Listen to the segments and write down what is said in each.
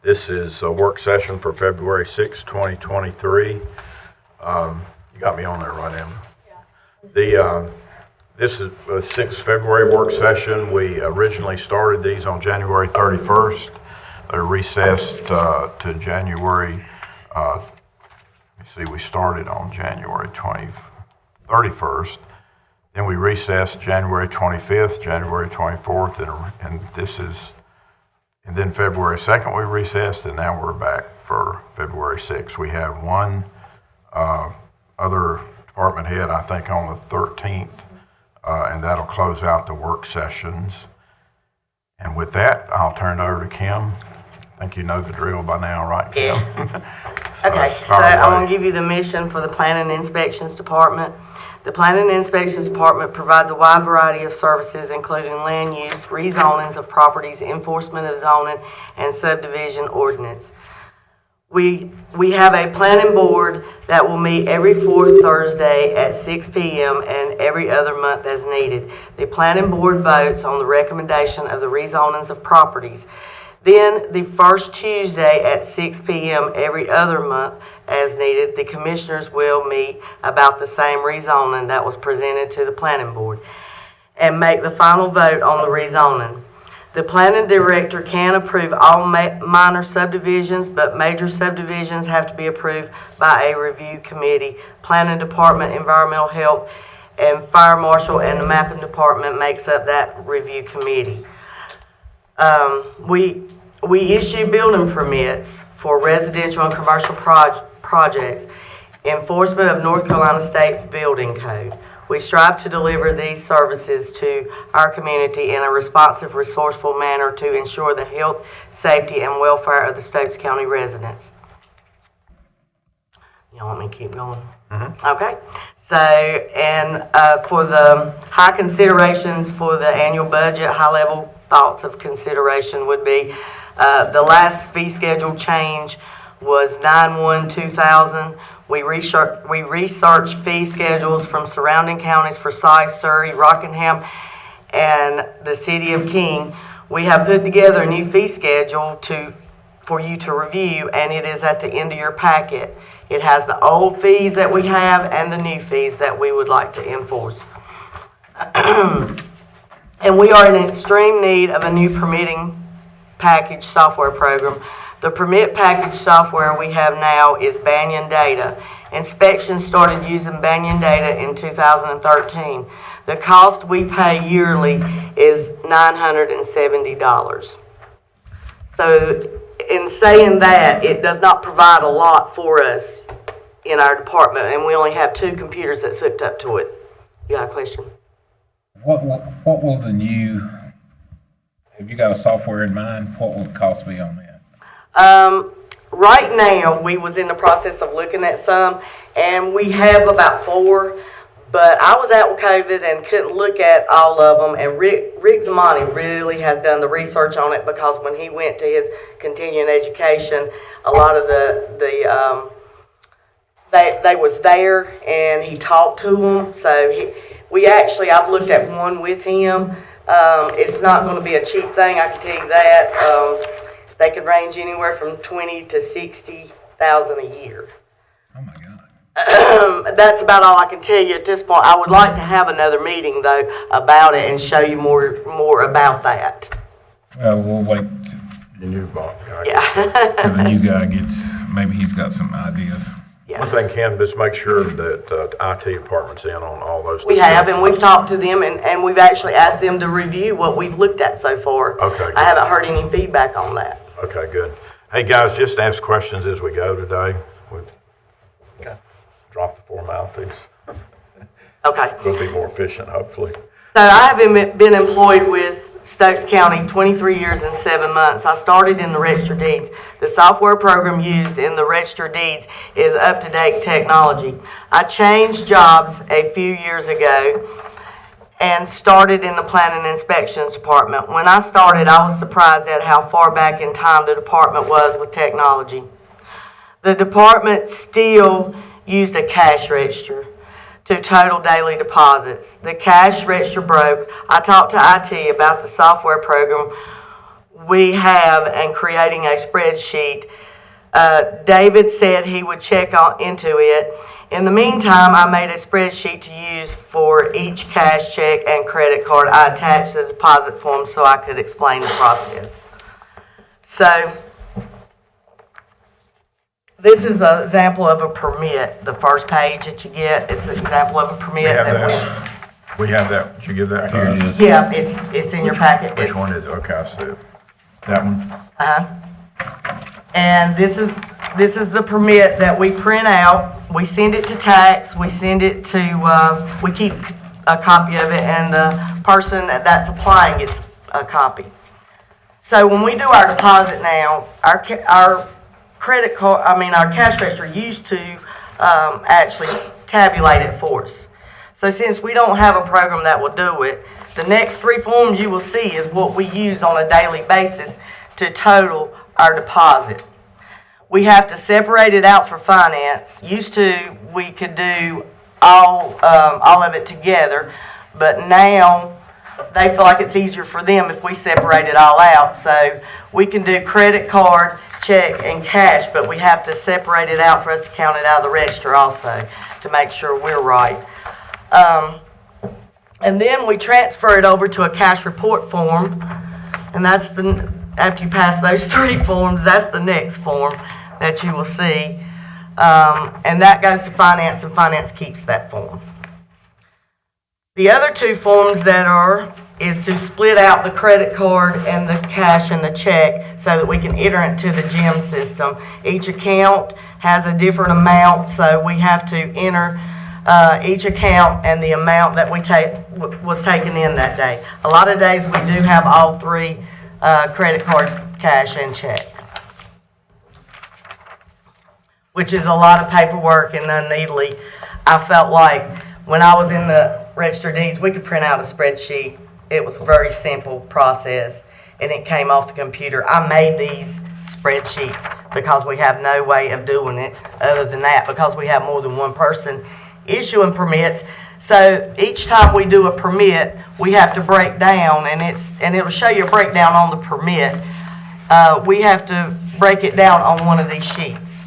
This is a work session for February 6, 2023. You got me on there, right, Em? This is a 6 February work session. We originally started these on January 31st. They're recessed to January, we started on January 31st. Then we recessed January 25th, January 24th, and then February 2nd we recessed, and now we're back for February 6th. We have one other department head, I think, on the 13th, and that'll close out the work sessions. And with that, I'll turn it over to Kim. I think you know the drill by now, right, Kim? Yeah. Okay, so I'm going to give you the mission for the Planning and Inspections Department. The Planning and Inspections Department provides a wide variety of services, including land use, rezonings of properties, enforcement of zoning, and subdivision ordinance. We have a planning board that will meet every fourth Thursday at 6 p.m. and every other month as needed. The planning board votes on the recommendation of the rezonings of properties. Then, the first Tuesday at 6 p.m. every other month as needed, the commissioners will meet about the same rezoning that was presented to the planning board and make the final vote on the rezoning. The planning director can approve all minor subdivisions, but major subdivisions have to be approved by a review committee. Planning department, environmental health, and fire marshal and the mapping department makes up that review committee. We issue building permits for residential and commercial projects, enforcement of North Carolina State Building Code. We strive to deliver these services to our community in a responsive, resourceful manner to ensure the health, safety, and welfare of the Stokes County residents. Y'all want me to keep going? Mm-hmm. Okay. So, and for the high considerations for the annual budget, high-level thoughts of consideration would be the last fee schedule change was 9/1/2000. We researched fee schedules from surrounding counties for Forsyth, Surry, Rockingham, and the city of King. We have put together a new fee schedule for you to review, and it is at the end of your packet. It has the old fees that we have and the new fees that we would like to enforce. And we are in extreme need of a new permitting package software program. The permit package software we have now is Banyan Data. Inspections started using Banyan Data in 2013. The cost we pay yearly is $970. So in saying that, it does not provide a lot for us in our department, and we only have 2 computers that's hooked up to it. You got a question? What will the new, have you got a software in mind? What will the cost be on that? Right now, we was in the process of looking at some, and we have about 4, but I was out with COVID and couldn't look at all of them, and Rick Zamani really has done the research on it, because when he went to his continuing education, a lot of they was there, and he talked to them, so I've looked at one with him. It's not going to be a cheap thing, I can tell you that. They could range anywhere from $20,000 to $60,000 a year. Oh my God. That's about all I can tell you at this point. I would like to have another meeting though about it and show you more about that. Well, we'll wait The new guy. Yeah. till the new guy gets, maybe he's got some ideas. Yeah. One thing, Kim, just make sure that IT department's in on all those. We have, and we've talked to them, and we've actually asked them to review what we've looked at so far. Okay, good. I haven't heard any feedback on that. Okay, good. Hey, guys, just ask questions as we go today. Okay. Drop the formalities. Okay. We'll be more efficient, hopefully. So I have been employed with Stokes County 23 years and 7 months. I started in the Register Deeds. The software program used in the Register Deeds is up-to-date technology. I changed jobs a few years ago and started in the Planning and Inspections Department. When I started, I was surprised at how far back in time the department was with technology. The department still used a cash register to total daily deposits. The cash register broke. I talked to IT about the software program we have and creating a spreadsheet. David said he would check into it. In the meantime, I made a spreadsheet to use for each cash check and credit card. I attached the deposit form so I could explain the process. So, this is an example of a permit. The first page that you get is an example of a permit. We have that that. We have that. Did you give that? Here it is. Yeah, it's in your packet. Which It's- one is it? Okay, I see it. That one? And this is the permit that we print out. We send it to tax, we send it to, we keep a copy of it, and the person that's applying gets a copy. So when we do our deposit now, our credit card, our cash register used to, actually tabulate it for us. So since we don't have a program that will do it, the next 3 forms you will see is what we use on a daily basis to total our deposit. We have to separate it out for finance. Used to, we could do all of it together, but now they feel like it's easier for them if we separate it all out. So we can do credit card, check, and cash, but we have to separate it out for us to count it out of the register also to make sure we're right. And then we transfer it over to a cash report form, and that's after you pass those 3 forms, that's the next form that you will see. And that goes to finance, and finance keeps that form. The other 2 forms is to split out the credit card and the cash and the check so that we can enter it to the GEM system. Each account has a different amount, so we have to enter each account and the amount that was taken in that day. A lot of days we do have all 3, credit card, cash, and check, which is a lot of paperwork and unneedly. I felt like when I was in the Register of Deeds, we could print out a spreadsheet. It was a very simple process, and it came off the computer. I made these spreadsheets because we have no way of doing it other than that, because we have more than one person issuing permits. So each time we do a permit, we have to break down, and it'll show you a breakdown on the permit. We have to break it down on one of these sheets.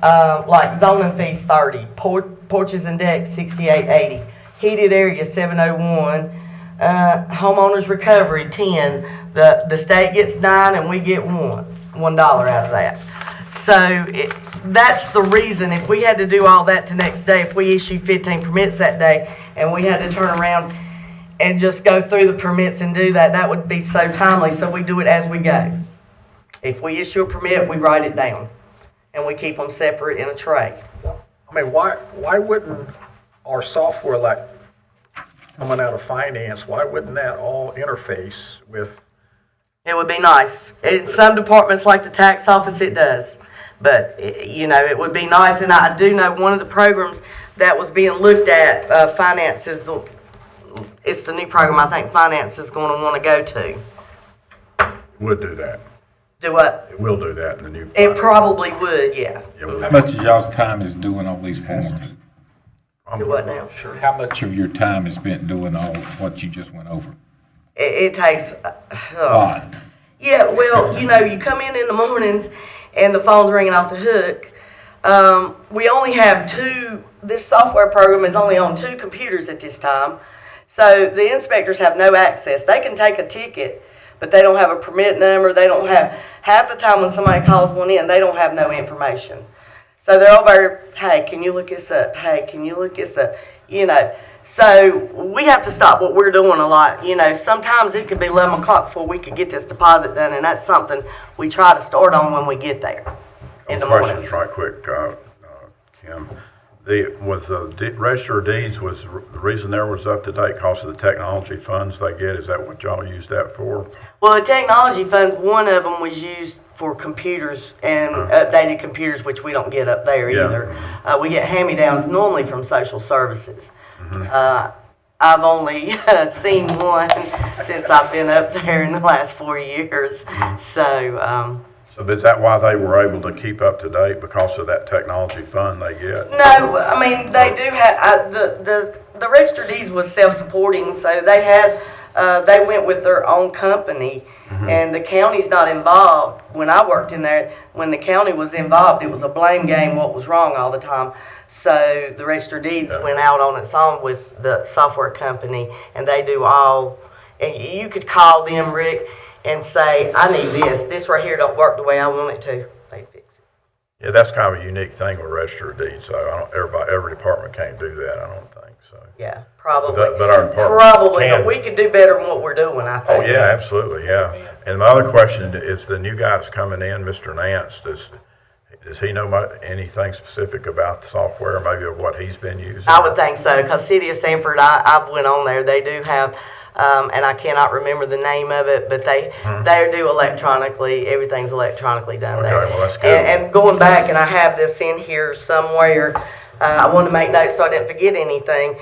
Like zoning fees 30, porches and decks 6880, heated area 701, homeowners recovery 10. The state gets 9 and we get $1 out of that. So that's the reason, if we had to do all that the next day, if we issue 15 permits that day and we had to turn around and just go through the permits and do that, that would be so timely. So we do it as we go. If we issue a permit, we write it down and we keep them separate in a tray. I mean, why wouldn't our software, like coming out of finance, why wouldn't that all interface with? It would be nice. In some departments like the tax office, it does. But, it would be nice, and I do know one of the programs that was being looked at, finance it's the new program I think finance is going to want to go to. Would do that. Do what? It will do that in the new. It probably would, yeah. How much of y'all's time is doing all these forms? Do what now? How much of your time is spent doing all what you just went over? It takes, A lot. yeah, well, you come in the mornings and the phone's ringing off the hook. We only have 2, this software program is only on 2 computers at this time. So the inspectors have no access. They can take a ticket, but they don't have a permit number. They don't have, half the time when somebody calls one in, they don't have no information. So they're over, hey, can you look this up? Hey, can you look this up? So we have to stop what we're doing a lot. Sometimes it could be 11 o'clock before we could get this deposit done, and that's something we try to start on when we get there in the mornings. Questions right quick, Kim. Was the Register of Deeds, was the reason there was up to date because of the technology funds they get? Is that what y'all use that for? Well, the technology funds, one of them was used for computers and updated computers, which we don't get up there Yeah. either. We get hand-me-downs normally from social services. I've only seen one since I've been up there in the last 4 years. So is that why they were able to keep up to date, because of that technology fund they get? no, they do have the Register of Deeds was self-supporting, so they had they went with their own company, and the county's not involved. When I worked in there, when the county was involved, it was a blame game what was wrong all the time. So the Register of Deeds went out on its own with the software company, and they do all, and you could call them, Rick, and say, I need this right here don't work the way I want it to. They fix it. Yeah, that's kind of a unique thing with Register of Deeds, so every department can't do that, I don't think, so. Yeah, probably. But our department Probably, can. but we could do better than what we're doing, I Oh, think. yeah, absolutely, yeah. And my other question is the new guy that's coming in, Mr. Nance, does he know anything specific about the software, maybe of what he's been using? I would think so, because City of Sanford, I've went on there, they do have, and I cannot remember the name of it, but they do electronically, everything's electronically done there. Okay, well, that's good. And going back, and I have this in here somewhere, I wanted to make notes so I didn't forget anything.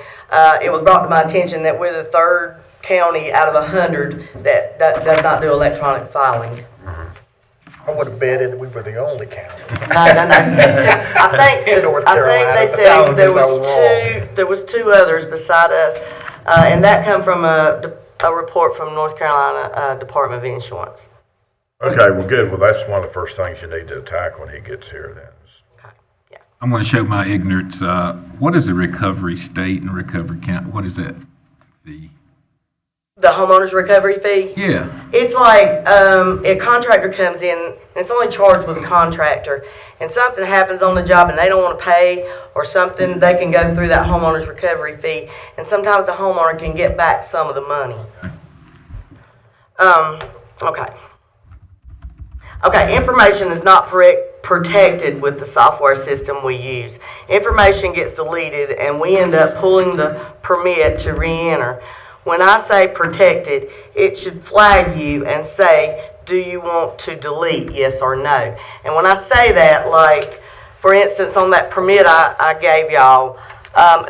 It was brought to my attention that we're the third county out of 100 that does not do electronic filing. I would have betted we were the only county. No. I think North they Carolina, said but that was there because I was wrong. there was two others beside us, and that come from a report from North Carolina Department of Insurance. Okay, well, good, well, that's one of the first things you need to attack when he gets here then. Yeah. I'm going to show my ignorance. What is a recovery state and recovery count? What is that fee? The homeowner's recovery fee. Yeah. It's like a contractor comes in, and it's only charged with a contractor, and something happens on the job and they don't want to pay or something, they can go through that homeowner's recovery fee, and sometimes the homeowner can get back some of the money. Okay, information is not protected with the software system we use. Information gets deleted and we end up pulling the permit to re-enter. When I say protected, it should flag you and say, do you want to delete, yes or no? And when I say that, like, for instance, on that permit I gave y'all,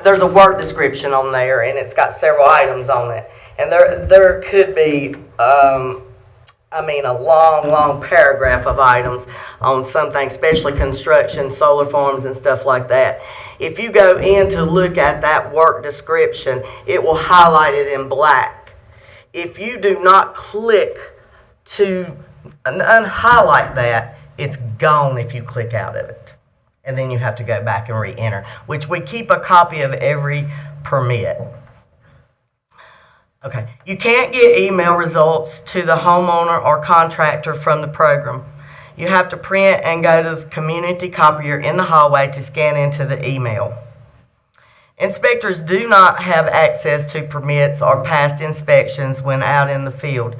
there's a work description on there, and it's got several items on it. And there could be, a long paragraph of items on something, especially construction, solar farms, and stuff like that. If you go in to look at that work description, it will highlight it in black. If you do not click to unhighlight that, it's gone if you click out of it. And then you have to go back and re-enter, which we keep a copy of every permit. Okay, you can't get email results to the homeowner or contractor from the program. You have to print and go to the community copier in the hallway to scan into the email. Inspectors do not have access to permits or past inspections when out in the field.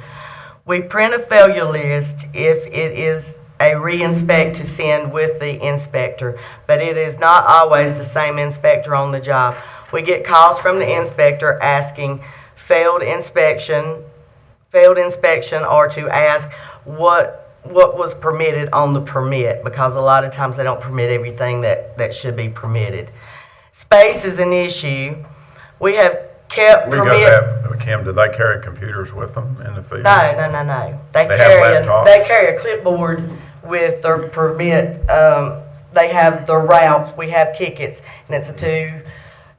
We print a failure list if it is a re-inspect to send with the inspector, but it is not always the same inspector on the job. We get calls from the inspector asking failed inspection, or to ask what was permitted on the permit, because a lot of times they don't permit everything that should be permitted. Space is an issue. We have kept Kim, do they carry computers with them in the field? No. They have carry laptops? they carry a clipboard with their permit. They have their routes. We have tickets, and it's a two.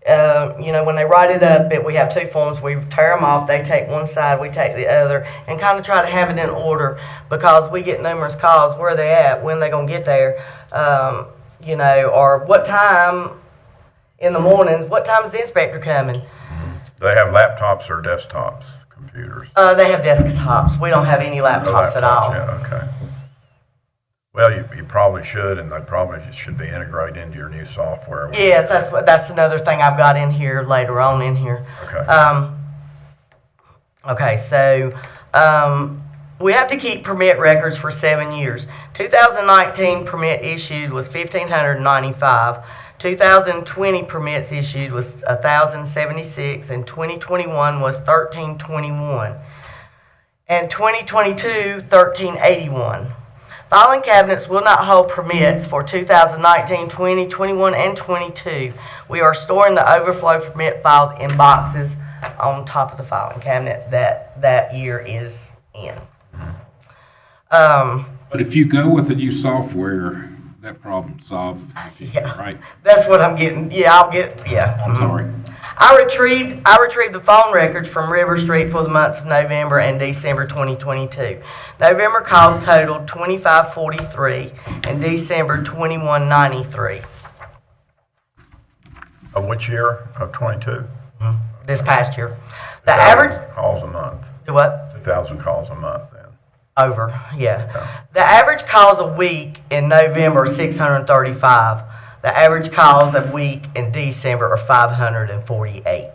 When they write it up, we have two forms. We tear them off. They take one side, we take the other, and kind of try to have it in order, because we get numerous calls. Where are they at? When they gonna get there? Or what time in the mornings? What time is the inspector coming? Do they have laptops or desktops, computers? They have desktops. We don't have any laptops at all. Yeah, okay. Well, you probably should, and they probably should be integrated into your new software. Yes, that's another thing I've got in here later on in here. Okay. So we have to keep permit records for 7 years. 2019 permit issued was 1,595. 2020 permits issued was 1,076, and 2021 was 1,321. And 2022, 1,381. Filing cabinets will not hold permits for 2019, 20, 21, and 22. We are storing the overflow permit files in boxes on top of the filing cabinet that year is in. But if you go with the new software, that problem's solved. Yeah. Right? That's what I'm getting. Yeah, I'm sorry. I retrieved the phone records from River Street for the months of November and December 2022. November calls totaled 2543 and December 2193. Of which year? Of 22? This past year. The average, Calls a month. what? 2,000 calls a month then. Over, yeah. The average calls a week in November are 635. The average calls a week in December are 548.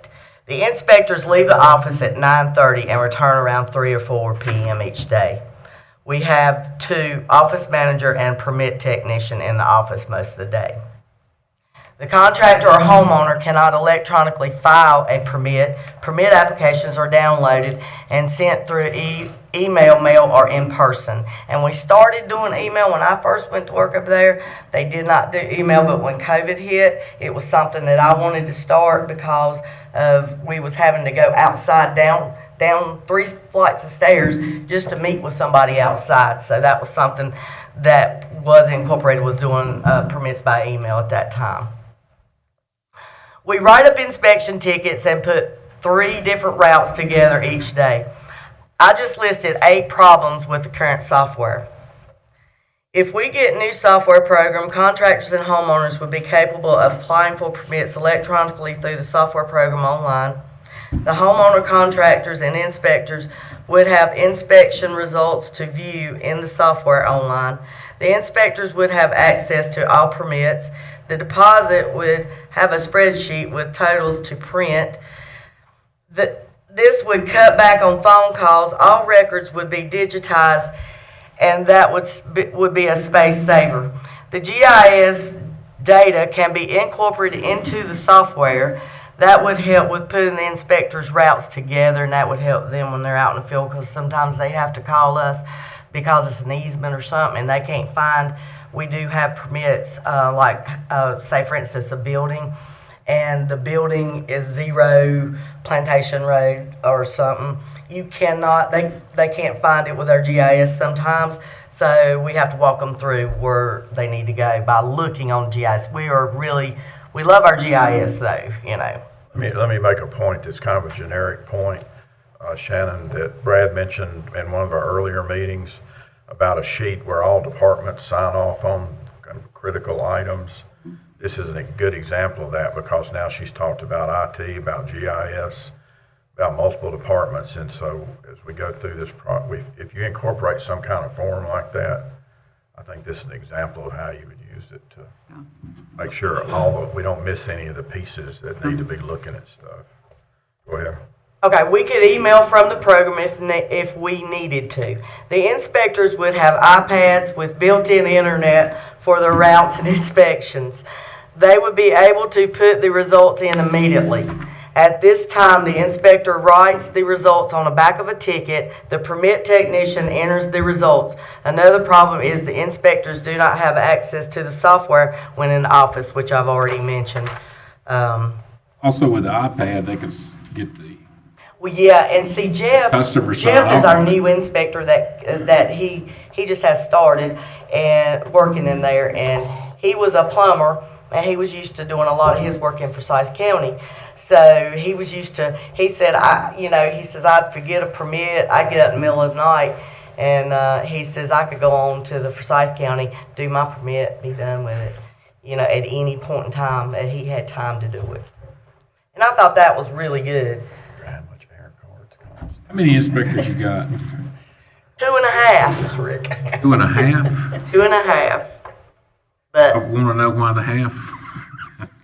The inspectors leave the office at 9:30 and return around 3 or 4 p.m. each day. We have 2 office manager and permit technician in the office most of the day. The contractor or homeowner cannot electronically file a permit. Permit applications are downloaded and sent through email, mail, or in person. And we started doing email when I first went to work up there. They did not do email, but when COVID hit, it was something that I wanted to start because of we was having to go outside down 3 flights of stairs just to meet with somebody outside. So that was something that was incorporated, was doing permits by email at that time. We write up inspection tickets and put 3 different routes together each day. I just listed 8 problems with the current software. If we get new software program, contractors and homeowners would be capable of applying for permits electronically through the software program online. The homeowner, contractors, and inspectors would have inspection results to view in the software online. The inspectors would have access to all permits. The deposit would have a spreadsheet with totals to print. This would cut back on phone calls. All records would be digitized, and that would be a space saver. The GIS data can be incorporated into the software. That would help with putting the inspectors' routes together, and that would help them when they're out in the field, because sometimes they have to call us because it's an easement or something, and they can't find. We do have permits, say for instance, a building, and the building is 0 Plantation Road or something. You cannot, they can't find it with our GIS sometimes, so we have to walk them through where they need to go by looking on GIS. We love our GIS though, you know. Let me make a point that's kind of a generic point, Shannon, that Brad mentioned in one of our earlier meetings about a sheet where all departments sign off on kind of critical items. This is a good example of that, because now she's talked about IT, about GIS, about multiple departments. And so as we go through this, if you incorporate some kind of form like that, I think this is an example of how you would use it to make sure we don't miss any of the pieces that need to be looking at stuff. Go ahead. Okay, we could email from the program if we needed to. The inspectors would have iPads with built-in internet for their routes and inspections. They would be able to put the results in immediately. At this time, the inspector writes the results on the back of a ticket. The permit technician enters the results. Another problem is the inspectors do not have access to the software when in the office, which I've already mentioned. Also with the iPad, they could get the Well, yeah, and see, Jeff is our new inspector that he just has started and working in there, and he was a plumber, and he was used to doing a lot of his work in Forsyth County. So he was used to, he said, he says, I'd forget a permit, I'd get up in the middle of the night, and he says I could go on to the Forsyth County, do my permit, be done with it, at any point in time that he had time to do it. And I thought that was really good. How many inspectors you got? 2.5. Rick. 2.5? 2.5. I But, want to know why the half.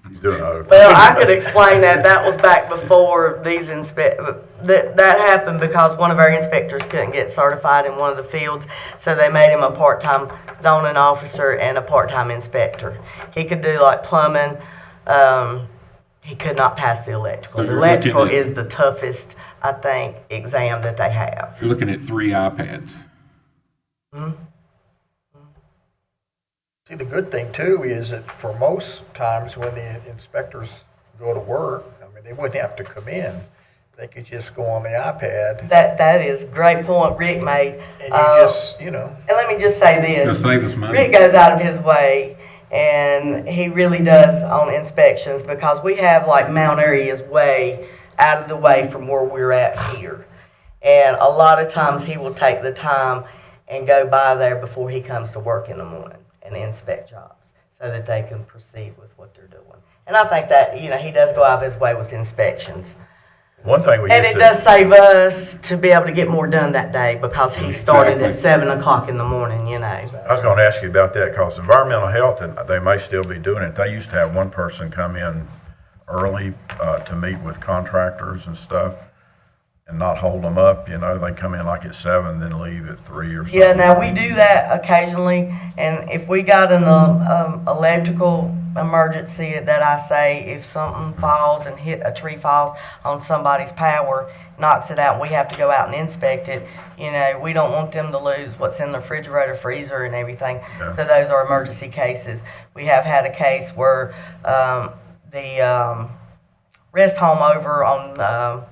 He's doing it. well, I could explain that was back before these that happened because one of our inspectors couldn't get certified in one of the fields, so they made him a part-time zoning officer and a part-time inspector. He could do like plumbing. He could not pass the electrical. So The you're electrical looking at- is the toughest, I think, exam that they have. You're looking at 3 iPads. See, the good thing too is that for most times when the inspectors go to work, I mean, they wouldn't have to come in. They could just go on the iPad That is a great point Rick made. and you just, And let me just say It's this. gonna save us money. Rick goes out of his way, And he really does on inspections because we have like Mount Airy is way out of the way from where we're at here. And a lot of times he will take the time and go by there before he comes to work in the morning and inspect jobs so that they can proceed with what they're doing. And I think that, you know, he does go out of his way with inspections. One thing we And used it to. does save us to be able to get more done that day because he started at 7 o'clock in the morning, you know. I was going to ask you about that because environmental health, and they may still be doing it. They used to have one person come in early to meet with contractors and stuff and not hold them up. You know, they come in like at 7, then leave at 3 or something. Yeah, now we do that occasionally, and if we got an electrical emergency that I say, if something falls and a tree falls on somebody's power, knocks it out, we have to go out and inspect it. You know, we don't want them to lose what's in the refrigerator, freezer, and everything. Yeah. So those are emergency cases. We have had a case where the rest home over on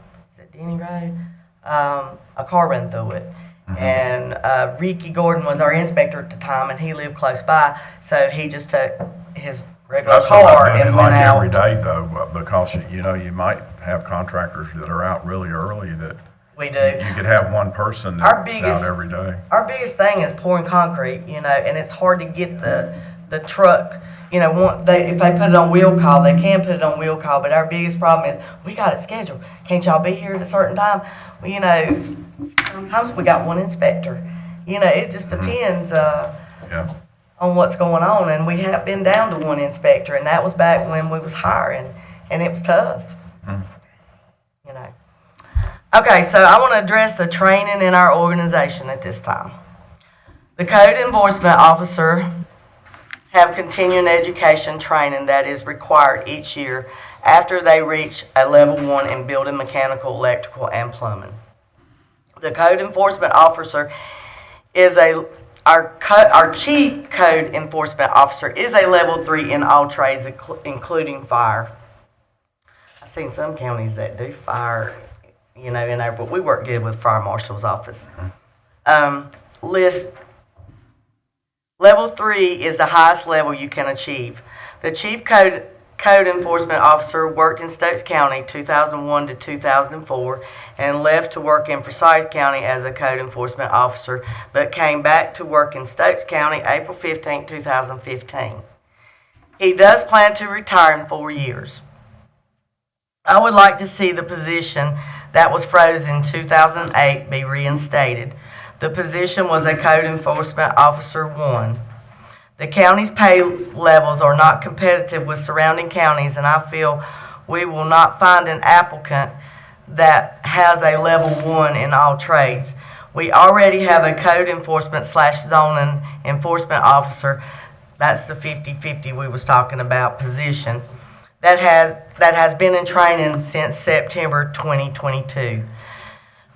Denny Road, a car ran through it. And Ricky Gordon was our inspector at the time, and he lived close by, so he just took his regular That's what car I'm doing and it went like out. every day though, because you know, you might have contractors that are out really early that We do. you could have one person Our that's biggest- out every day. Our biggest thing is pouring concrete, you know, and it's hard to get the truck. You know, if they put it on wheel call, they can put it on wheel call, but our biggest problem is we got it scheduled. Can't y'all be here at a certain time? Well, you know, sometimes we got one inspector. You know, it just depends Yeah. on what's going on, and we have been down to one inspector, and that was back when we was hiring, and it was tough. You know. Okay, so I want to address the training in our organization at this time. The code enforcement officer have continuing education training that is required each year after they reach a level 1 in building, mechanical, electrical, and plumbing. The code enforcement officer is our chief code enforcement officer is a level 3 in all trades, including fire. I've seen some counties that do fire, you know, in there, but we work good with fire marshal's office. Level 3 is the highest level you can achieve. The chief code enforcement officer worked in Stokes County 2001 to 2004 and left to work in Forsyth County as a code enforcement officer, but came back to work in Stokes County April 15, 2015. He does plan to retire in 4 years. I would like to see the position that was frozen in 2008 be reinstated. The position was a code enforcement officer 1. The county's pay levels are not competitive with surrounding counties, and I feel we will not find an applicant that has a level 1 in all trades. We already have a code enforcement / zoning enforcement officer. That's the 50-50 we was talking about position. That has been in training since September 2022.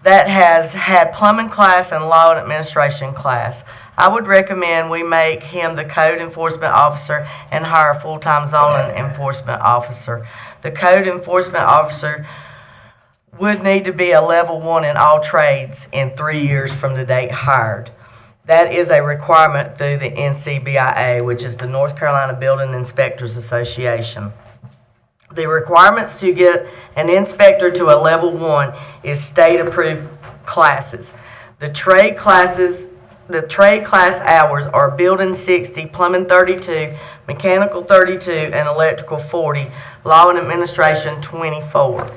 That has had plumbing class and law and administration class. I would recommend we make him the code enforcement officer and hire a full-time zoning enforcement officer. The code enforcement officer would need to be a level 1 in all trades in 3 years from the date hired. That is a requirement through the NCBIA, which is the North Carolina Building Inspectors Association. The requirements to get an inspector to a level 1 is state-approved classes. The trade class hours are building 60, plumbing 32, mechanical 32, and electrical 40, law and administration 24.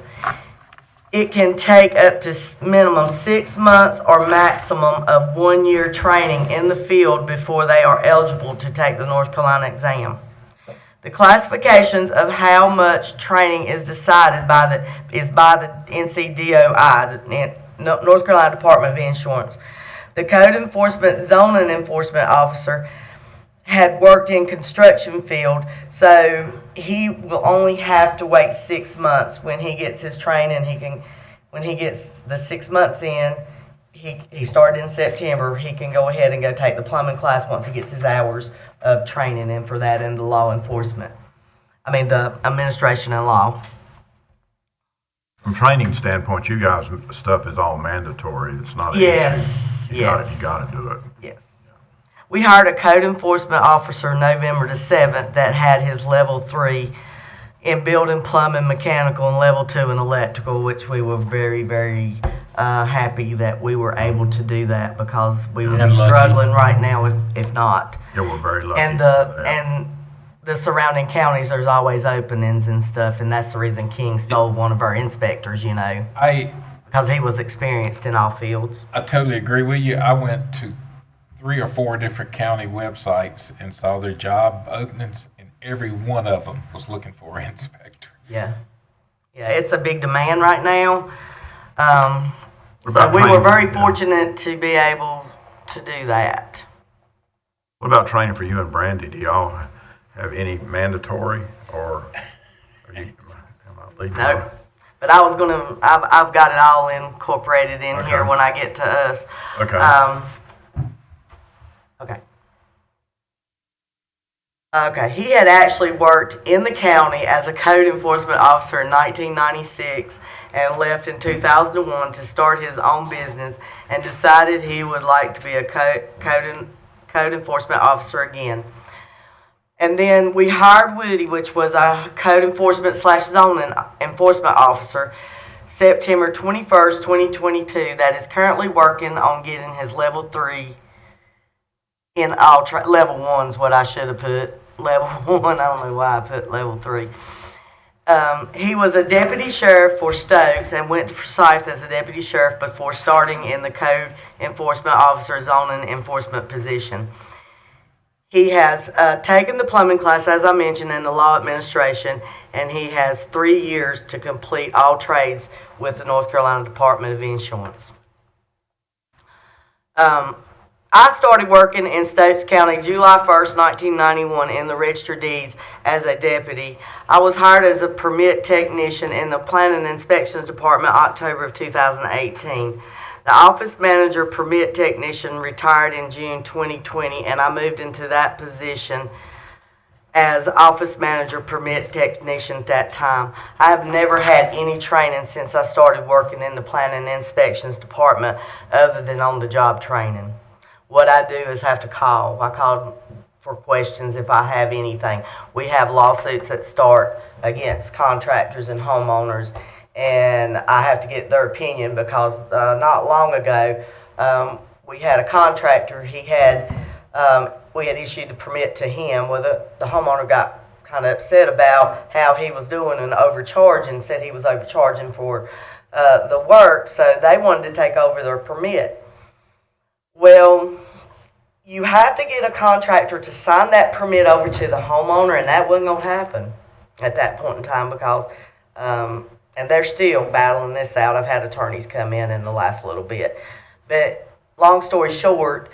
It can take up to minimum 6 months or maximum of 1 year training in the field before they are eligible to take the North Carolina exam. The classifications of how much training is decided by the NCDOI, the North Carolina Department of Insurance. The code enforcement zoning enforcement officer had worked in construction field, so he will only have to wait 6 months. When he gets his training, when he gets the 6 months in, he started in September, he can go ahead and go take the plumbing class once he gets his hours of training in for that in the law enforcement. The administration and law. From training standpoint, you guys' stuff is all mandatory. It's not an Yes, issue. yes. You gotta do it. Yes. We hired a code enforcement officer November the 7th that had his level 3 in building, plumbing, mechanical, and level 2 in electrical, which we were very, very happy that we were able to do that because we would And be lucky. struggling right now if not. Yeah, we're very lucky. And for that. the surrounding counties, there's always openings and stuff, and that's the reason King stole one of our inspectors, you know, because he was experienced in all fields. I totally agree with you. I went to 3 or 4 different county websites and saw their job openings, and every one of them was looking for an inspector. Yeah. Yeah, it's a big demand right now. What So about we were training? very fortunate to be able to do that. What about training for you and Brandy? Do y'all have any mandatory or are you, am I leading? No. But I was gonna, I've got it all incorporated in here Okay. when I get to us. Okay. Okay. Okay, he had actually worked in the county as a code enforcement officer in 1996 and left in 2001 to start his own business and decided he would like to be a code enforcement officer again. And then we hired Woody, which was a code enforcement / zoning enforcement officer, September 21st, 2022, that is currently working on getting his level 3 in all level 1's what I should have put. Level 1, I don't know why I put level 3. He was a deputy sheriff for Stokes and went to Forsyth as a deputy sheriff before starting in the code enforcement officer zoning enforcement position. He has taken the plumbing class, as I mentioned, in the law administration, and he has 3 years to complete all trades with the North Carolina Department of Insurance. I started working in Stokes County July 1st, 1991 in the Register of Deeds as a deputy. I was hired as a permit technician in the Planning and Inspections Department October of 2018. The office manager permit technician retired in June 2020, and I moved into that position as office manager permit technician at that time. I have never had any training since I started working in the Planning and Inspections Department other than on the job training. What I do is have to call. I call for questions if I have anything. We have lawsuits that start against contractors and homeowners, and I have to get their opinion because not long ago we had a contractor. We had issued the permit to him. Well, the homeowner got kind of upset about how he was doing and overcharging, said he was overcharging for the work, so they wanted to take over their permit. Well, you have to get a contractor to sign that permit over to the homeowner, and that wasn't going to happen at that point in time because, and they're still battling this out. I've had attorneys come in the last little bit. But long story short,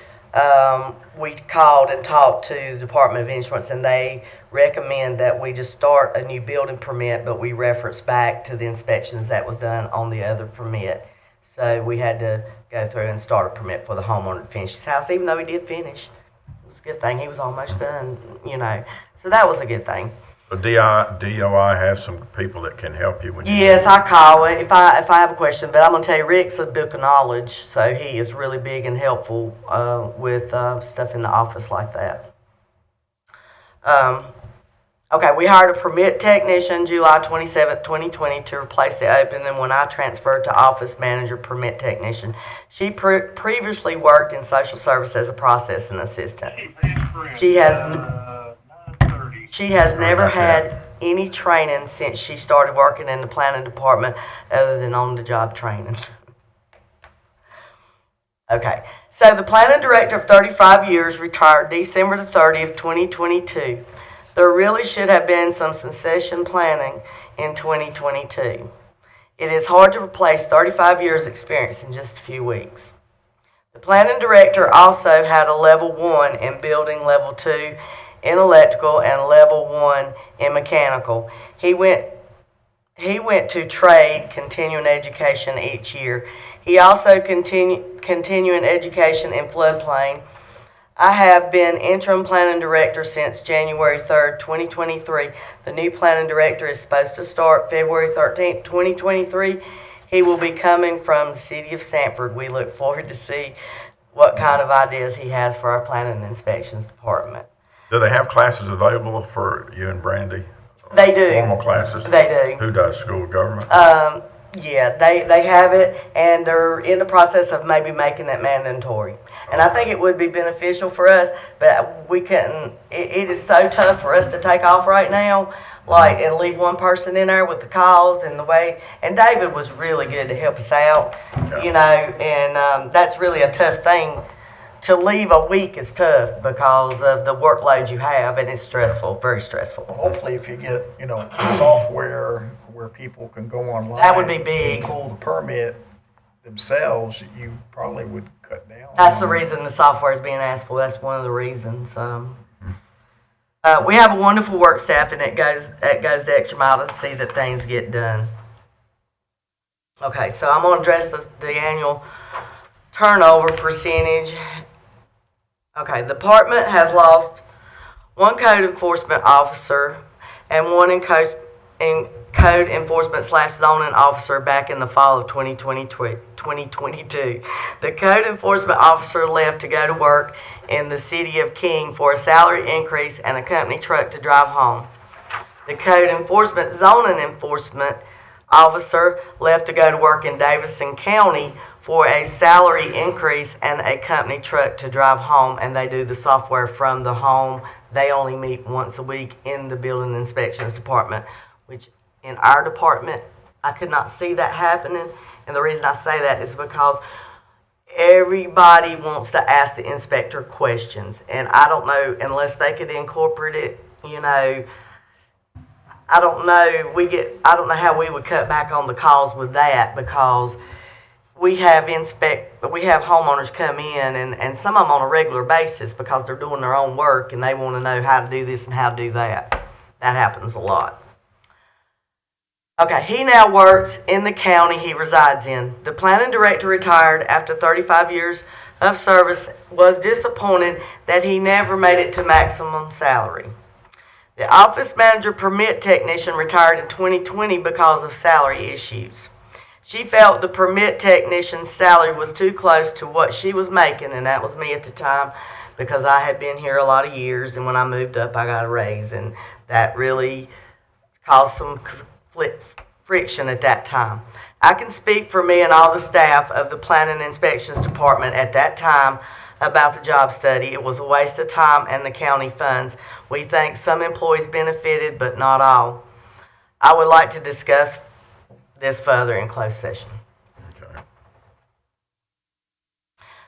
we called and talked to the Department of Insurance, and they recommend that we just start a new building permit, but we reference back to the inspections that was done on the other permit. So we had to go through and start a permit for the homeowner to finish his house, even though he did finish. It was a good thing. He was almost done, you know. So that was a good thing. So DOI has some people that can help you when you. Yes, I call it if I have a question. But I'm going to tell you, Rick's a book of knowledge, so he is really big and helpful with stuff in the office like that. Okay, we hired a permit technician July 27th, 2020 to replace the opening when I transferred to office manager permit technician. She previously worked in social service as a processing assistant. She has never had any training since she started working in the planning department other than on the job training. Okay, so the planning director of 35 years retired December the 30th, 2022. There really should have been some succession planning in 2022. It is hard to replace 35 years' experience in just a few weeks. The planning director also had a level 1 in building, level 2 in electrical, and level 1 in mechanical. He went to trade continuing education each year. He also continuing education in floodplain. I have been interim planning director since January 3rd, 2023. The new planning director is supposed to start February 13th, 2023. He will be coming from the city of Sanford. We look forward to see what kind of ideas he has for our planning and inspections department. Do they have classes available for you and Brandy? They do. Formal classes? They do. Who does? School of Government? Yeah, they have it, and they're in the process of maybe making that mandatory. And I think it would be beneficial for us, but we couldn't, it is so tough for us to take off right now, like, and leave one person in there with the calls and the way, and David was really good to help us out, you know, and that's really a tough thing. To leave a week is tough because of the workload you have, and it's stressful, very stressful. Hopefully, if you get, software where people can go online. That would be big. and pull the permit themselves, you probably would cut down. That's the reason the software is being asked for. That's one of the reasons. We have a wonderful work staff, and it goes the extra mile to see that things get done. Okay, so I'm going to address the annual turnover percentage. Okay, the department has lost one code enforcement officer and one in code enforcement / zoning officer back in the fall of 2022. The code enforcement officer left to go to work in the city of King for a salary increase and a company truck to drive home. The code enforcement zoning enforcement officer left to go to work in Davidson County for a salary increase and a company truck to drive home, and they do the software from the home. They only meet once a week in the building inspections department, which in our department, I could not see that happening. And the reason I say that is because everybody wants to ask the inspector questions. And I don't know, unless they could incorporate it, I don't know how we would cut back on the calls with that, because we have homeowners come in, and some of them on a regular basis because they're doing their own work and they want to know how to do this and how to do that. That happens a lot. Okay, he now works in the county he resides in. The planning director retired after 35 years of service, was disappointed that he never made it to maximum salary. The office manager permit technician retired in 2020 because of salary issues. She felt the permit technician's salary was too close to what she was making, and that was me at the time, because I had been here a lot of years, and when I moved up, I got a raise, and that really caused some friction at that time. I can speak for me and all the staff of the Planning and Inspections Department at that time about the job study. It was a waste of time and the county funds. We think some employees benefited, but not all. I would like to discuss this further in closed session. Okay.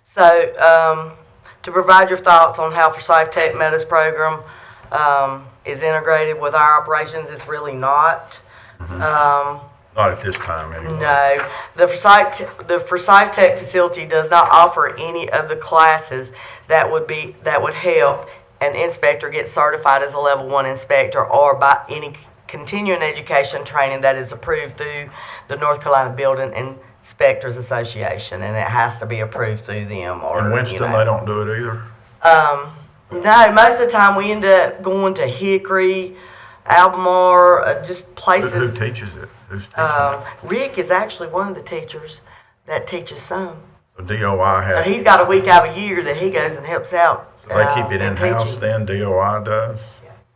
So, to provide your thoughts on how Forsyth Tech Meadows program is integrated with our operations, it's really not. Not at this time, anyway. No, the Forsyth Tech facility does not offer any of the classes that would help an inspector get certified as a level 1 inspector, or by any continuing education training that is approved through the North Carolina Building Inspectors Association, and it has to be approved through them. Or In Winston, they don't do it either? No, most of the time we end up going to Hickory, Albemarle, just places. Who teaches it? Who's teaching it? Rick is actually one of the teachers that teaches some. So DOI has, He's got a week out of a year that he goes and helps out. so they keep it in in-house teaching. then, DOI does?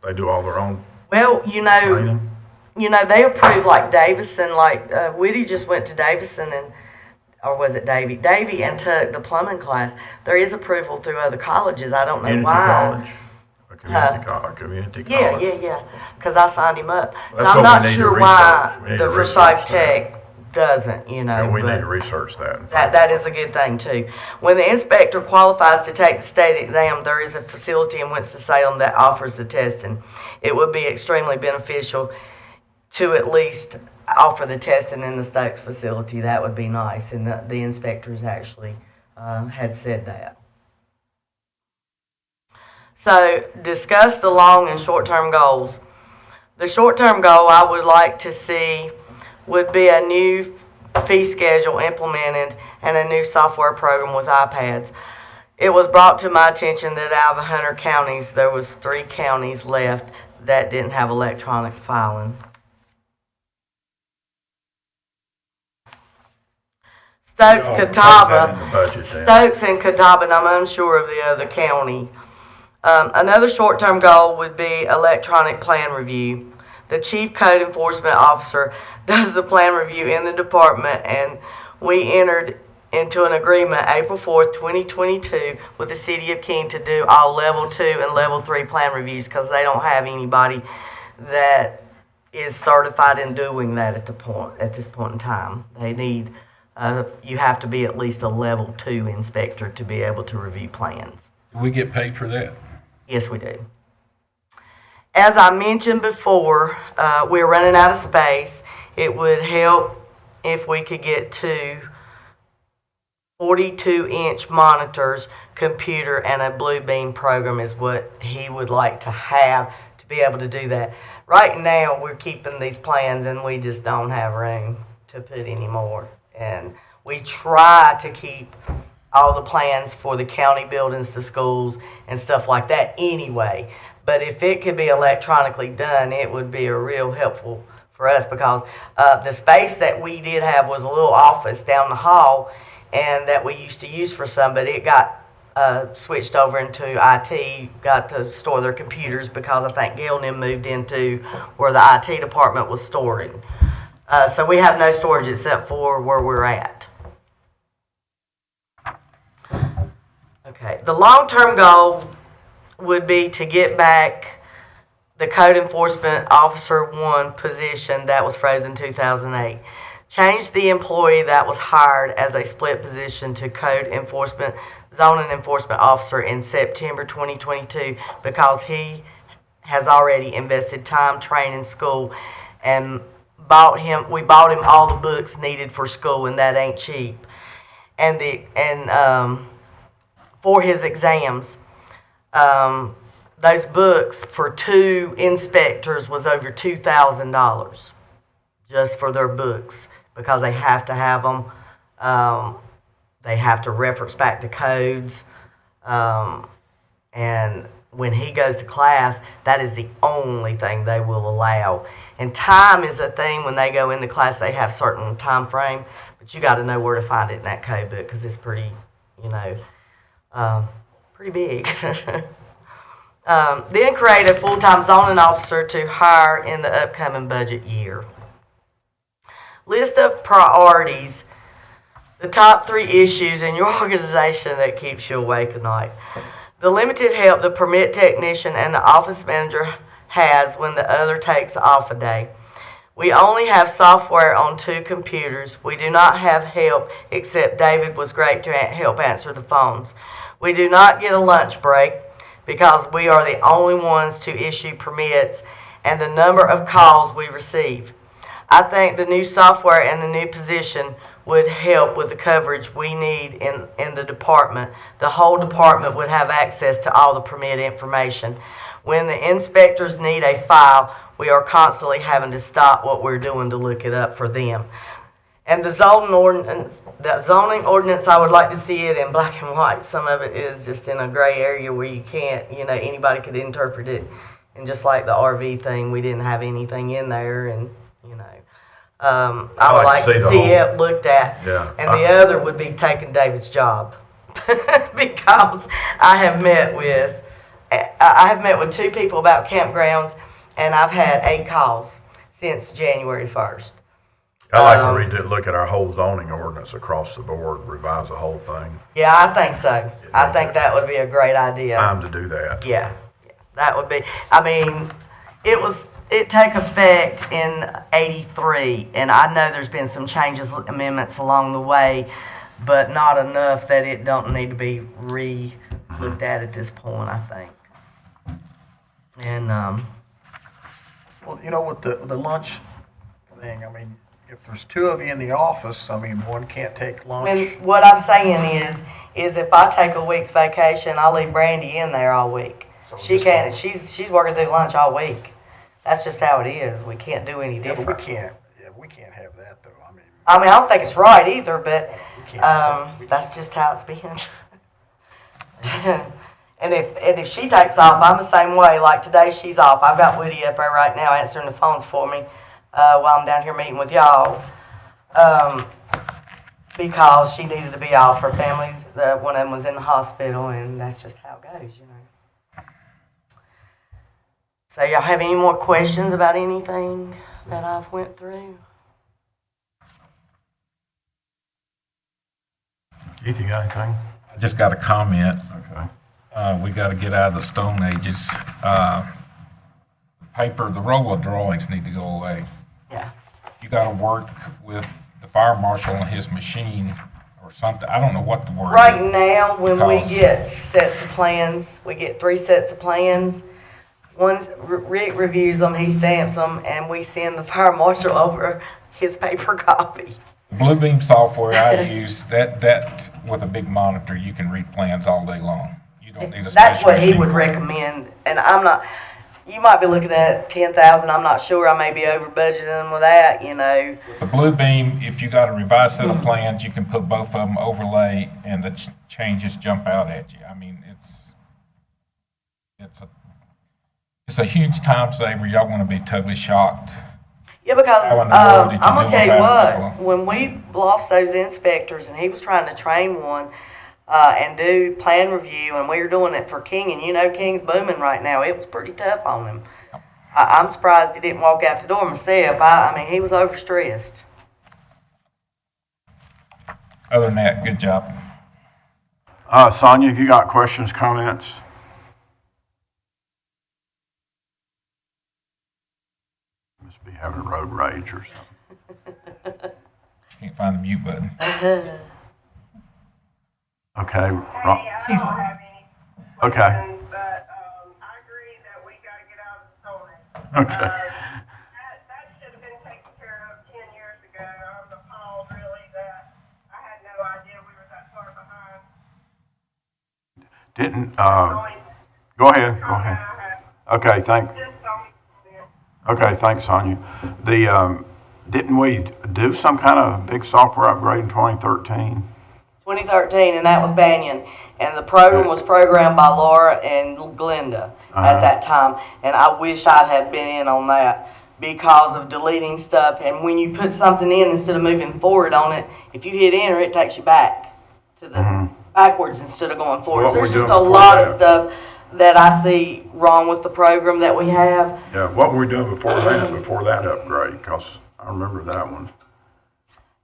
They do all their own Well, training? they approve like Davison, like Whitty just went to Davison, or was it Davy? Davy and took the plumbing class. There is approval through other colleges. I don't know Community why. college? A community college? Yeah. Because I signed him up. So That's I'm what not we need to sure research. why We need the to Forsyth research that. Tech doesn't, And we but need to research that. that is a good thing too. When the inspector qualifies to take the state exam, there is a facility in Winston-Salem that offers the testing. It would be extremely beneficial to at least offer the testing in the Stokes facility. That would be nice, and the inspectors actually had said that. So, discuss the long and short-term goals. The short-term goal I would like to see would be a new fee schedule implemented and a new software program with iPads. It was brought to my attention that out of 100 counties, there was 3 counties left that didn't have electronic filing. Stokes, Oh, take that Catawba. in the budget then. Stokes and Catawba, and I'm unsure of the other county. Another short-term goal would be electronic plan review. The chief code enforcement officer does the plan review in the department, and we entered into an agreement April 4th, 2022 with the city of King to do all level 2 and level 3 plan reviews because they don't have anybody that is certified in doing that at this point in time. They need, you have to be at least a level 2 inspector to be able to review plans. Do we get paid for that? Yes, we do. As I mentioned before, we're running out of space. It would help if we could get 42-inch monitors, computer, and a Bluebeam program is what he would like to have to be able to do that. Right now, we're keeping these plans, and we just don't have room to put any more. And we try to keep all the plans for the county buildings, the schools, and stuff like that anyway. But if it could be electronically done, it would be a real helpful for us because the space that we did have was a little office down the hall and that we used to use for some, but it got switched over into IT, got to store their computers because I think Gail and them moved into where the IT department was storing. So we have no storage except for where we're at. Okay, the long-term goal would be to get back the Code Enforcement Officer 1 position that was frozen in 2008. Change the employee that was hired as a split position to Code Enforcement Zoning Enforcement Officer in September 2022 because he has already invested time, training, school, and we bought him all the books needed for school, and that ain't cheap. And for his exams, those books for 2 inspectors was over $2,000 just for their books because they have to have them. They have to reference back to codes. And when he goes to class, that is the only thing they will allow. And time is a thing. When they go into class, they have certain time frame, but you got to know where to find it in that code book because it's pretty, pretty big. Then create a full-time zoning officer to hire in the upcoming budget year. List of priorities. The top 3 issues in your organization that keeps you awake at night. The limited help the permit technician and the office manager has when the other takes off a day. We only have software on 2 computers. We do not have help except David was great to help answer the phones. We do not get a lunch break because we are the only ones to issue permits and the number of calls we receive. I think the new software and the new position would help with the coverage we need in the department. The whole department would have access to all the permit information. When the inspectors need a file, we are constantly having to stop what we're doing to look it up for them. And the zoning ordinance, I would like to see it in black and white. Some of it is just in a gray area where you can't, anybody could interpret it. And just like the RV thing, we didn't have anything in there, and I would like to see it looked at. Yeah. And the other would be taking David's job. Because I have met with 2 people about campgrounds, and I've had 8 calls since January 1st. I like to look at our whole zoning ordinance across the board, revise the whole thing. Yeah, I think so. I think that would be a great idea. Time to do that. Yeah, that would be. It took effect in '83, and I know there's been some changes, amendments along the way, but not enough that it don't need to be re-looked at this point, I think. And Well, with the lunch thing, if there's 2 of you in the office, one can't take lunch. when what I'm saying is if I take a week's vacation, I'll leave Brandy in there all week. So She just can't. one. She's working through lunch all week. That's just how it is. We can't do any Yeah, but different. we can't have that though. I don't think it's right either, but We can't. that's just how it's been. and if she takes off, I'm the same way. Like today, she's off. I've got Woody up there right now answering the phones for me while I'm down here meeting with y'all. because she needed to be off. Her family's, one of them was in the hospital, and that's just how it goes, you know. So y'all have any more questions about anything that I've went through? Keith, you got anything? I just got a comment. Okay. We got to get out of the Stone Ages. The roll of drawings need to go away. Yeah. You got to work with the fire marshal and his machine or something. I don't know what the word Right is. now, when we Because- get sets of plans, we get 3 sets of plans. Rick reviews them, he stamps them, and we send the fire marshal over his paper copy. The Bluebeam software I use, that with a big monitor, you can read plans all day long. You don't need a special That's what he machine would for it. recommend, and I'm not, you might be looking at 10,000, I'm not sure, I may be over budgeting with that, you know. The Bluebeam, if you got a revised set of plans, you can put both of them overlay and the changes jump out at you. I mean, it's a huge time saver. Y'all want to be totally shocked. Yeah, because How in the world did you I'm gonna do tell you without this what, when we lost those inspectors and he was trying to train one and do plan review, and we were doing it for King, and you know King's booming right now. It was pretty tough on him. I'm surprised he didn't walk out the door myself. I mean, he was overstressed. Other than that, good job. Sonia, have you got questions, comments? Must be having road rage or something. Can't find the mute button. Okay, Hey, I don't have any Okay. questions, but, I agree that we gotta get out of the Stone Age. Okay. That should have been taken care of 10 years ago. I'm appalled really that I had no idea we were that far behind. Didn't, Only go ahead, go comment ahead. I had, Okay, just on, okay, thanks, Sonia. Didn't we do some kind of big software upgrade in 2013? 2013, and that was Banyan. And the program was programmed by Laura and Glenda at that time. And I wish I'd have been in on that because of deleting stuff. And when you put something in, instead of moving forward on it, if you hit enter, it takes you back to the backwards instead of going forward. What So we're there's just doing a before lot that. of stuff that I see wrong with the program that we have. Yeah, what were we doing before that upgrade? Because I remember that one.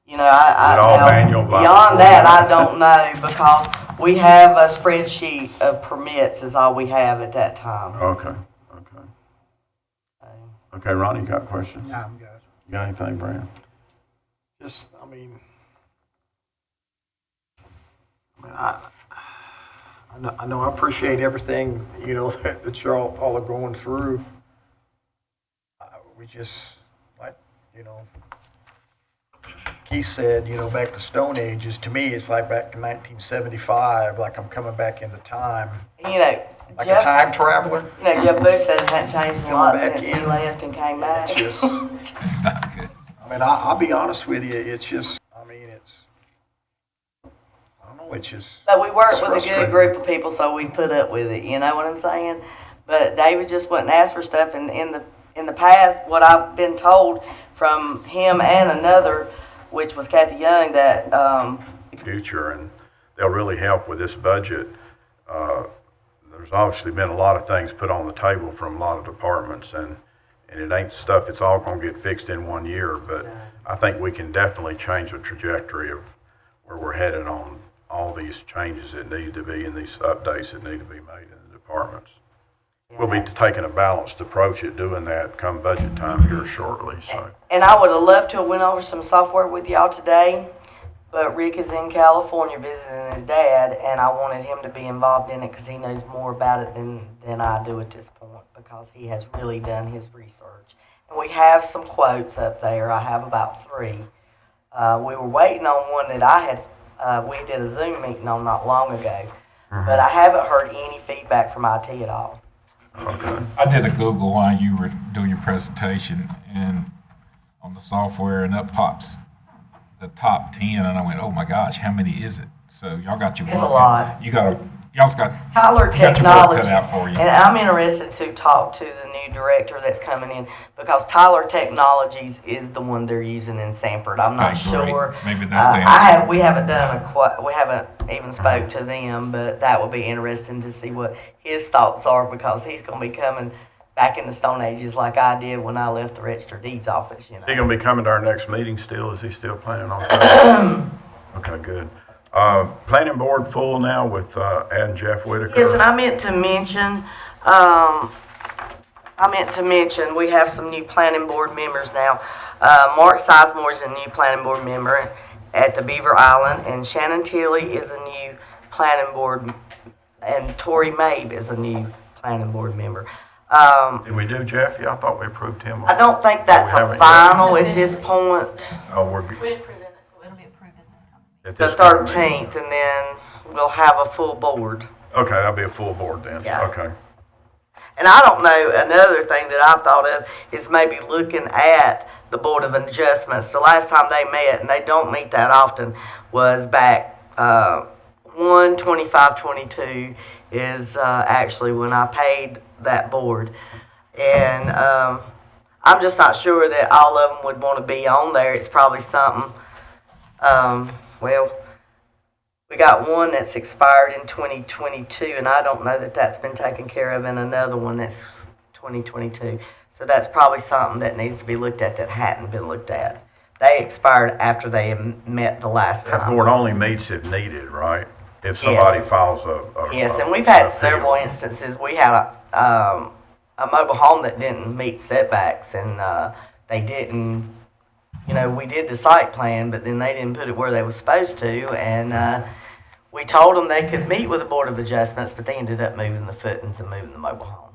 You know, I Is it all now, manual by beyond before that, that? I don't know because we have a spreadsheet of permits is all we have at that time. Okay. Okay, Ronnie, you got questions? Yeah, I'm good. You got anything, Brad? Just, I know, I appreciate everything, you know, that you're all are going through. We just, like, you know, Keith said, you know, back to Stone Ages, to me, it's like back in 1975, like I'm coming back into time, You know, like a Jeff, time traveler. Jeff Booth said it hadn't changed a lot back since he in. left and came back. It's just, It's not good. I'll be honest with you, it's just, I don't know, it's just. But we work it's with a good frustrating. group of people, so we put up with it. You know what I'm saying? But David just wouldn't ask for stuff, and in the past, what I've been told from him and another, which was Kathy Young, that Future, and they'll really help with this budget. There's obviously been a lot of things put on the table from a lot of departments, and it ain't stuff that's all gonna get fixed in 1 year, but I think we can definitely change the trajectory of where we're headed on all these changes that need to be and these updates that need to be made in the departments. We'll be taking a balanced approach at doing that come budget time here shortly, so. And I would have loved to have went over some software with y'all today, but Rick is in California visiting his dad, and I wanted him to be involved in it because he knows more about it than I do at this point because he has really done his research. And we have some quotes up there. I have about 3. We were waiting on one that I had, we did a Zoom meeting on not long ago, but I haven't heard any feedback from IT at all. Okay. I did a Google while you were doing your presentation and on the software, and up pops the top 10, and I went, oh my gosh, how many is it? So y'all got your It's a work. lot. You got Y'all's got Tyler You got your work cut Technologies, out for you. and I'm interested to talk to the new director that's coming in, because Tyler Technologies is the one they're using in Sanford. I'm not Okay, great. sure. Maybe that's the answer. We haven't done we haven't even spoke to them, but that would be interesting to see what his thoughts are, because he's gonna be coming back in the Stone Ages like I did when I left the Register of Deeds office, you Is he know. gonna be coming to our next meeting still? Is he still planning on coming? Okay, good. Planning board full now with, adding Jeff Whitaker? Yes, and I meant to mention, we have some new planning board members now. Mark Sizemore is a new planning board member at the Beaver Island, and Shannon Tilley is a new planning board, and Tori Mabe is a new planning board member. Did we do Jeff? Yeah, I thought we approved him. I don't think that's Oh, we haven't a yet. final at this point, Oh, we're good. We just presented, so it'll be approved at this time. At the this coming meeting. 13th, and then we'll have a full board. Okay, that'll be a full board then. Yeah. Okay. And I don't know, another thing that I thought of is maybe looking at the Board of Adjustments. The last time they met, and they don't meet that often, was back 1/25/22 is actually when I paid that board. And I'm just not sure that all of them would want to be on there. It's probably something, well, we got one that's expired in 2022, and I don't know that that's been taken care of, and another one that's 2022. So that's probably something that needs to be looked at that hadn't been looked at. They expired after they had met the last That time. board only meets if needed, right? If somebody files a. Yes, and we've had appeal. several instances. We had a mobile home that didn't meet setbacks, and they didn't, you know, we did the site plan, but then they didn't put it where they were supposed to, and we told them they could meet with the Board of Adjustments, but they ended up moving the footings and moving the mobile home.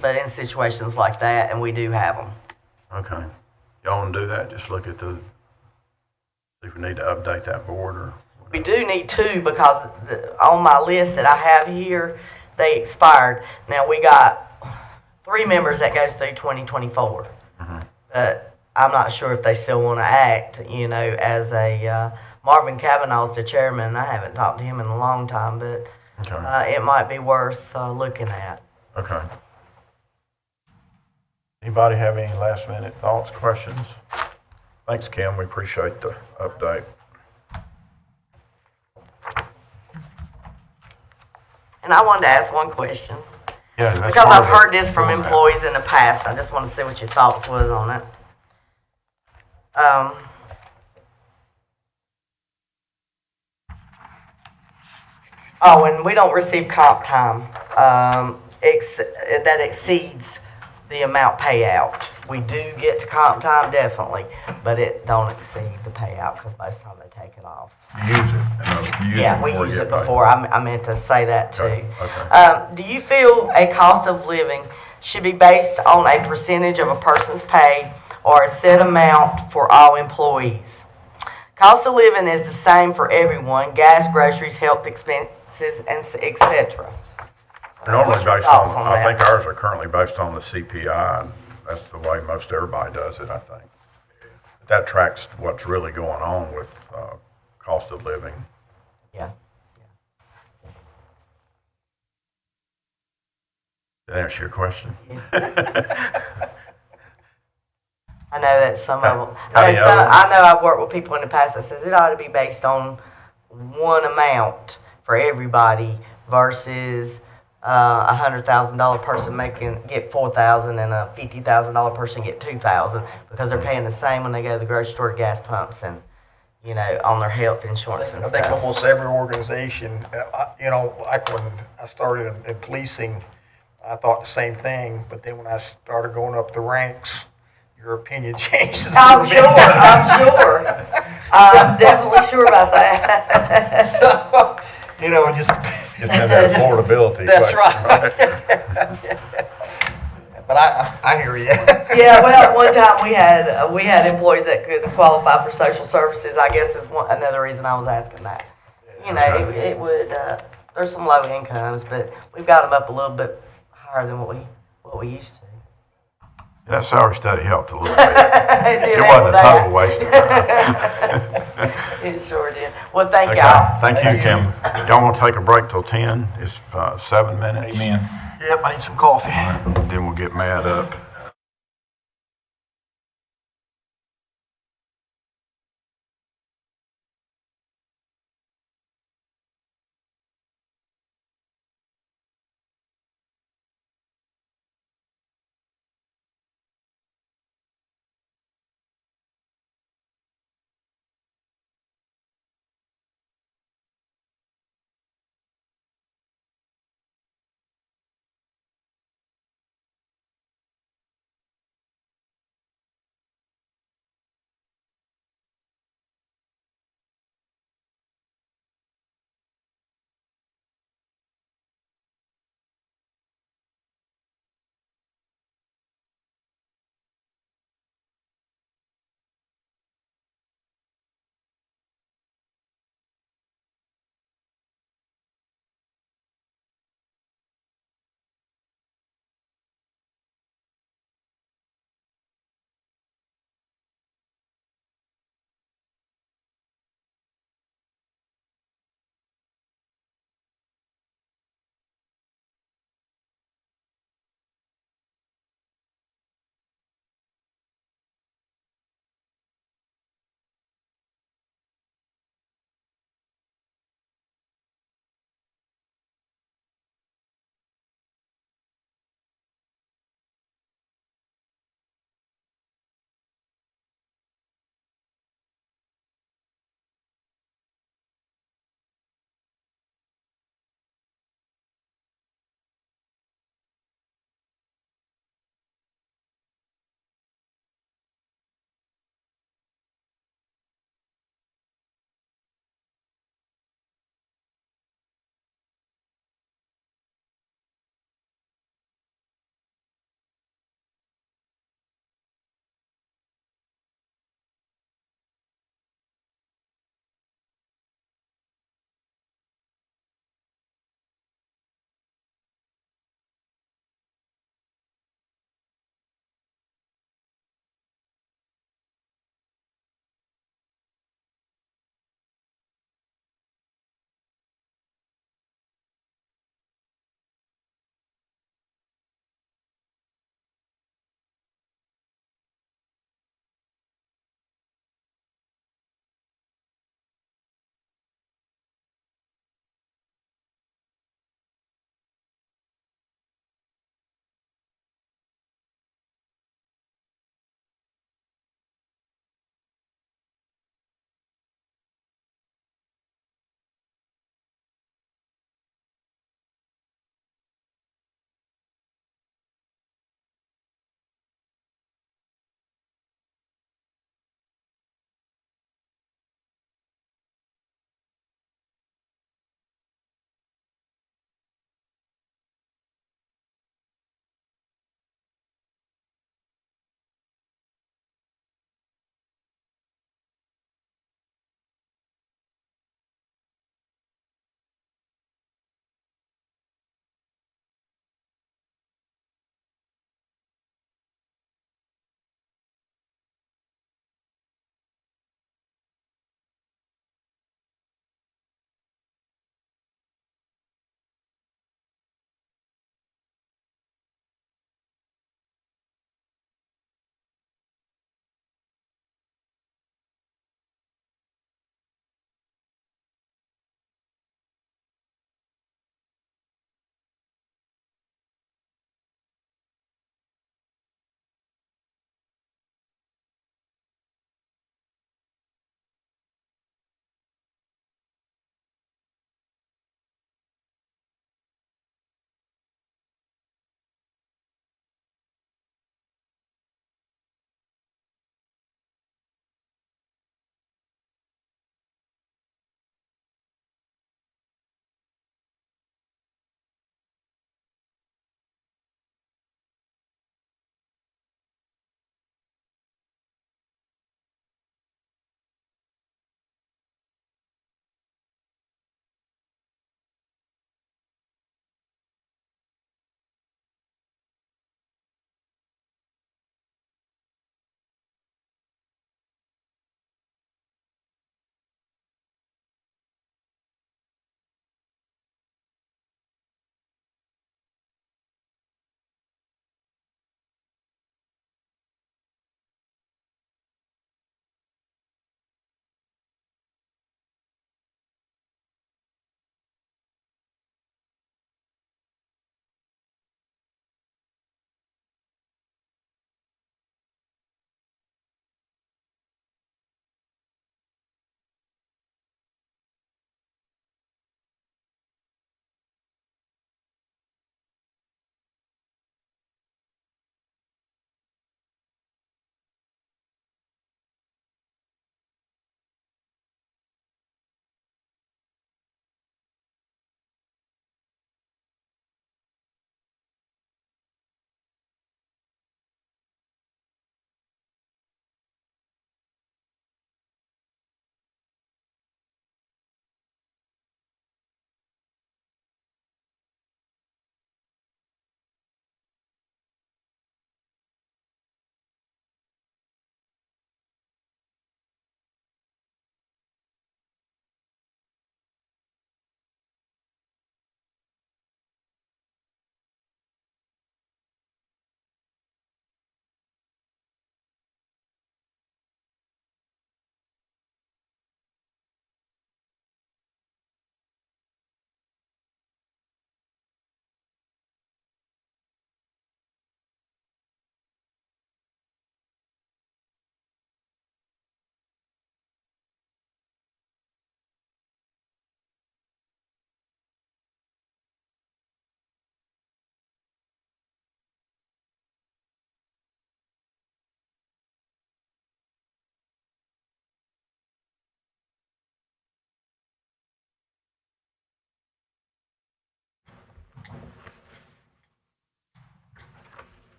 But in situations like that, and we do have them. Okay. Y'all wanna do that? Just look at see if we need to update that board or. We do need two, because on my list that I have here, they expired. Now, we got 3 members that goes through 2024. But I'm not sure if they still want to act, you know, as a, Marvin Kavanaugh's the chairman, and I haven't talked to him in a long time, but Okay. it might be worth looking at. Okay. Anybody have any last minute thoughts, questions? Thanks, Kim. We appreciate the update. And I wanted to ask one question, Yeah, that's because part I've of heard the this from format. employees in the past. I just want to see what your thoughts was on it. Oh, and we don't receive comp time, that exceeds the amount payout. We do get to comp time, definitely, but it don't exceed the payout, because most of the time they take it off. You use it. You use Yeah, it we before you use get it paid. before. I meant to say that too. Okay. Do you feel a cost of living should be based on a percentage of a person's pay or a set amount for all employees? Cost of living is the same for everyone: gas, groceries, health expenses, and etc. Normally based thoughts on, on I that? think ours are currently based on the CPI, and that's the way most everybody does it, I think. That tracks what's really going on with, cost of living. Yeah. Did that answer your question? I know that some of them. How do you others? I know I've worked with people in the past that says it ought to be based on one amount for everybody versus $100,000 person get $4,000 and a $50,000 person get $2,000, because they're paying the same when they go to the grocery store, gas pumps, and you know, on their health insurance and I think stuff. almost every organization, you know, like when I started in policing, I thought the same thing, but then when I started going up the ranks, your opinion changes. a I'm little sure. bit. I'm sure. I'm definitely sure about that. So, you know, it just. It's in that affordability. That's question, right. But I hear you. Yeah, well, at one time we had employees that could qualify for social services. I guess is another reason I was asking that. You know, it would. There's some low incomes, but we've got them up a little bit higher than what we used to. That salary study helped a little bit. It did It help wasn't with a that. total waste of time. It sure did. Well, thank Okay, y'all. thank you, Kim. Y'all want to take a break till 10? It's 7 minutes. Amen. Yep, I need some coffee. Then we'll get Matt up.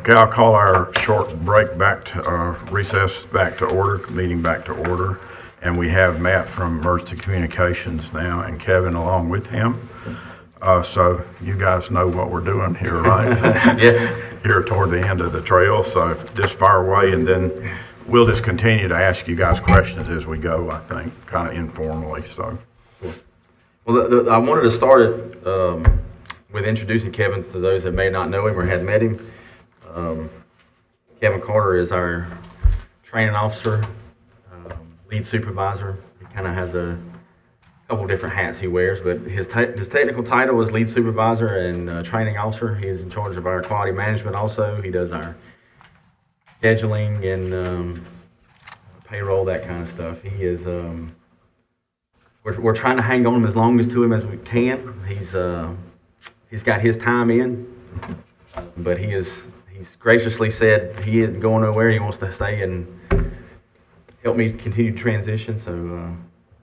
Okay, I'll call our short break back to, recess back to order, meeting back to order. And we have Matt from Emergency Communications now and Kevin along with him. So you guys know what we're doing here, right? Yeah. Here toward the end of the trail, so just fire away and then we'll just continue to ask you guys questions as we go, I think, kind of informally, so. Well, I wanted to start it with introducing Kevin to those that may not know him or had met him. Kevin Carter is our training officer, lead supervisor. He kind of has a couple different hats he wears, but his technical title is lead supervisor and training officer. He is in charge of our quality management also. He does our scheduling and payroll, that kind of stuff. He is, we're trying to hang on as long as to him as we can. He's got his time in, but he's graciously said he isn't going nowhere. He wants to stay and help me continue to transition. So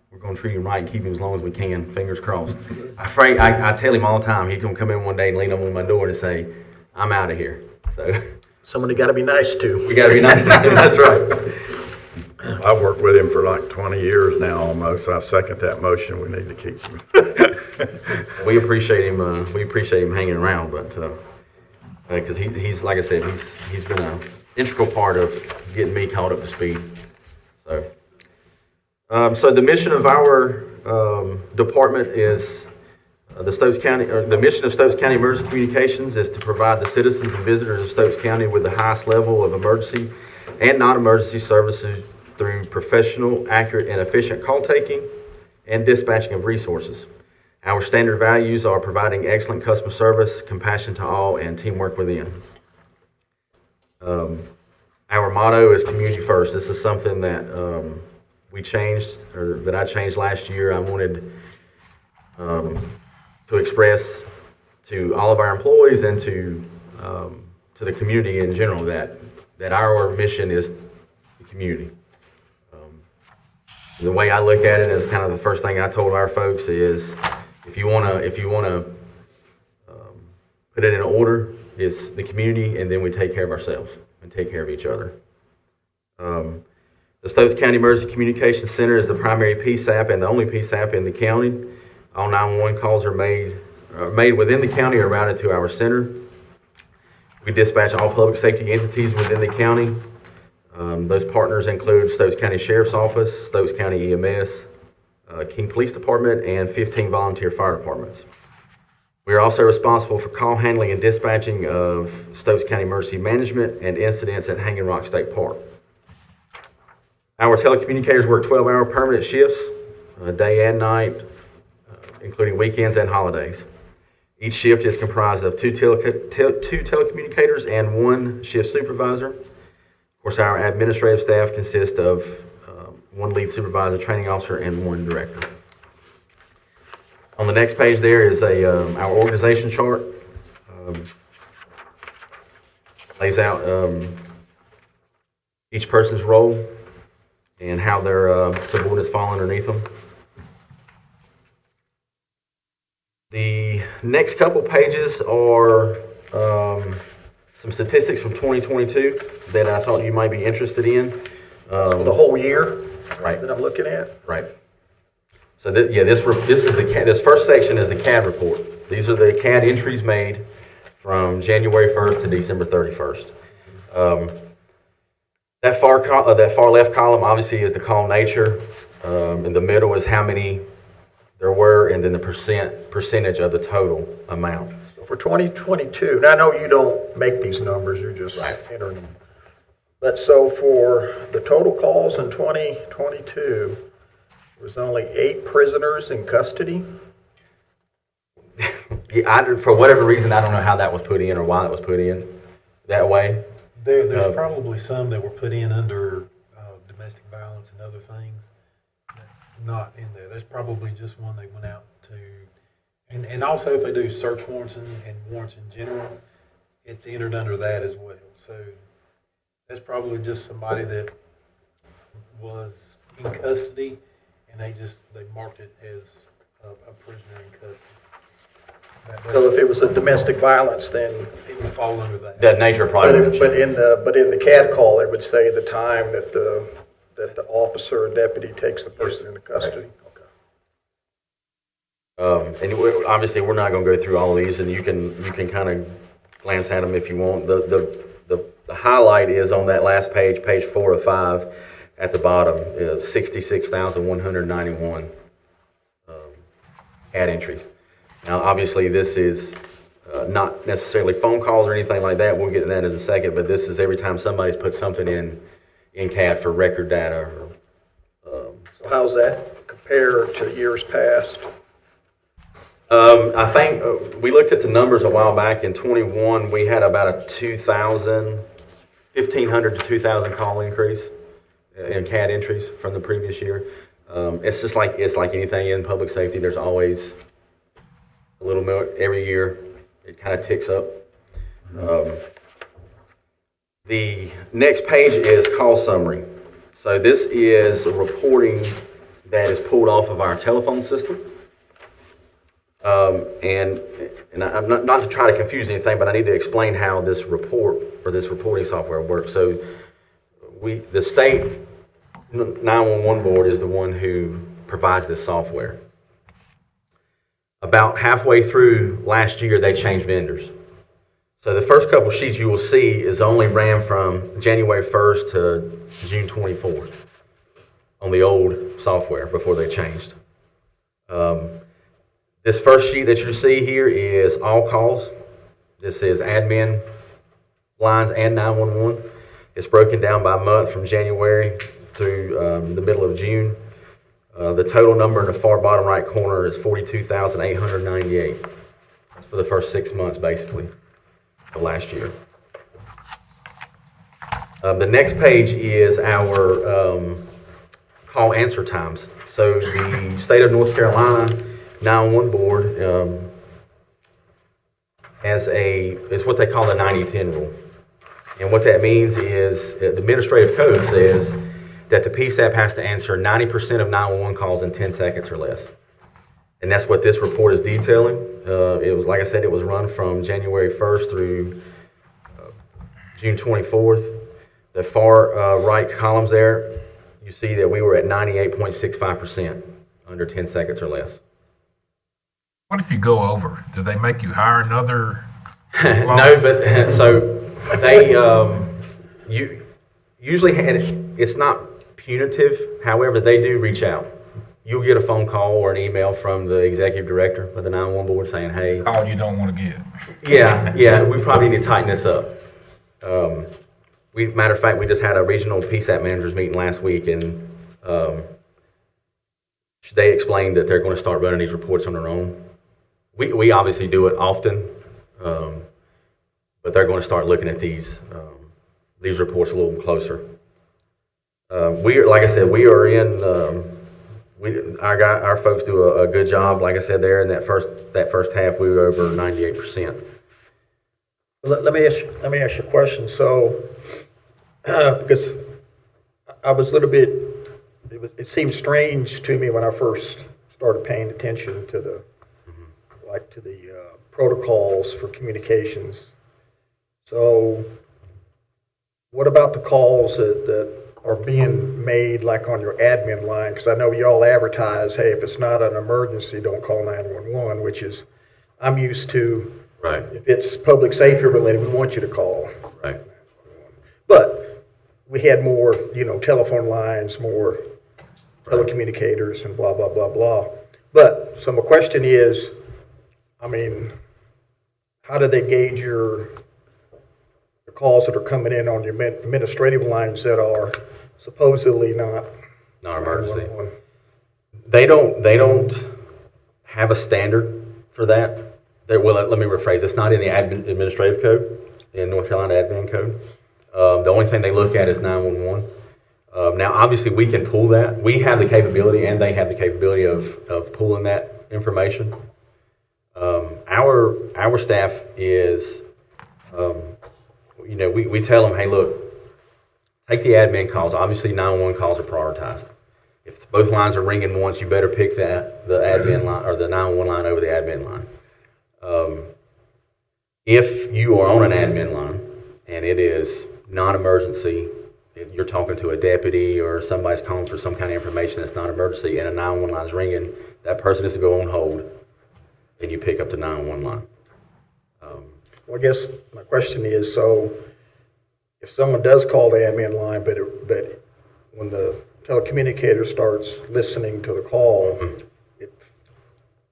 we're going to treat him right and keep him as long as we can. Fingers crossed. I tell him all the time, he's going to come in one day and lean on my door and say, "I'm out of here." So Somebody got to be nice to. we got to be nice to him. That's right. I've worked with him for like 20 years now almost. I second that motion. We need to keep him. We appreciate him. We appreciate him hanging around, but because he's like I said, he's been an integral part of getting me caught up to speed. So the mission of our department is the mission of Stokes County Emergency Communications is to provide the citizens and visitors of Stokes County with the highest level of emergency and non-emergency services through professional, accurate, and efficient call taking and dispatching of resources. Our standard values are providing excellent customer service, compassion to all, and teamwork within. Our motto is community first. This is something that we changed, or that I changed last year. I wanted to express to all of our employees and to the community in general that our mission is the community. The way I look at it is kind of the first thing I told our folks is if you wanna put it in order, it's the community, and then we take care of ourselves and take care of each other. The Stokes County Emergency Communications Center is the primary PSAP and the only PSAP in the county. All 911 calls are made within the county or routed to our center. We dispatch all public safety entities within the county. Those partners include Stokes County Sheriff's Office, Stokes County EMS, King Police Department, and 15 volunteer fire departments. We are also responsible for call handling and dispatching of Stokes County Emergency Management and incidents at Hanging Rock State Park. Our telecommunicators work 12-hour permanent shifts, day and night, including weekends and holidays. Each shift is comprised of two telecommunicators and one shift supervisor. Of course, our administrative staff consists of one lead supervisor, training officer, and one director. On the next page there is our organization chart. Lays out each person's role and how their subordinates fall underneath them. The next couple pages are some statistics from 2022 that I thought you might be interested in. For the whole year Right. that I'm looking at. Right. So this first section is the CAD report. These are the CAD entries made from January 1st to December 31st. That far left column obviously is the call nature. In the middle is how many there were, and then the percentage of the total amount. For 2022, now I know you don't make these numbers, you're just Right. entering them. But so for the total calls in 2022, there was only 8 prisoners in custody. Yeah, for whatever reason, I don't know how that was put in or why it was put in that way. There's probably some that were put in under domestic violence and other things that's not in there. There's probably just one they went out to, and also if they do search warrants and warrants in general, it's entered under that as well. So that's probably just somebody that was in custody and they marked it as a prisoner in custody. So if it was a domestic violence, then, It would fall under that. That nature of but probably. in the CAD call, it would say the time that the officer or deputy takes the person into custody. Okay. And obviously, we're not going to go through all of these, and you can kind of glance at them if you want. The highlight is on that last page, page 4 of 5, at the bottom, 66,191 CAD entries. Now, obviously, this is not necessarily phone calls or anything like that. We'll get to that in a second, but this is every time somebody's put something in CAD for record data. So how's that compare to years past? I think we looked at the numbers a while back. In 21, we had about a 1,500 to 2,000 call increase in CAD entries from the previous year. It's like anything in public safety. There's always a little more every year. It kind of ticks up. The next page is call summary. So this is a reporting that is pulled off of our telephone system. And I'm not to try to confuse anything, but I need to explain how this report or this reporting software works. So the state 911 board is the one who provides this software. About halfway through last year, they changed vendors. So the first couple sheets you will see is only ran from January 1st to June 24th on the old software before they changed. This first sheet that you see here is all calls. This is admin lines and 911. It's broken down by month from January through the middle of June. The total number in the far bottom right corner is 42,898. That's for the first 6 months, basically, of last year. The next page is our call answer times. So the state of North Carolina 911 board is what they call the 90-10 rule. And what that means is the administrative code says that the PSAP has to answer 90% of 911 calls in 10 seconds or less. And that's what this report is detailing. It was, like I said, it was run from January 1st through June 24th. The far right columns there, you see that we were at 98.65% under 10 seconds or less. What if you go over? Do they make you hire another? No, but so they usually it's not punitive. However, they do reach out. You'll get a phone call or an email from the executive director of the 911 board saying, "Hey, Call you don't want to get. yeah, we probably need to tighten this up." Matter of fact, we just had a regional PSAP managers meeting last week, and they explained that they're going to start running these reports on their own. We obviously do it often, but they're going to start looking at these reports a little closer. Like I said, we are in. Our folks do a good job. Like I said, there in that first half, we were over 98%. Let me ask you a question. So, because I was a little bit, it seemed strange to me when I first started paying attention to the protocols for communications. So, what about the calls that are being made like on your admin line? Because I know y'all advertise, hey, if it's not an emergency, don't call 911, which is, I'm used to. Right. If it's public safety related, we want you to call. Right. But we had more, telephone lines, more telecommunicators and blah, blah, blah, blah. But, so my question is, how do they gauge the calls that are coming in on your administrative lines that are supposedly not emergency? 911? They don't have a standard for that. Well, let me rephrase. It's not in the administrative code, in North Carolina admin code. The only thing they look at is 911. Now, obviously, we can pull that. We have the capability, and they have the capability of pulling that information. Our staff is, we tell them, hey, look, take the admin calls. Obviously, 911 calls are prioritized. If both lines are ringing once, you better pick the admin line or the 911 line over the admin line. If you are on an admin line and it is non-emergency, if you're talking to a deputy or somebody's calling for some kind of information that's not emergency and a 911 line's ringing, that person is to go on hold and you pick up the 911 line. Well, I guess my question is, so if someone does call the admin line, but when the telecommunicator starts listening to the call, it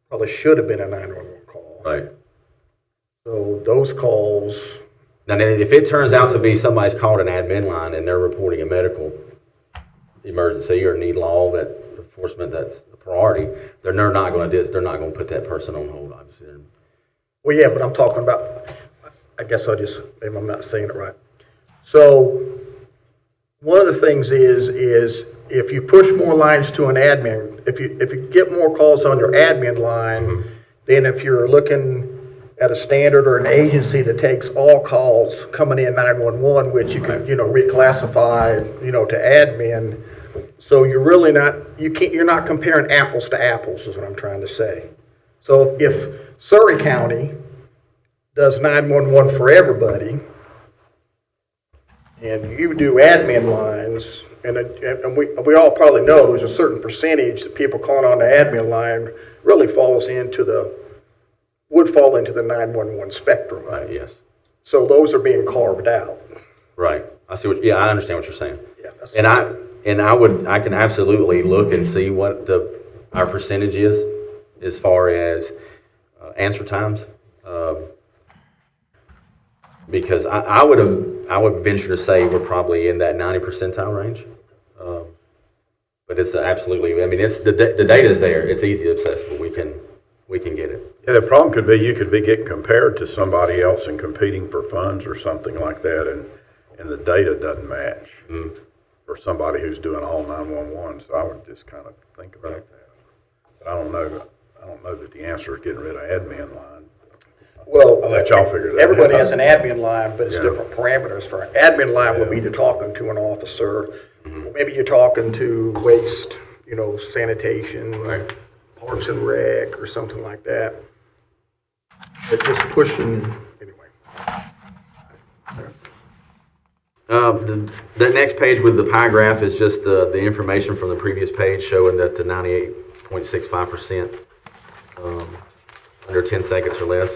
probably should have been a 911 call. Right. So those calls, Now, if it turns out to be somebody's called an admin line and they're reporting a medical emergency or need law that enforcement that's a priority, they're not going to put that person on hold, obviously. well, yeah, but I'm talking about, I guess maybe I'm not saying it right. So one of the things is if you push more lines to an admin, if you get more calls on your admin line, then if you're looking at a standard or an agency that takes all calls coming in 911, which you can, reclassify, to admin. So you're really you're not comparing apples to apples is what I'm trying to say. So if Surrey County does 911 for everybody, and you do admin lines, and we all probably know there's a certain percentage that people calling on the admin line really would fall into the 911 spectrum. Right, yes. So those are being carved out. Right. I I understand what you're saying. Yeah, that's I can absolutely look and see what our percentage is as far as answer times. Because I would venture to say we're probably in that 90 percentile range. But it's absolutely, I mean, it's the data is there. It's easy accessible. We can get it. Yeah, the problem could be you could be getting compared to somebody else and competing for funds or something like that, and the data doesn't match for somebody who's doing all 911. So I would just kind of think about that. But I don't know that the answer is getting rid of admin line. Well, I'll let y'all figure that out. everybody has an admin line, but it's Yeah. different parameters. For an admin line would be to talking to an officer. Maybe you're talking to waste, sanitation, Right. parks and rec, or something like that. But just pushing, anyway. The next page with the pie graph is just the information from the previous page showing that the 98.65% under 10 seconds or less.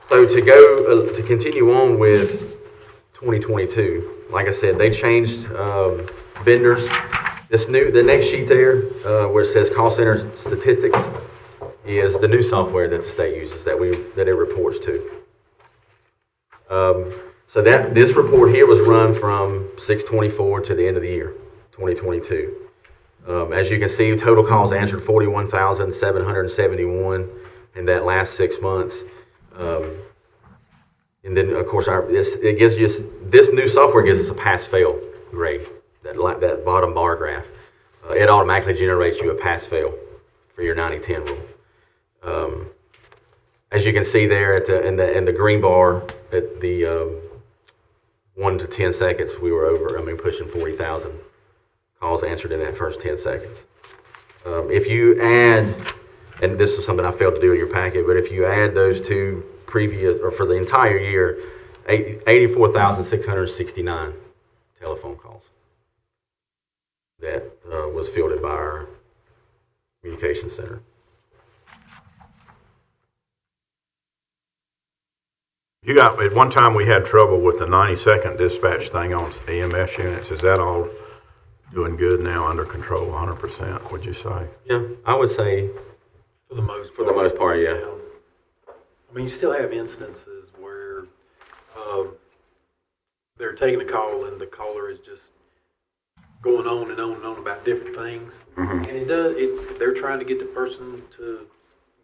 So to continue on with 2022, like I said, they changed vendors. The next sheet there where it says call center statistics is the new software that the state uses that it reports to. So this report here was run from 6/24 to the end of the year, 2022. As you can see, total calls answered 41,771 in that last 6 months. And then, of course, this new software gives us a pass-fail grade, that bottom bar graph. It automatically generates you a pass-fail for your 90-10 rule. As you can see there in the green bar at the 1 to 10 seconds, we were pushing 40,000 calls answered in that first 10 seconds. If you add, and this is something I failed to do in your packet, but if you add those two previous, or for the entire year, 84,669 telephone calls that was fielded by our communications center. At one time we had trouble with the 90-second dispatch thing on EMS units. Is that all doing good now, under control 100%, would you say? Yeah, I would say For the most for the most part, yeah. I mean, you still have instances where they're taking a call and the caller is just going on and on and on about different things. And they're trying to get the person to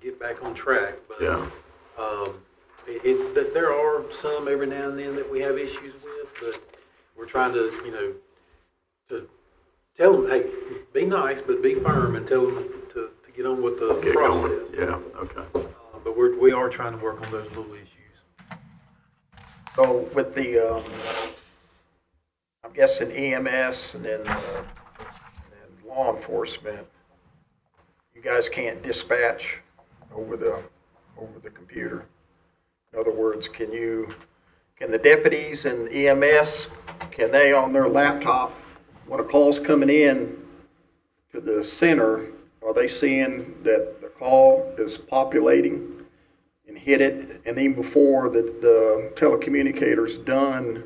get back on track. But Yeah. there are some every now and then that we have issues with, but we're trying to, to tell them, hey, be nice, but be firm, and tell them to get on with the Get process. going. Yeah, okay. But we are trying to work on those little issues. So with the, I'm guessing EMS and then law enforcement, you guys can't dispatch over the over the computer? In other words, can the deputies and EMS, can they on their laptop, when a call's coming in to the center, are they seeing that the call is populating and hit it? And even before the telecommunicator's done,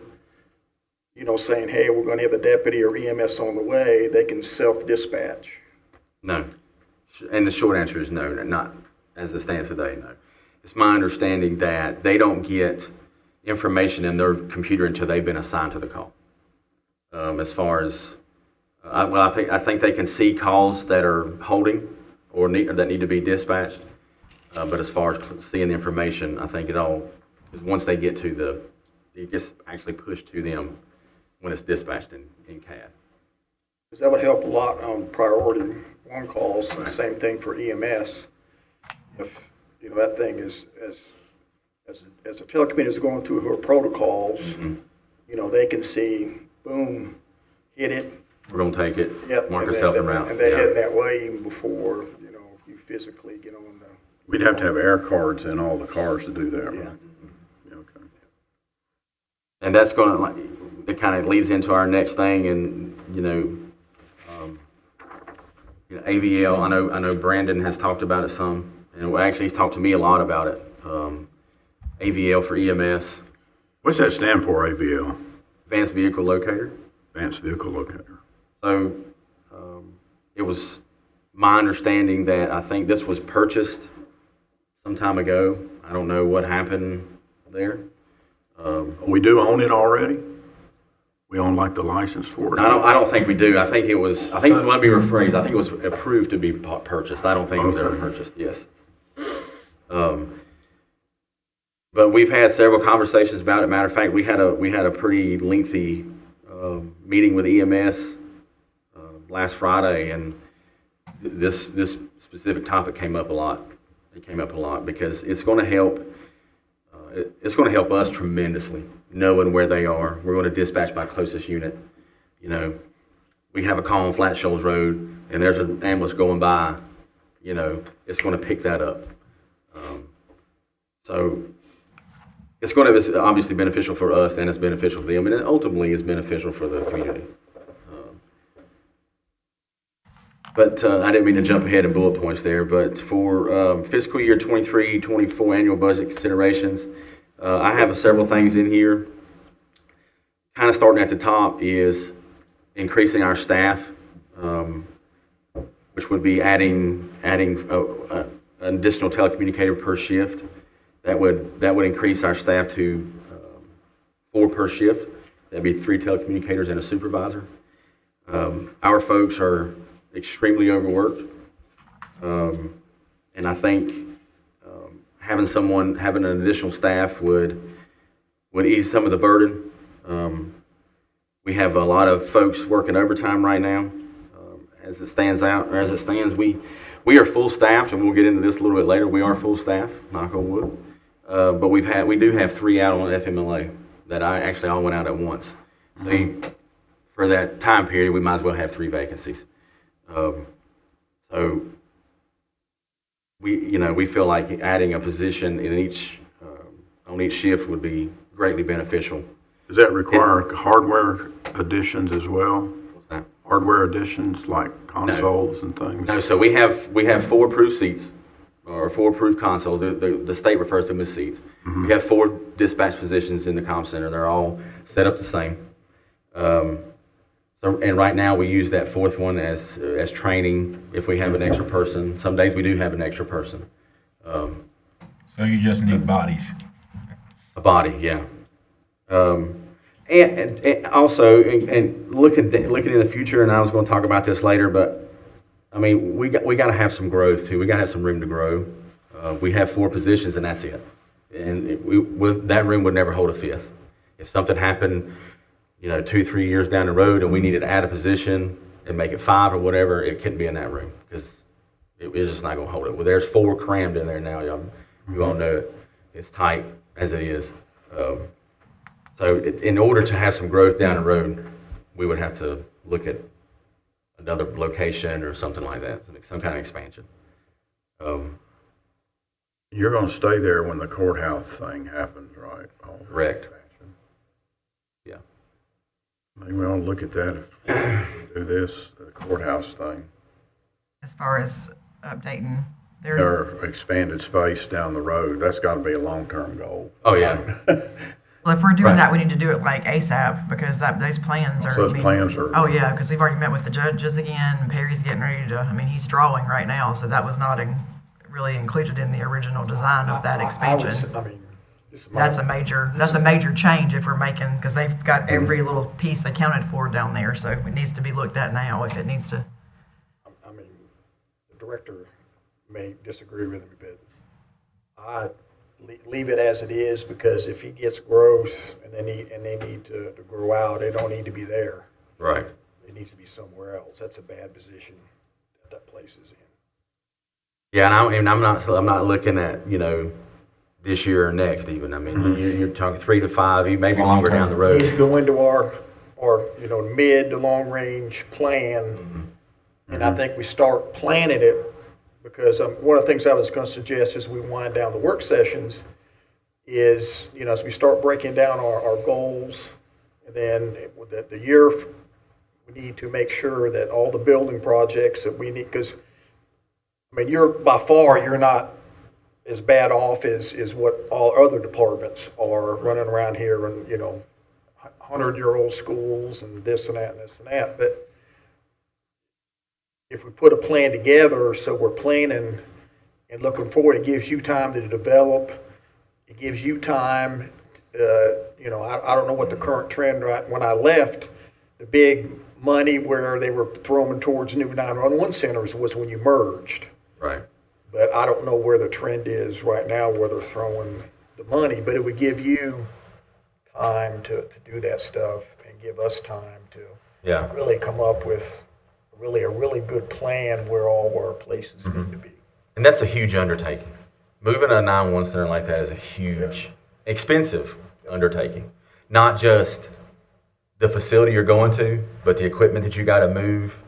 saying, hey, we're gonna have a deputy or EMS on the way, they can self-dispatch? No. And the short answer is no, not as it stands today, no. It's my understanding that they don't get information in their computer until they've been assigned to the call. As far as, I think they can see calls that are holding or that need to be dispatched. But as far as seeing the information, I think it all, once they get to it gets actually pushed to them when it's dispatched in CAD. Because that would help a lot on priority one calls, and the same thing for EMS. If, that thing is, as a telecommunicator is going through her protocols, they can see, boom, hit it. We're gonna take it, Yep. mark and ourselves then- around. And they Yeah. head that way even before, you physically get on the. We'd have to have air cards in all the cars to do that, Yeah. right? Yeah, okay. And that's gonna, it kind of leads into our next thing, and, AVL, I know Brandon has talked about it some, and actually he's talked to me a lot about it. AVL for EMS, What's that stand for, AVL? Advanced Vehicle Locator. Advanced Vehicle Locator. So, it was my understanding that I think this was purchased some time ago. I don't know what happened there. We do own it already? We own like the license for it? I don't think we do. I think let me rephrase. I think it was approved to be purchased. I don't think it was ever Okay. purchased, yes. But we've had several conversations about it. Matter of fact, we had a pretty lengthy meeting with EMS last Friday, and this specific topic came up a lot. It came up a lot because it's going to help. It's going to help us tremendously, knowing where they are. We're going to dispatch by closest unit. We have a call on Flat Shoals Road, and there's an ambulance going by. It's going to pick that up. So it's going to be obviously beneficial for us, and it's beneficial for them, and it ultimately is beneficial for the community. But I didn't mean to jump ahead in bullet points there. But for fiscal year 23-24 annual budget considerations, I have several things in here. Kind of starting at the top is increasing our staff, which would be adding an additional telecommunicator per shift. That would increase our staff to 4 per shift. That'd be 3 telecommunicators and a supervisor. Our folks are extremely overworked, and I think having an additional staff would ease some of the burden. We have a lot of folks working overtime right now. As it stands, we are full staffed, and we'll get into this a little bit later. We are full staff, knock on wood. But we do have 3 out on FMLA that all went out at once. So for that time period, we might as well have 3 vacancies. So we feel like adding a position in on each shift would be greatly beneficial. Does that require hardware additions as well? What's that? Hardware additions like consoles and things? No, so we have 4 approved seats, or 4 approved consoles. The state refers to them as seats. Mm-hmm. We have 4 dispatch positions in the comm center. They're all set up the same. And right now we use that 4th one as training if we have an extra person. Some days we do have an extra person. So you just need bodies. A body, yeah. And also, looking in the future, and I was going to talk about this later, but I mean, we got to have some growth too. We got to have some room to grow. We have 4 positions, and that's it. And that room would never hold a 5th. If something happened, 2-3 years down the road, and we needed to add a position and make it 5 or whatever, it couldn't be in that room because it's just not going to hold it. Well, there's 4 crammed in there now, y'all. You all know it. It's tight as it is. So in order to have some growth down the road, we would have to look at another location or something like that, some kind of expansion. You're gonna stay there when the courthouse thing happens, right? All the Correct. expansion. Yeah. Maybe we ought to look at that if we do this, the courthouse thing. As far as updating, there's, Or expanded space down the road, that's gotta be a long-term goal. Oh, yeah. well, if we're doing Right. that, we need to do it like ASAP, because those plans are. So those I mean- plans are- Oh, yeah, because we've already met with the judges again, Perry's getting ready to, I mean, he's drawing right now, so that was not really included in the original design of that expansion. This is my- That's a major change if we're making, because they've got every little piece accounted for down there, so it needs to be looked at now if it needs to. I mean, the director may disagree with me, but I leave it as it is, because if he gets growth and they need to grow out, they don't need to be there. Right. It needs to be somewhere else. That's a bad position that place is in. Yeah, and I'm not looking at, this year or next even. I mean, you're talking 3 to 5, maybe longer down the road. Needs to go into our mid to long range plan. And I think we start planning it, because one of the things I was going to suggest as we wind down the work sessions is, as we start breaking down our goals, and then the year, we need to make sure that all the building projects that we need, because, I mean, you're not as bad off as what all other departments are running around here and, 100-year-old schools and this and that and this and that. But if we put a plan together, so we're planning and looking forward, it gives you time to develop. It gives you time, I don't know what the current trend, right? When I left, the big money where they were throwing towards new 911 centers was when you merged. Right. But I don't know where the trend is right now, where they're throwing the money. But it would give you time to do that stuff and give us time to Yeah. really come up with a really good plan where all our places need to be. And that's a huge undertaking. Moving a 911 center like that is a huge, expensive undertaking. Not just the facility you're going to, but the equipment that you got to move.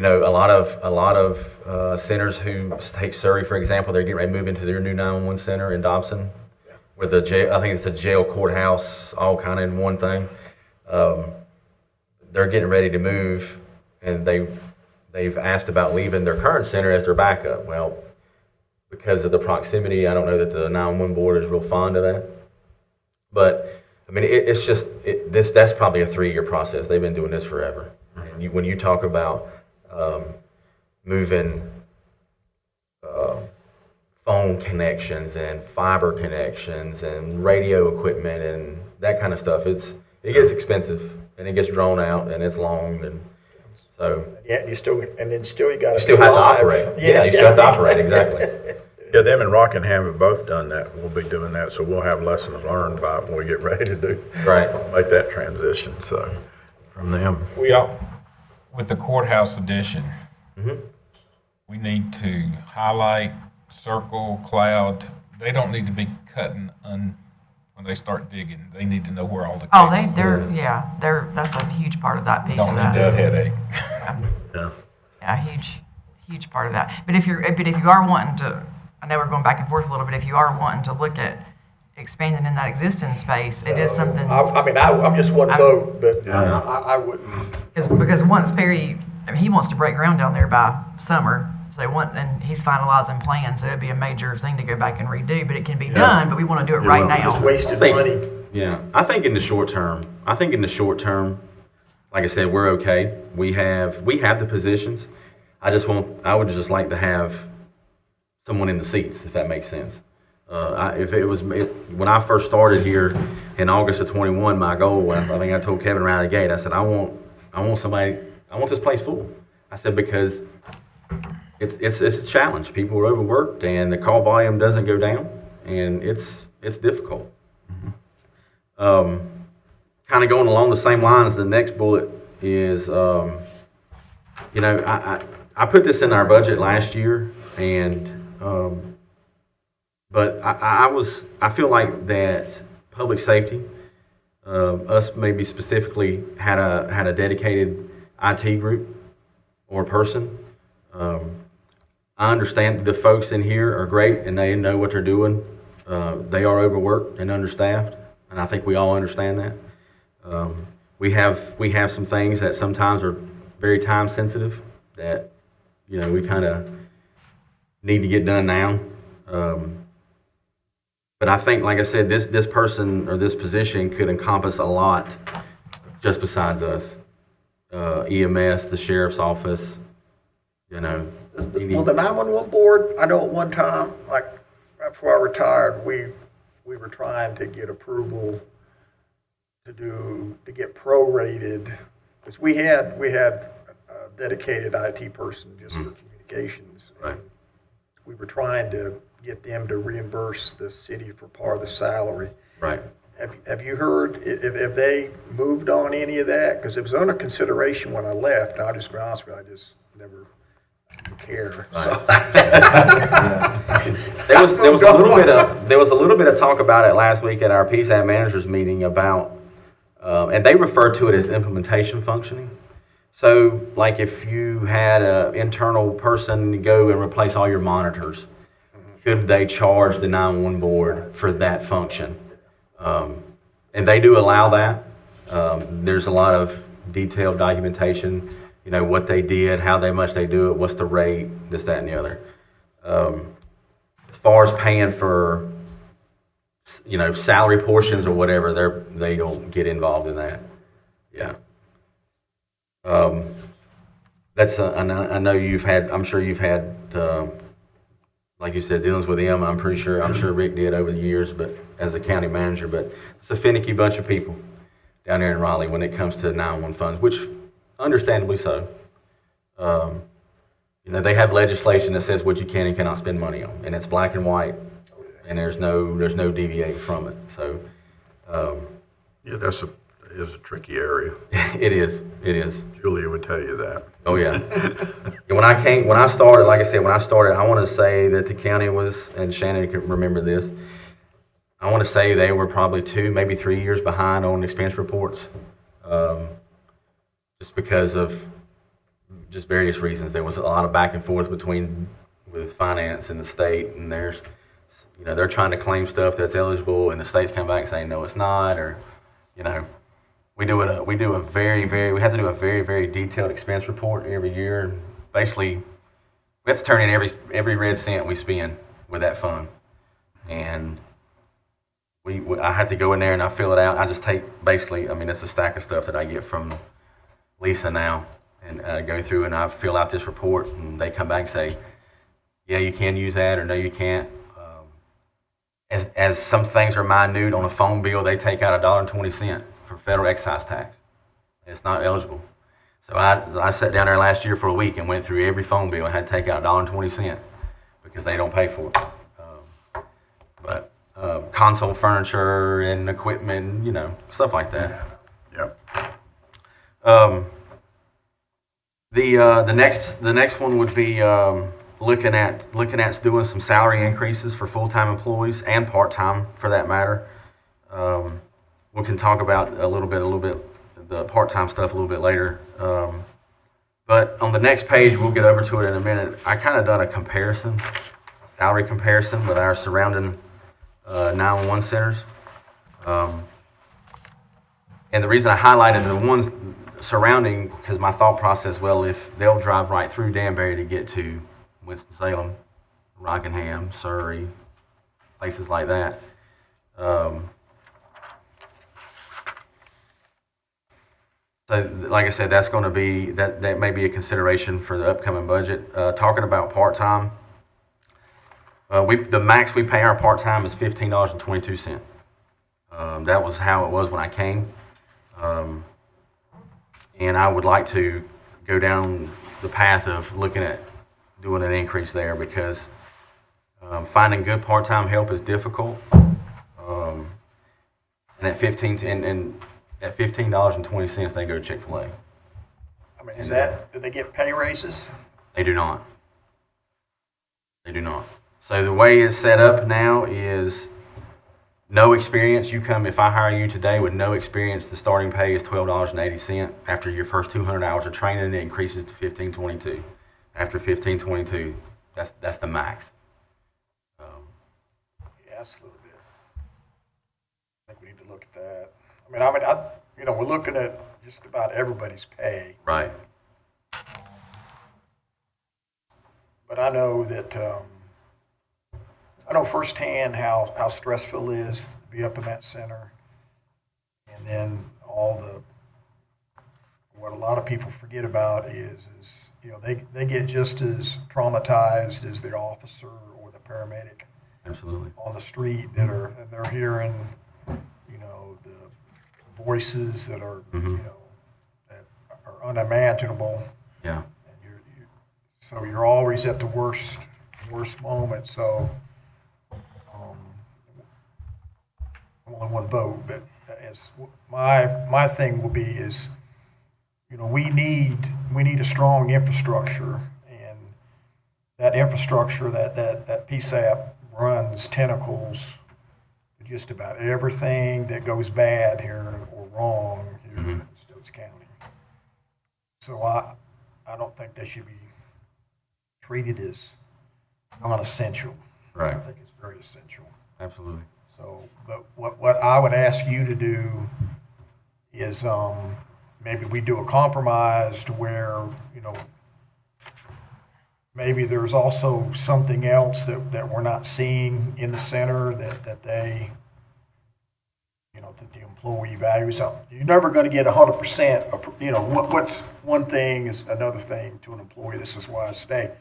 A lot of centers who take Surrey, for example, they're getting ready to move into their new 911 center in Dobson, with the jail. I think it's a jail courthouse, all kind of in one thing. They're getting ready to move, and they've asked about leaving their current center as their backup. Well, because of the proximity, I don't know that the 911 board is real fond of that. But I mean, that's probably a 3-year process. They've been doing this forever. And when you talk about moving phone connections and fiber connections and radio equipment and that kind of stuff, it gets expensive and it gets drawn out and it's long, and so Yeah, you still got you still have to operate. Yeah, you still have to operate, exactly. Yeah, them and Rockingham have both done that. We'll be doing that, so we'll have lessons learned by when we get ready to make that transition, so, from them. With the courthouse addition, we need to highlight, circle, cloud. They don't need to be cutting when they start digging. They need to know where all the Oh, cables that's a huge part of that piece don't of need that. that headache. Yeah. Yeah, huge part of that. But if you are wanting to, I know we're going back and forth a little bit, if you are wanting to look at expanding in that existing space, it is something, I'm just one vote, but I wouldn't. because once Perry, he wants to break ground down there by summer, and he's finalizing plans, so it'd be a major thing to go back and redo, but it can be done, but we want to do it right Just now. wasted money. Yeah, I think in the short term, like I said, we're okay. We have the positions. I would just like to have someone in the seats, if that makes sense. When I first started here in August of 21, my goal, I think I told Kevin right out of the gate, I said, I want this place full. I said, because it's a challenge. People are overworked and the call volume doesn't go down, and it's difficult. Kind of going along the same lines, the next bullet is, I put this in our budget last year, and but I feel like that public safety, us maybe specifically had a dedicated IT group or person. I understand the folks in here are great and they know what they're doing. They are overworked and understaffed, and I think we all understand that. We have some things that sometimes are very time sensitive that, you know, we kind of need to get done now. But I think, like I said, this person or this position could encompass a lot just besides us. EMS, the sheriff's office, you know. Well, the 911 board, I know at one time, like, right before I retired, we were trying to get approval to get prorated, because we had a dedicated IT person just for communications. Right. And we were trying to get them to reimburse the city for part of the salary. Right. Have you heard, if they moved on any of that? Because it was under consideration when I left, and I'll just be honest with you, I just never care. So. There was a little bit of talk about it last week at our PSAP managers meeting about, and they referred to it as implementation functioning. So, like if you had an internal person go and replace all your monitors, could they charge the 911 board for that function? And they do allow that. There's a lot of detailed documentation, you know, what they did, how much they do it, what's the rate, this, that, and the other. As far as paying for, you know, salary portions or whatever, they don't get involved in that. Yeah. I know I'm sure you've had, like you said, dealings with them. I'm sure Rick did over the years, but as the county manager, but it's a finicky bunch of people down there in Raleigh when it comes to 911 funds, which understandably so. You know, they have legislation that says what you can and cannot spend money on, and it's black and white, and there's no deviating from it. So, Yeah, that is a tricky area. it is. Julia would tell you that. Oh yeah. And when I started, I want to say that the county was, and Shannon can remember this, I want to say they were probably 2, maybe 3 years behind on expense reports, just because of just various reasons. There was a lot of back and forth with finance and the state, and they're trying to claim stuff that's eligible, and the state's come back saying no, it's not, or, you know. We have to do a very, very detailed expense report every year. Basically, we have to turn in every red cent we spend with that fund. And I have to go in there and I fill it out. I just take it's a stack of stuff that I get from Lisa now. And I go through and I fill out this report, and they come back and say, yeah, you can use that, or no, you can't. As some things are minute on a phone bill, they take out $1.20 for federal excise tax. It's not eligible. So I sat down there last year for a week and went through every phone bill and had to take out $1.20 because they don't pay for it. But console furniture and equipment, you know, stuff like that. Yep. The next one would be looking at doing some salary increases for full-time employees and part-time for that matter. We can talk about a little bit the part-time stuff a little bit later. But on the next page, we'll get over to it in a minute. I kind of done a salary comparison with our surrounding 911 centers. And the reason I highlighted the ones surrounding, because my thought process, well, if they'll drive right through Danbury to get to Winston-Salem, Rockingham, Surrey, places like that. So, like I said, that's going to be that may be a consideration for the upcoming budget. Talking about part-time, the max we pay our part-time is $15.22. That was how it was when I came, and I would like to go down the path of looking at doing an increase there, because finding good part-time help is difficult. And at $15.20, they go to Chick-fil-A. I mean, do they get pay raises? They do not. They do not. So the way it's set up now is no experience. If I hire you today with no experience, the starting pay is $12.80. After your first 200 hours of training, it increases to $15.22. After $15.22, That's the max. Yeah, that's a little bit. I think we need to look at that. We're looking at just about everybody's pay, Right. but I know that, I know firsthand how stressful it is to be up in that center. And then what a lot of people forget about is they get just as traumatized as the officer or the paramedic Absolutely. on the street and they're hearing, the voices that are, that are unimaginable. Yeah. And so you're always at the worst moment. So, only one vote, but as my thing will be is, we need a strong infrastructure, and that infrastructure, that PSAP runs tentacles to just about everything that goes bad here or wrong here in Stokes County. So I don't think they should be treated as non-essential. Right. I think it's very essential. Absolutely. So, but what I would ask you to do is maybe we do a compromise to where, maybe there's also something else that we're not seeing in the center that they, that the employee values. You're never going to get 100%. What's one thing is another thing to an employee. This is why I stay.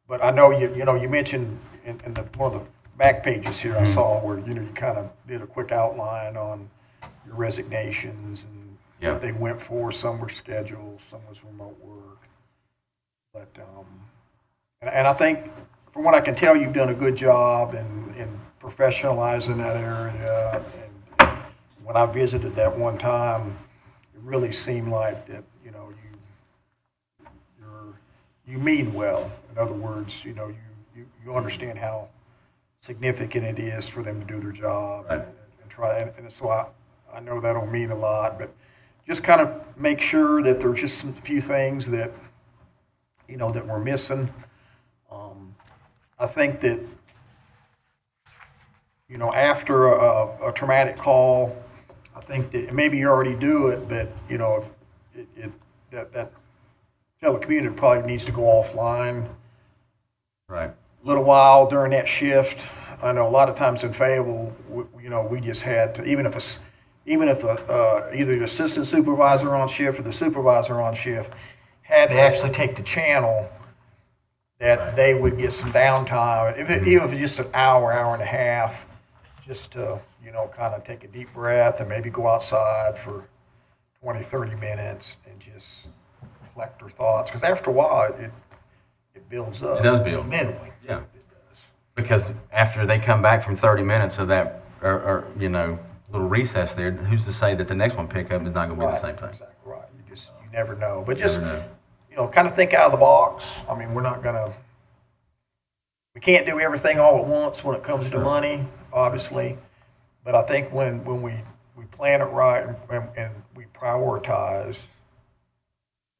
But I know you mentioned in one of the back pages here I saw where you kind of did a quick outline on your resignations and what they went for. Some were scheduled, some was remote work. But and I think from what I can tell, you've done a good job in professionalizing that area. And when I visited that one time, it really seemed like that you mean well. In other words, you understand how significant it is for them to do their job. Right. And try. And so I know that'll mean a lot, but just kind of make sure that there's just some few things that that we're missing. I think that after a traumatic call, I think that maybe you already do it, but if that telecommuter probably needs to go offline. Right. A little while during that shift. I know a lot of times in Fayetteville, we just had to, even if either the assistant supervisor on shift or the supervisor on shift had to actually take the channel, that they would get some downtime, even if it's just an hour and a half, just to kind of take a deep breath and maybe go outside for 20, 30 minutes and just collect their thoughts. Because after a while, it builds up. It does build. Mentally. Yeah. It does. Because after they come back from 30 minutes of that, or little recess there, who's to say that the next one pickup is not going to be the same thing? Exactly right. You never know. But You just, never kind of think out of the box. I mean, we can't do everything all at once when it comes to money, obviously. But I think when we plan it right and we prioritize,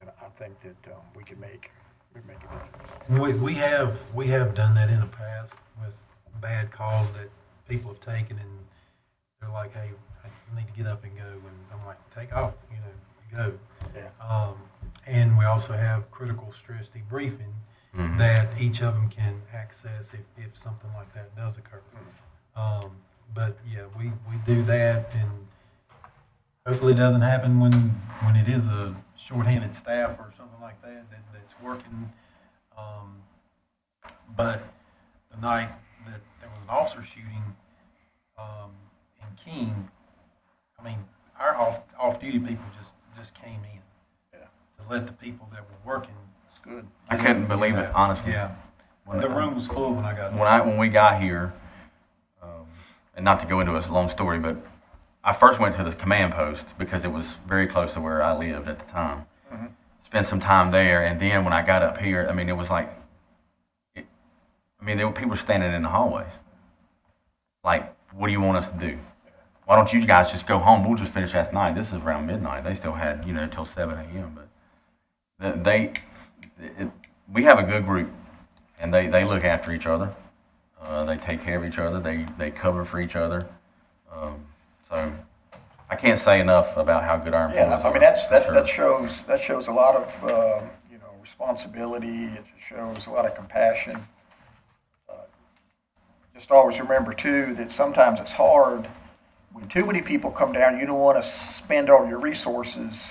and I think that we can make a difference. We have done that in the past with bad calls that people have taken, and they're like, "Hey, I need to get up and go," and I'm like, "Take off, go." Yeah. And we also have critical stress debriefing that each of them can access if something like that does occur. But yeah, we do that, and hopefully it doesn't happen when it is a shorthanded staff or something like that's working. But the night that there was an officer shooting in King, I mean, our off-duty people just came in to let the people that were working. It's good. I couldn't believe it, honestly. Yeah. The room was full when I got there. When we got here, and not to go into a long story, but I first went to the command post because it was very close to where I lived at the time. Spent some time there, and then when I got up here, I mean, it was like, there were people standing in the hallways. Like, what do you want us to do? Why don't you guys just go home? We'll just finish that night. This is around midnight. They still had, until 7 a.m. But we have a good group. and they look after each other. They take care of each other. They cover for each other. So I can't say enough about how good our employees Yeah, I mean, are. that shows a lot of, responsibility. It shows a lot of compassion. Just always remember too, that sometimes it's hard when too many people come down. You don't want to spend all your resources.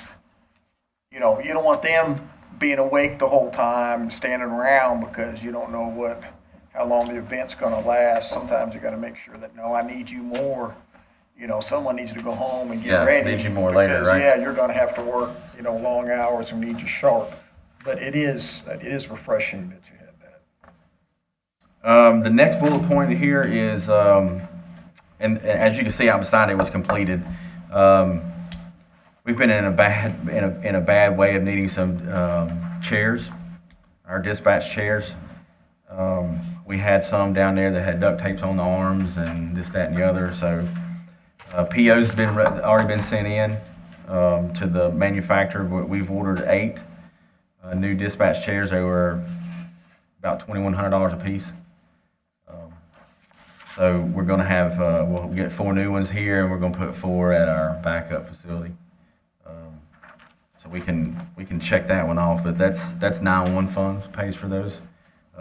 You don't want them being awake the whole time and standing around because you don't know how long the event's going to last. Sometimes you got to make sure that, no, I need you more. Someone needs to go home and get ready. Need you more later, because, right? Yeah, you're going to have to work, long hours and need you sharp. But it is refreshing that you had that. The next bullet point here is, and as you can see out beside it was completed. We've been in a bad way of needing some chairs, our dispatch chairs. We had some down there that had duct tapes on the arms and this, that, and the other. So POs have already been sent in to the manufacturer. We've ordered 8 new dispatch chairs. They were about $2,100 a piece. So we're going to have, we'll get 4 new ones here, and we're going to put 4 at our backup facility. So we can check that one off, but that's 911 funds pays for those.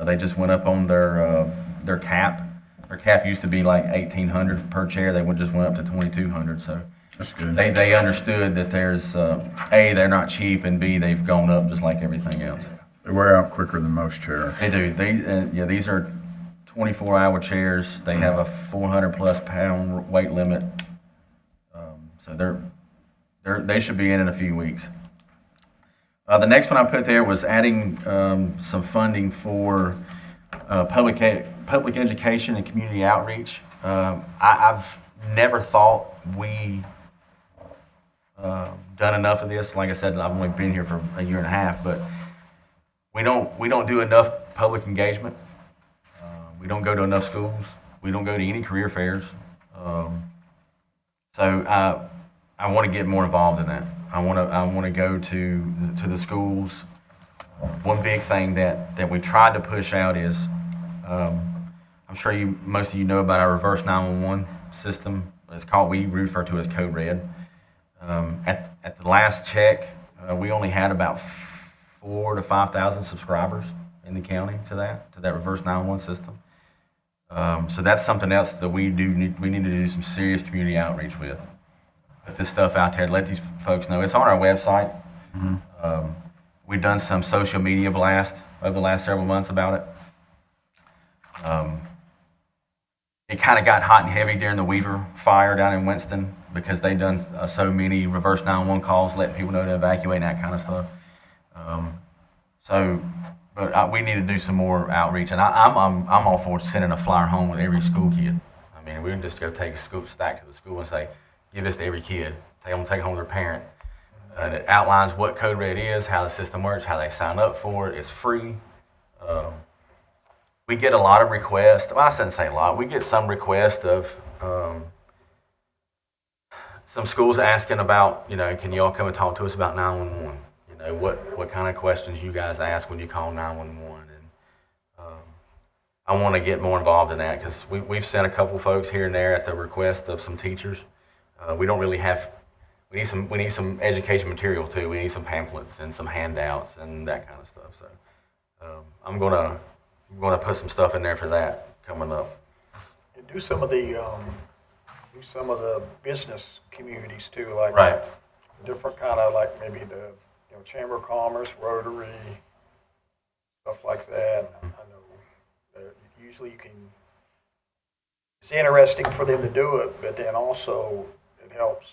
They just went up on their cap. Their cap used to be like $1,800 per chair. They just went up to $2,200. So That's good. they understood that there's A, they're not cheap, and B, they've gone up just like everything else. They wear out quicker than most chairs. They do. These are 24-hour chairs. They have a 400+ pound weight limit. So they should be in a few weeks. The next one I put there was adding some funding for public education and community outreach. I've never thought we done enough of this. Like I said, I've only been here for a year and a half, but we don't do enough public engagement. We don't go to enough schools. We don't go to any career fairs. So I want to get more involved in that. I want to go to the schools. One big thing that we tried to push out is, I'm sure most of you know about our reverse 911 system. We refer to it as Code Red. At the last check, we only had about 4,000 to 5,000 subscribers in the county to that reverse 911 system. So that's something else that we need to do some serious community outreach with. Put this stuff out there, let these folks know. It's on our website. Mm-hmm. We've done some social media blast over the last several months about it. It kind of got hot and heavy during the Weaver fire down in Winston because they've done so many reverse 911 calls, letting people know to evacuate and that kind of stuff. But we need to do some more outreach, and I'm all for sending a flyer home with every school kid. I mean, we can just go take a school stack to the school and say, give this to every kid. Take home their parent. And it outlines what Code Red is, how the system works, how they sign up for it. It's free. We get a lot of requests. Well, I shouldn't say a lot. We get some requests of some schools asking about, can you all come and talk to us about 911? What kind of questions you guys ask when you call 911? And I want to get more involved in that because we've sent a couple folks here and there at the request of some teachers. We don't really have. We need some education material too. We need some pamphlets and some handouts and that kind of stuff. So I'm gonna put some stuff in there for that coming up. And do some of the business communities too, like Right. different kind of like maybe the Chamber of Commerce, Rotary, stuff like that. I know that usually you can. It's interesting for them to do it, but then also it helps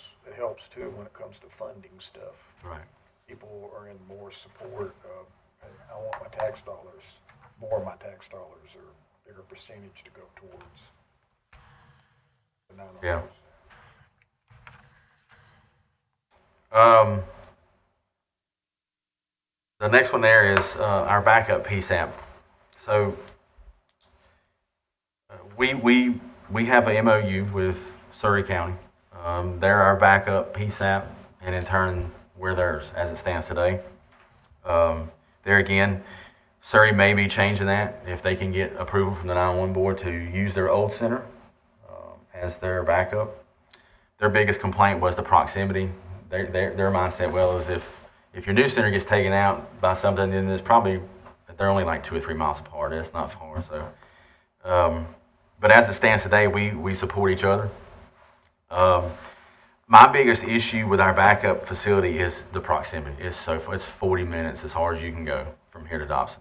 too when it comes to funding stuff. Right. People are in more support of, I want my tax dollars, more of my tax dollars or bigger percentage to go towards the 911. Yeah. The next one there is our backup PSAP. So we have a MOU with Surrey County. They're our backup PSAP, and in turn, we're theirs as it stands today. There again, Surrey may be changing that if they can get approval from the 911 board to use their old center as their backup. Their biggest complaint was the proximity. Their mindset, well, is if your new center gets taken out by something, then it's probably, they're only like 2 or 3 miles apart. It's not far. So, but as it stands today, we support each other. My biggest issue with our backup facility is the proximity. It's 40 minutes as hard as you can go from here to Dobson.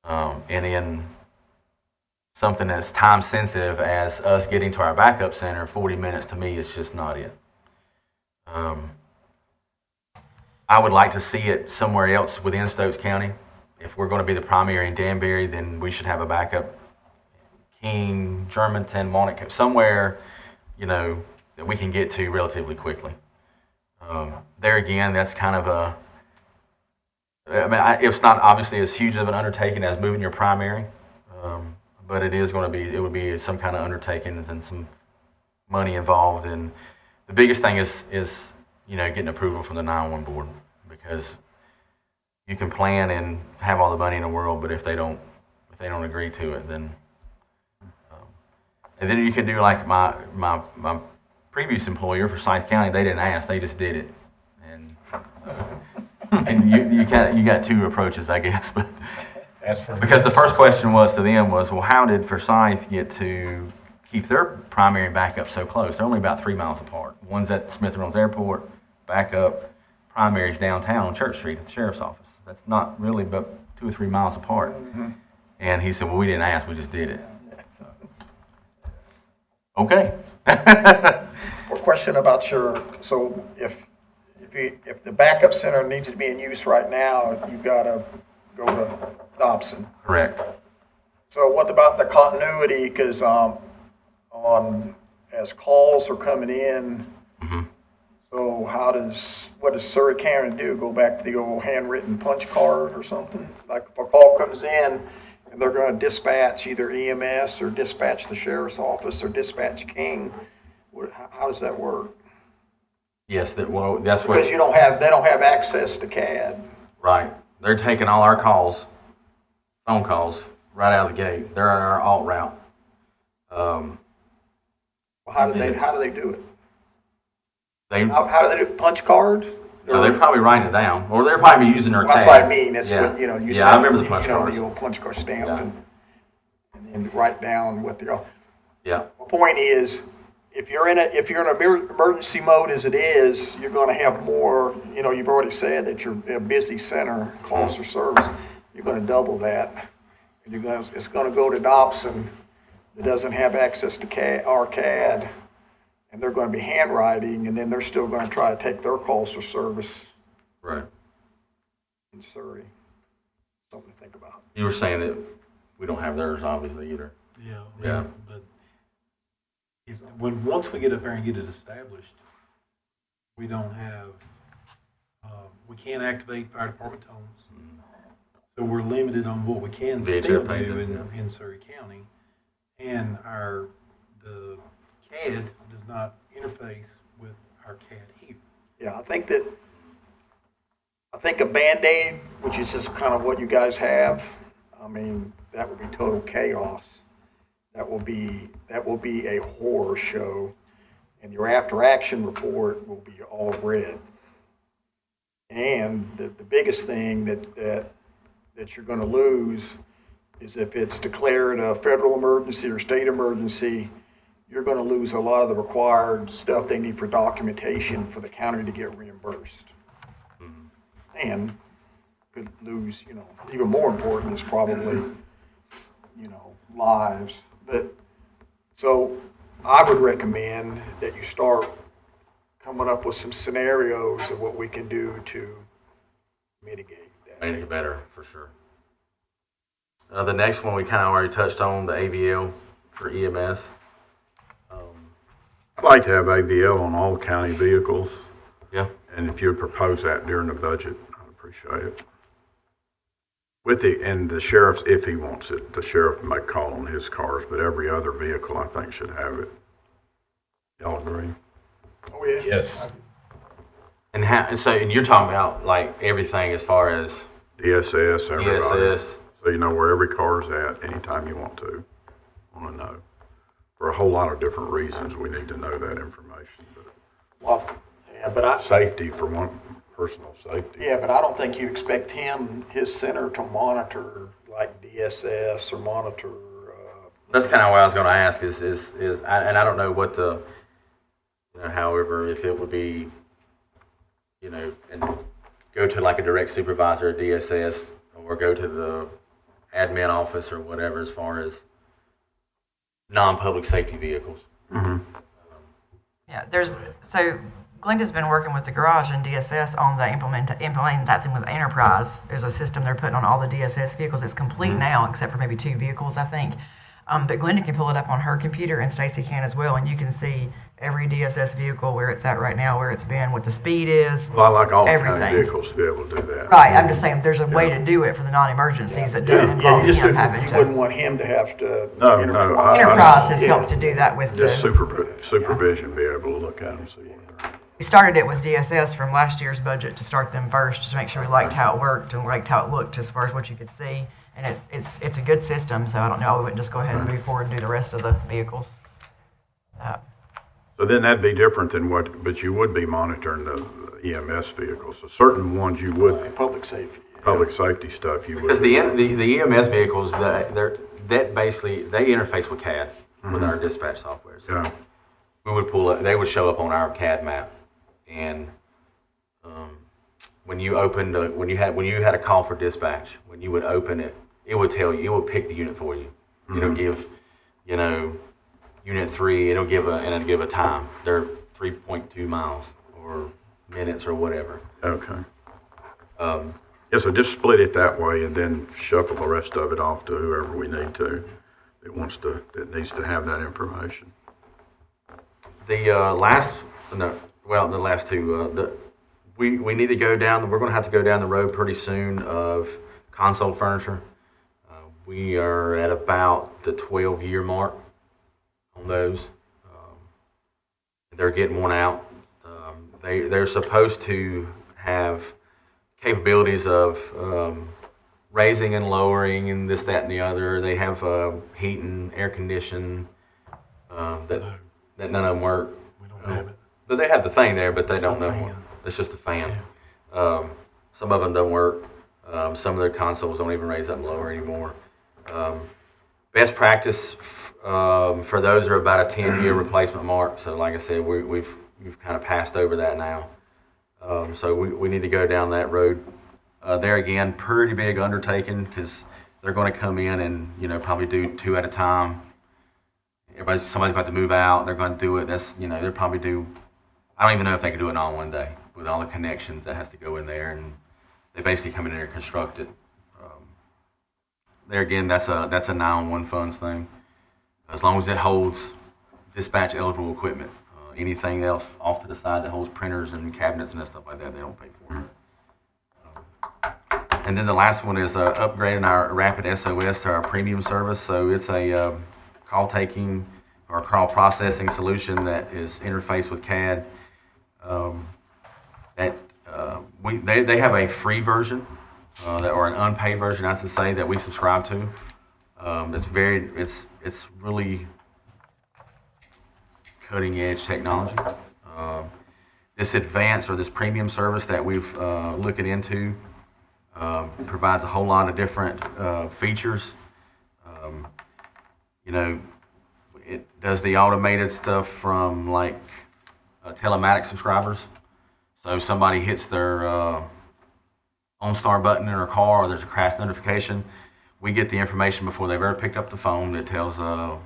And in something that's time sensitive as us getting to our backup center, 40 minutes to me is just not it. I would like to see it somewhere else within Stokes County. If we're going to be the primary in Danbury, then we should have a backup King, Germantown, Monaco, somewhere, that we can get to relatively quickly. There again, that's kind of it's not obviously as huge of an undertaking as moving your primary, but it would be some kind of undertakings and some money involved. And the biggest thing is getting approval from the 911 board, because you can plan and have all the money in the world, but if they don't agree to it, then and then you can do like my previous employer for Forsyth County. They didn't ask; they just did it, and you got 2 approaches, I guess. But because the first question was to them was, well, how did Forsyth get to keep their primary and backup so close? They're only about 3 miles apart. One's at Smith Reynolds Airport, backup, primary's downtown on Church Street at the sheriff's office. That's not really but 2 or 3 miles apart. Mm-hmm. And he said, well, we didn't ask, we just did it. So, okay. One question about so if the backup center needs to be in use right now, you gotta go to Dobson. Correct. So what about the continuity? Because as calls are coming in, Mm-hmm. so what does Surrey County do? Go back to the old handwritten punch card or something? Like if a call comes in and they're going to dispatch either EMS or dispatch the sheriff's office or dispatch King, how does that work? Yes, that's what. Because they don't have access to CAD. Right. They're taking all our calls, phone calls, right out of the gate. They're on our alt route. Well, how do they do it? They How do they do punch card? they're probably writing it down, or they're probably using their Well, tag. that's what I mean. That's Yeah. what you Yeah, I remember the punch cards. the old punch card stamp, Yeah. and then write down what they're. Yeah. The point is, if you're in emergency mode as it is, you're going to have more. You've already said that you're a busy center, calls for service. You're going to double that, and it's going to go to Dobson that doesn't have access to CAD, and they're going to be handwriting, and then they're still going to try to take their calls for service Right. in Surrey. Something to think about. You were saying that we don't have theirs, obviously, either. Yeah. Yeah. But once we get up there and get it established, we don't have, we can't activate fire department tones. So we're limited on what we can VHF still do pages, in Surrey County. And the CAD does not interface with our CAD here. Yeah, I think a Band-Aid, which is just kind of what you guys have, that would be total chaos. That will be a horror show, and your after-action report will be all red. And the biggest thing that you're going to lose is if it's declared a federal emergency or state emergency, you're going to lose a lot of the required stuff they need for documentation for the county to get reimbursed. And could lose, even more important is probably, lives. But, so I would recommend that you start coming up with some scenarios of what we can do to mitigate that. Make it better, for sure. The next one we kind of already touched on, the AVL for EMS. I'd like to have AVL on all county vehicles, Yeah. and if you would propose that during the budget, I'd appreciate it. And the sheriff's, if he wants it, the sheriff may call on his cars, but every other vehicle, I think, should have it. Y'all agree? Oh, yeah. Yes. And you're talking about like everything as far as DSS, everybody. DSS. So you know where every car's at anytime you want to know. For a whole lot of different reasons, we need to know that information. But Well, yeah, but I, safety, for one, personal safety. yeah, but I don't think you expect him, his center, to monitor like DSS or monitor, That's kind of what I was going to ask and I don't know what the, however, if it would be, and go to like a direct supervisor at DSS or go to the admin office or whatever as far as non-public safety vehicles. Yeah, so Glenda's been working with the garage and DSS on the implementing that thing with Enterprise. There's a system they're putting on all the DSS vehicles. It's complete now, except for maybe 2 vehicles, I think. But Glenda can pull it up on her computer, and Stacy can as well, and you can see every DSS vehicle, where it's at right now, where it's been, what the speed is. Well, I like all kind of Everything. vehicles to be able to do that. Right, I'm just saying, there's a way to do it for the non-emergencies that don't yeah, involve you just, him having you wouldn't to. want him to have to. No, no, intertwine. Enterprise has Yeah. helped to do that with Just the, supervision, be able to look at them, see what they're. we started it with DSS from last year's budget to start them first, just to make sure we liked how it worked and liked how it looked as far as what you could see. And it's a good system, so I don't know, I wouldn't just go ahead and move forward and do the rest of the vehicles. So then that'd be different than but you would be monitoring the EMS vehicles. So certain ones you would, Public safety. public safety stuff, you would. Because the EMS vehicles, that basically, they interface with CAD, with our dispatch software. So Yeah, we would pull up, they would show up on our CAD map, and when you had a call for dispatch, when you would open it, it would tell you, it would pick the unit for you. It'll give, unit 3, it'll give a time. They're 3.2 miles or minutes or whatever. okay. Yeah, so just split it that way and then shuffle the rest of it off to whoever we need to, that needs to have that information. The last two, we need to go down, we're going to have to go down the road pretty soon of console furniture. We are at about the 12-year mark on those. They're getting worn out. They're supposed to have capabilities of raising and lowering and this, that, and the other. They have heat and air condition that none of them work. We don't have it. But they have the thing there, but they It's don't a know. fan. It's just a fan. Some of them don't work. Some of their consoles don't even raise up and lower anymore. Best practice for those are about a 10-year replacement mark. So like I said, we've kind of passed over that now. So we need to go down that road. There again, pretty big undertaking because they're going to come in and probably do 2 at a time. Somebody's about to move out. They're going to do it. They'll probably do. I don't even know if they can do it all in one day with all the connections that has to go in there, and they basically come in there and construct it. There again, that's a 911 funds thing. As long as it holds dispatch eligible equipment, anything else off to the side that holds printers and cabinets and stuff like that, they don't pay for it. And then the last one is upgrading our Rapid SOS to our premium service. So it's a call taking or call processing solution that is interfaced with CAD. They have a free version or an unpaid version, I should say, that we subscribe to. It's really cutting edge technology. This advanced or this premium service that we've looked into provides a whole lot of different features. It does the automated stuff from like telematics subscribers. So if somebody hits their OnStar button in their car or there's a crash notification, we get the information before they've ever picked up the phone that tells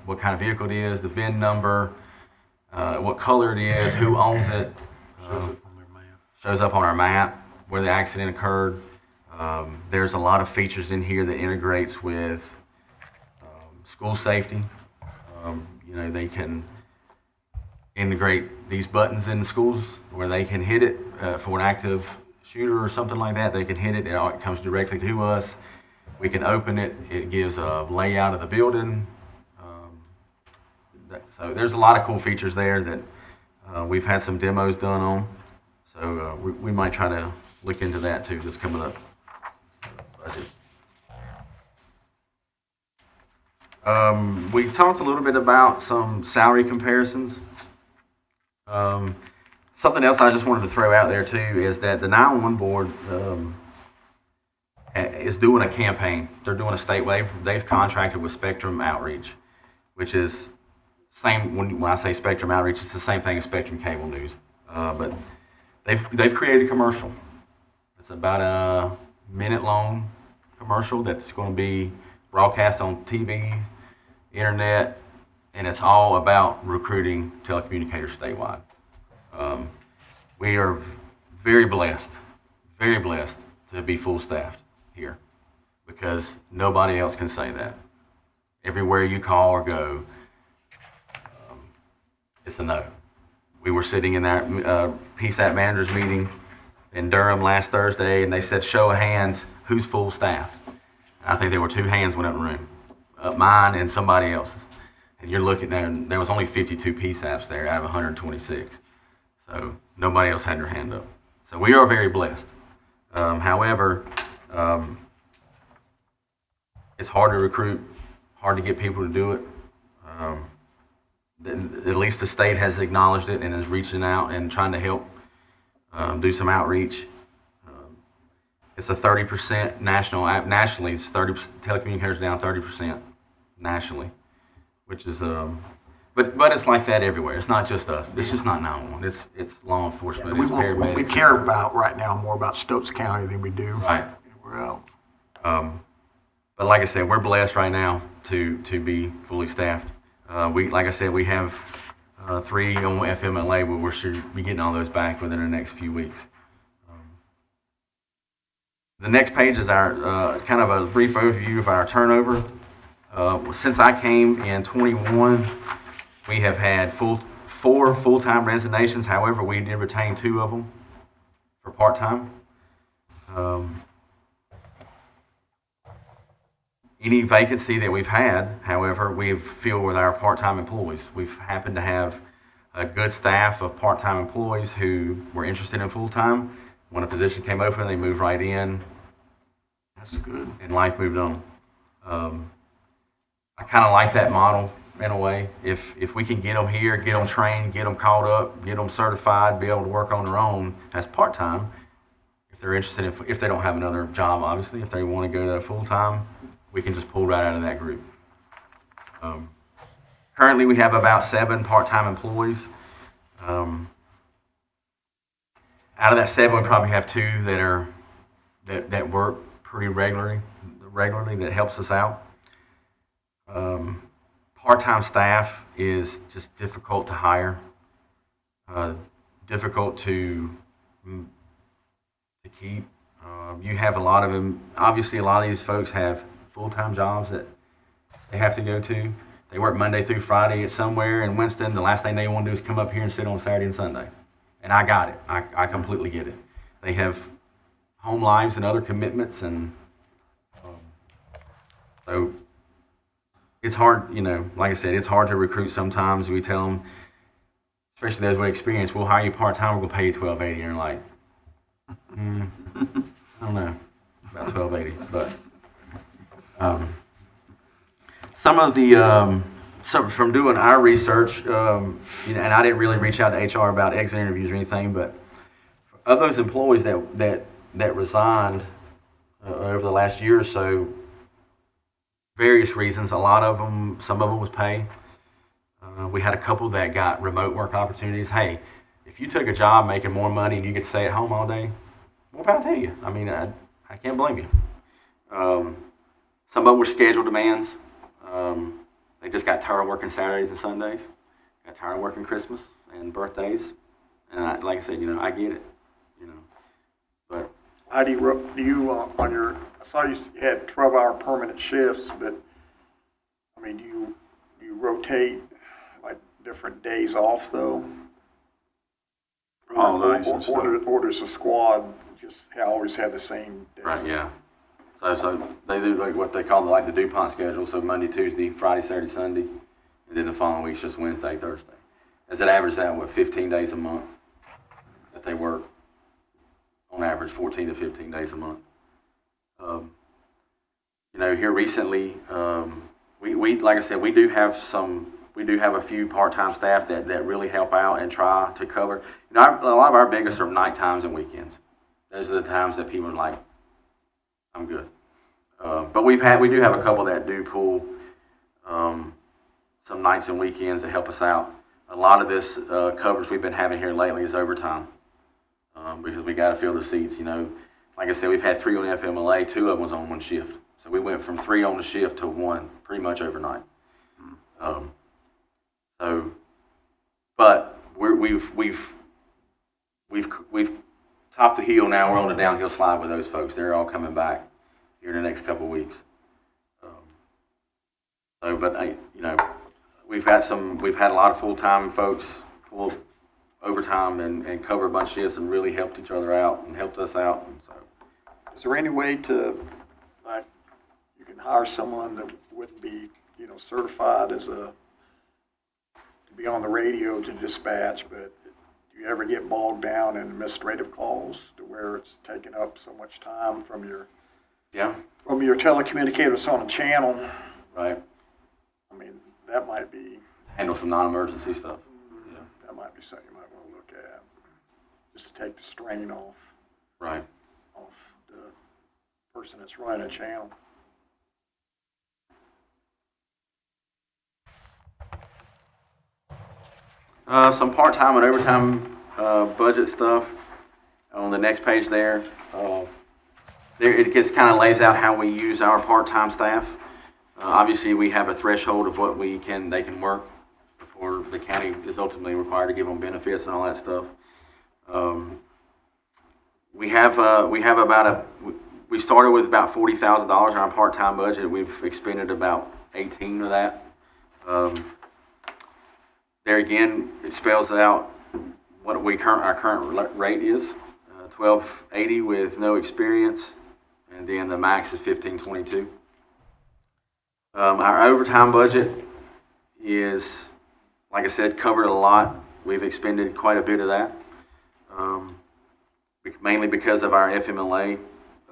what kind of vehicle it is, the VIN number, what color it is, who owns it. Shows up on our map where the accident occurred. There's a lot of features in here that integrates with school safety. They can integrate these buttons in the schools where they can hit it for an active shooter or something like that. They can hit it. It comes directly to us. We can open it. It gives a layout of the building. So there's a lot of cool features there that we've had some demos done on. So we might try to look into that too, that's coming up. budget. We talked a little bit about some salary comparisons. Something else I just wanted to throw out there too is that the 911 board is doing a campaign. They're doing a statewide. They've contracted with Spectrum Outreach, which is same. When I say Spectrum Outreach, it's the same thing as Spectrum Cable News. But they've created a commercial. It's about a minute-long commercial that's going to be broadcast on TV, internet, and it's all about recruiting telecommunicators statewide. We are very blessed to be full staffed here because nobody else can say that. Everywhere you call or go, it's a no. We were sitting in that PSAP managers meeting in Durham last Thursday, and they said, show of hands, who's full staff? I think there were 2 hands went up in the room, mine and somebody else's. And you're looking there, and there was only 52 PSAPs there out of 126. So nobody else had their hand up. So we are very blessed. However, it's hard to recruit, hard to get people to do it. At least the state has acknowledged it and is reaching out and trying to help do some outreach. It's a 30% nationally. It's 30 telecommunicators down 30% nationally, which is but it's like that everywhere. It's not just us. It's just not 911. It's law enforcement. It's paramedics. We care about right now more about Stokes County than we do Right. anywhere else. But like I said, we're blessed right now to be fully staffed. Like I said, we have 3 on FMLA, but we should be getting all those back within the next few weeks. The next page is our kind of a brief overview of our turnover. Since I came in 21, we have had 4 full-time resignations. However, we did retain 2 of them for part-time. Any vacancy that we've had, however, we've filled with our part-time employees. We've happened to have a good staff of part-time employees who were interested in full-time. When a position came open, they moved right in. That's good. And life moved on. I kind of like that model in a way. If we can get them here, get them trained, get them caught up, get them certified, be able to work on their own as part-time, if they're interested in, if they don't have another job, obviously, if they want to go to full-time, we can just pull right out of that group. Currently, we have about 7 part-time employees. Out of that 7, we probably have 2 that work pretty regularly that helps us out. Part-time staff is just difficult to hire, difficult to keep. You have a lot of them. Obviously, a lot of these folks have full-time jobs that they have to go to. They work Monday through Friday at somewhere in Winston. The last thing they want to do is come up here and sit on Saturday and Sunday. And I got it. I completely get it. They have home lives and other commitments, and so it's hard, like I said, it's hard to recruit sometimes. We tell them, especially those with experience, we'll hire you part-time, we're going to pay you $12.80. And you're like, I don't know about $12.80, but some of the, so from doing our research, and I didn't really reach out to HR about exit interviews or anything, but of those employees that resigned over the last year or so, various reasons. A lot of them, some of them was pay. We had a couple that got remote work opportunities. Hey, if you took a job making more money and you could stay at home all day, what power to you? I mean, I can't blame you. Some of them were schedule demands. They just got tired of working Saturdays and Sundays. Got tired of working Christmas and birthdays. And like I said, I get it. But How do you on your? I saw you had 12-hour permanent shifts, but I mean, do you rotate like different days off though? All days and stuff. Or does the squad just always have the same days? right, yeah. So they do like what they call the DuPont schedule. So Monday, Tuesday, Friday, Saturday, Sunday, and then the following week's just Wednesday, Thursday. As it averages out, 15 days a month that they work. On average, 14 to 15 days a month. here recently, we like I said, we do have a few part-time staff that really help out and try to cover. A lot of our biggest are night times and weekends. Those are the times that people are like, I'm good. But we do have a couple that do pull some nights and weekends to help us out. A lot of this coverage we've been having here lately is overtime because we got to fill the seats. Like I said, we've had 3 on FMLA, 2 of them was on one shift. So we went from 3 on the shift to 1 pretty much overnight. But we've topped the hill now. We're on the downhill slide with those folks. They're all coming back here in the next couple of weeks. We've had a lot of full-time folks pull overtime and cover a bunch of shifts and really helped each other out and helped us out. And so, Is there any way to, like, you can hire someone that wouldn't be, certified to be on the radio to dispatch, but do you ever get bogged down in administrative calls to where it's taking up so much time from your telecommunicators on a channel? right, I mean, that might be, handle some non-emergency stuff. Yeah, that might be something you might want to look at, just to take the strain off right. the person that's running a channel. Some part-time and overtime budget stuff on the next page there. It just kind of lays out how we use our part-time staff. Obviously, we have a threshold of what they can work before the county is ultimately required to give them benefits and all that stuff. We started with about $40,000 in our part-time budget. We've expended about 18 of that. There again, it spells out what our current rate is, $12.80 with no experience, and then the max is $15.22. Our overtime budget is, like I said, covered a lot. We've expended quite a bit of that, mainly because of our FMLA.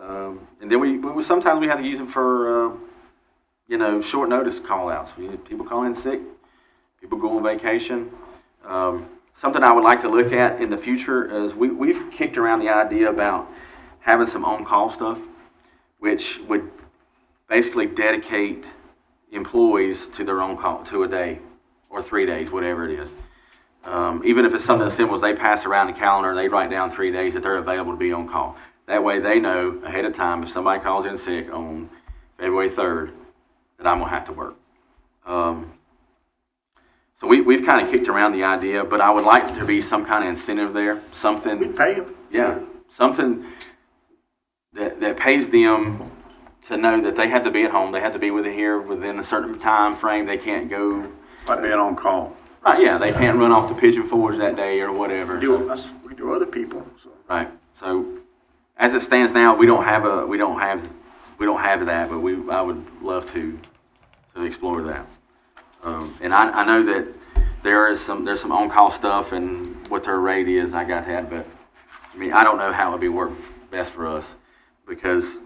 And then we sometimes we have to use them for, short notice call-outs. People call in sick. People go on vacation. Something I would like to look at in the future is we've kicked around the idea about having some on-call stuff, which would basically dedicate employees to their own call, to a day or 3 days, whatever it is. Even if it's something as simple as they pass around the calendar and they write down 3 days that they're available to be on call. That way they know ahead of time if somebody calls in sick on February 3rd that I'm going to have to work. So we've kind of kicked around the idea, but I would like there to be some kind of incentive there, We something, pay them. yeah, something that pays them to know that they have to be at home, they have to be within a certain time frame, they can't go, Like being on call. right, yeah, they can't run off the Pigeon Forge that day or whatever. We do other people, so. Right. So, as it stands now, we don't have that, but I would love to explore that. And I know that there's some on-call stuff and what their rate is. I got that, but I mean I don't know how it would be work best for us, because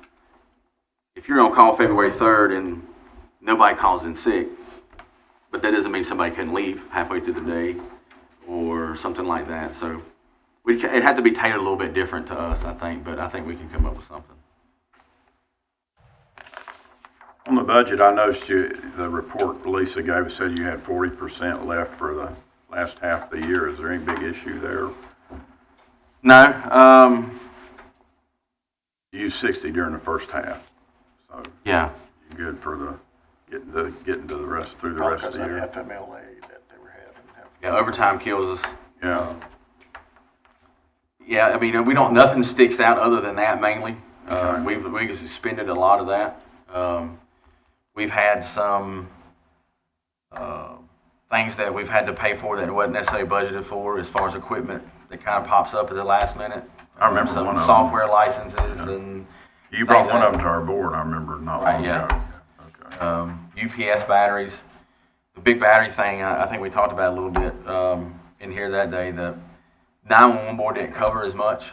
if you're on call February 3rd and nobody calls in sick, but that doesn't mean somebody couldn't leave halfway through the day or something like that. So it had to be tailored a little bit different to us, I think, but I think we can come up with something. On the budget, I noticed the report Lisa gave said you had 40% left for the last half of the year. Is there any big issue there? No. You used 60 during the first half, so Yeah. you're good for getting to the rest of the Because of year. that FMLA that they were having. Yeah. Overtime kills us. Yeah. Yeah. I mean, nothing sticks out other than that mainly. Okay. We've suspended a lot of that. We've had some things that we've had to pay for that wasn't necessarily budgeted for, as far as equipment that kind of pops up at the last minute. I remember some one of them. software licenses and You brought things one like of them to our board, I remember, not Right, long yeah. ago. Okay. UPS batteries. The big battery thing, I think we talked about a little bit in here that day. The 911 board didn't cover as much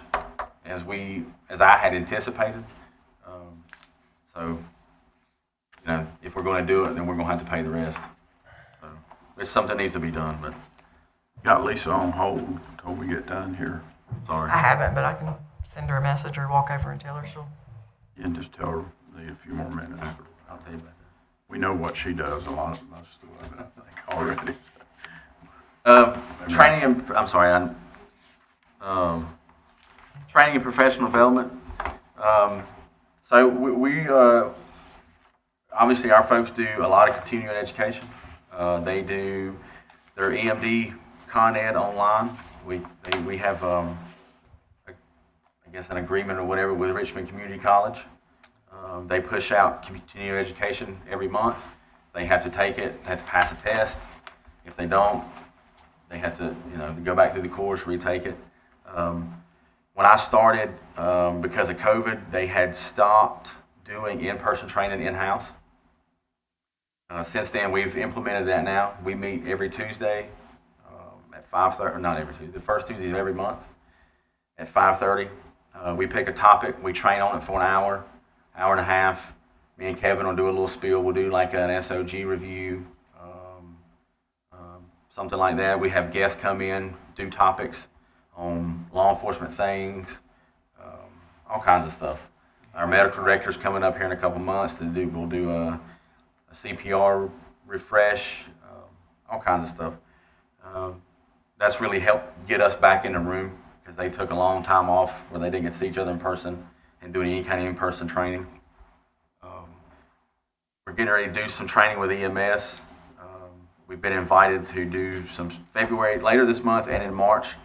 as I had anticipated. So you know, if we're going to do it, then we're going to have to pay the rest. So it's something that needs to be done, but Got Lisa on hold till we get done here. sorry. I haven't, but I can send her a message or walk over and tell her she'll. You can just tell her need a few more minutes. I'll tell you about that. We know what she does, most of it, I think, already. Training and, I'm sorry, training and professional development. So we obviously our folks do a lot of continuing education. They do their EMD Con Ed online. We have, I guess, an agreement or whatever with Richmond Community College. They push out continuing education every month. They have to take it, have to pass a test. If they don't, they have to, go back through the course, retake it. When I started, because of COVID, they had stopped doing in-person training in-house. Since then, we've implemented that now. We meet every Tuesday at 5:30, or not every Tuesday, the first Tuesday of every month at 5:30. We pick a topic, we train on it for an hour and a half. Me and Kevin will do a little spiel. We'll do like an SOG review, something like that. We have guests come in, do topics on law enforcement things, all kinds of stuff. Our medical director's coming up here in a couple months we'll do a CPR refresh, all kinds of stuff. That's really helped get us back in the room because they took a long time off where they didn't get to see each other in person and doing any kind of in-person training. We're getting ready to do some training with EMS. We've been invited to do some February, later this month and in March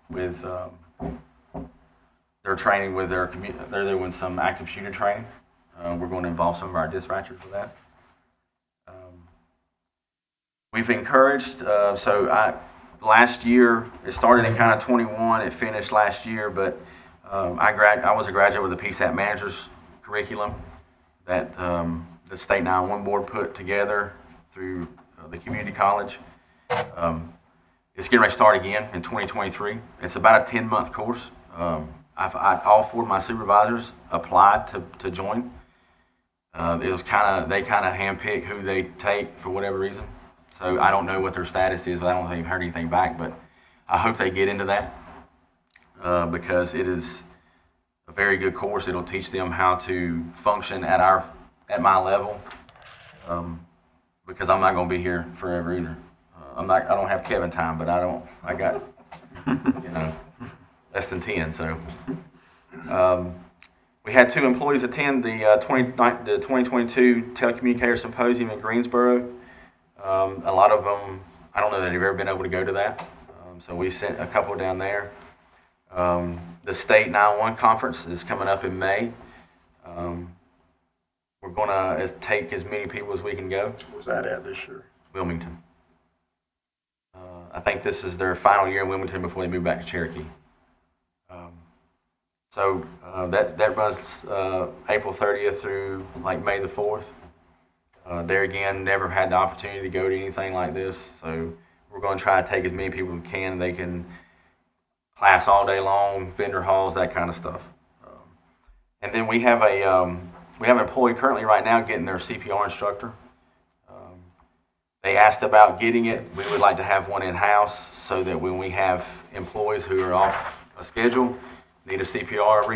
with their training with they're doing some active shooter training. We're going to involve some of our dispatchers with that. We've encouraged, last year, it started in kind of 21, it finished last year, but I was a graduate with the PSAP Manager's curriculum that the State 911 Board put together through the community college. It's getting ready to start again in 2023. It's about a 10-month course. All four of my supervisors applied to join. It was they kind of handpick who they take for whatever reason. So I don't know what their status is. I don't think I've heard anything back, but I hope they get into that because it is a very good course. It'll teach them how to function at my level because I'm not going to be here forever either. I don't have Kevin time, but I got less than 10. So we had 2 employees attend the 2022 Telecommunicator Symposium in Greensboro. A lot of them, I don't know that they've ever been able to go to that. So we sent a couple down there. The State 911 Conference is coming up in May. We're going to take as many people as we can go. Where's that at this year? Wilmington. I think this is their final year in Wilmington before they move back to Cherokee. That runs April 30th through like May the 4th. There again, never had the opportunity to go to anything like this, so we're going to try to take as many people as we can. They can class all day long, vendor halls, that kind of stuff. And then we have an employee currently right now getting their CPR instructor. They asked about getting it. We would like to have one in-house so that when we have employees who are off a schedule, need a CPR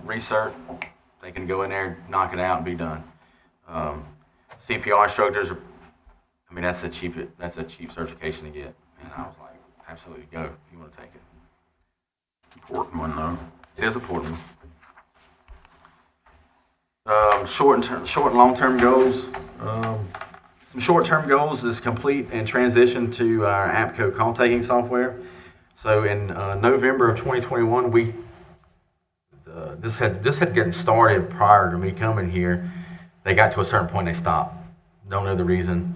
recert, they can go in there, knock it out, and be done. CPR instructors, that's a cheap certification to get. And I was like, absolutely go if you want to take it. Important one, though. It is important. Short and long-term goals. Some short-term goals is complete and transition to our APCO call taking software. So in November of 2021, this had gotten started prior to me coming here. They got to a certain point, they stopped. Don't know the reason,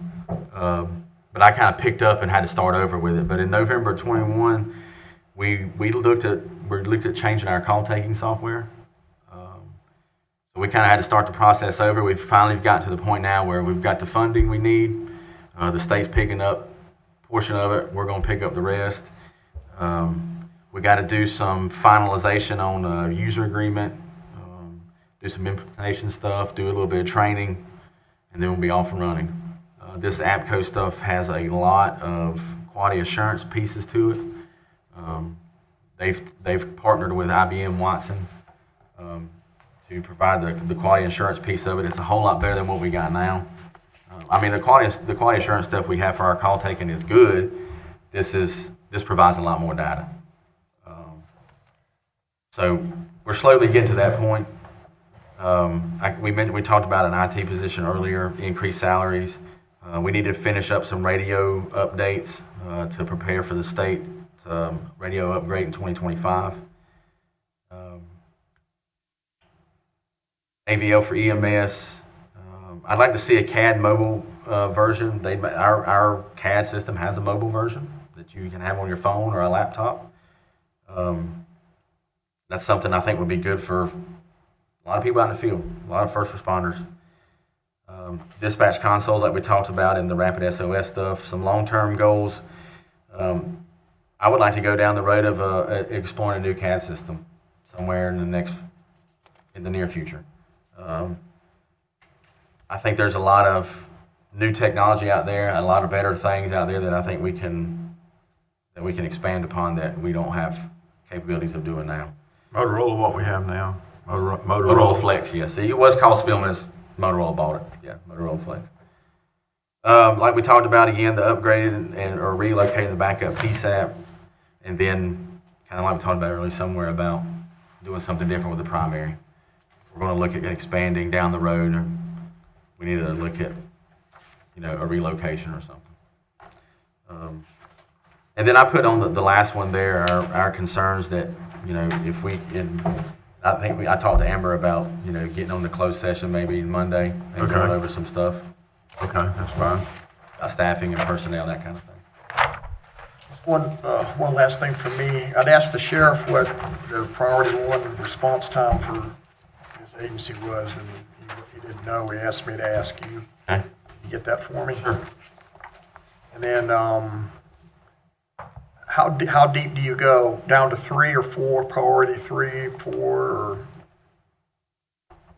but I kind of picked up and had to start over with it. But in November of 21, we looked at changing our call taking software. So we kind of had to start the process over. We've finally gotten to the point now where we've got the funding we need. The state's picking up a portion of it. We're going to pick up the rest. We got to do some finalization on a user agreement, do some implementation stuff, do a little bit of training, and then we'll be off and running. This APCO stuff has a lot of quality assurance pieces to it. They've partnered with IBM Watson to provide the quality assurance piece of it. It's a whole lot better than what we got now. I mean, the quality assurance stuff we have for our call taking is good. This provides a lot more data. So we're slowly getting to that point. We talked about an IT position earlier, increased salaries. We need to finish up some radio updates to prepare for the state radio upgrade in 2025. AVL for EMS. I'd like to see a CAD mobile version. Our CAD system has a mobile version that you can have on your phone or a laptop. That's something I think would be good for a lot of people out in the field, a lot of first responders. Dispatch consoles like we talked about in the Rapid SOS stuff, some long-term goals. I would like to go down the road of exploring a new CAD system somewhere in the near future. I think there's a lot of new technology out there, a lot of better things out there that I think we can expand upon that we don't have capabilities of doing now. Motorola, what we have now? Motorola Flex, yes. It was called Spillman. Motorola bought it. Yeah, Motorola Flex. Like we talked about again, the upgraded or relocating the backup PSAP, and then kind of like we talked about earlier somewhere about doing something different with the primary. We're going to look at expanding down the road, or we need to look at a relocation or something. And then I put on the last one there our concerns that if we can. I talked to Amber about, getting on the closed session maybe Monday and going over some stuff. Okay, that's fine. Staffing and personnel, that kind of thing. One last thing for me. I'd asked the sheriff what the priority one response time for his agency was, and he didn't know. He asked me to ask you. Okay. You get that for me? Sure. And then, how deep do you go? Down to 3 or 4? Priority 3, 4, or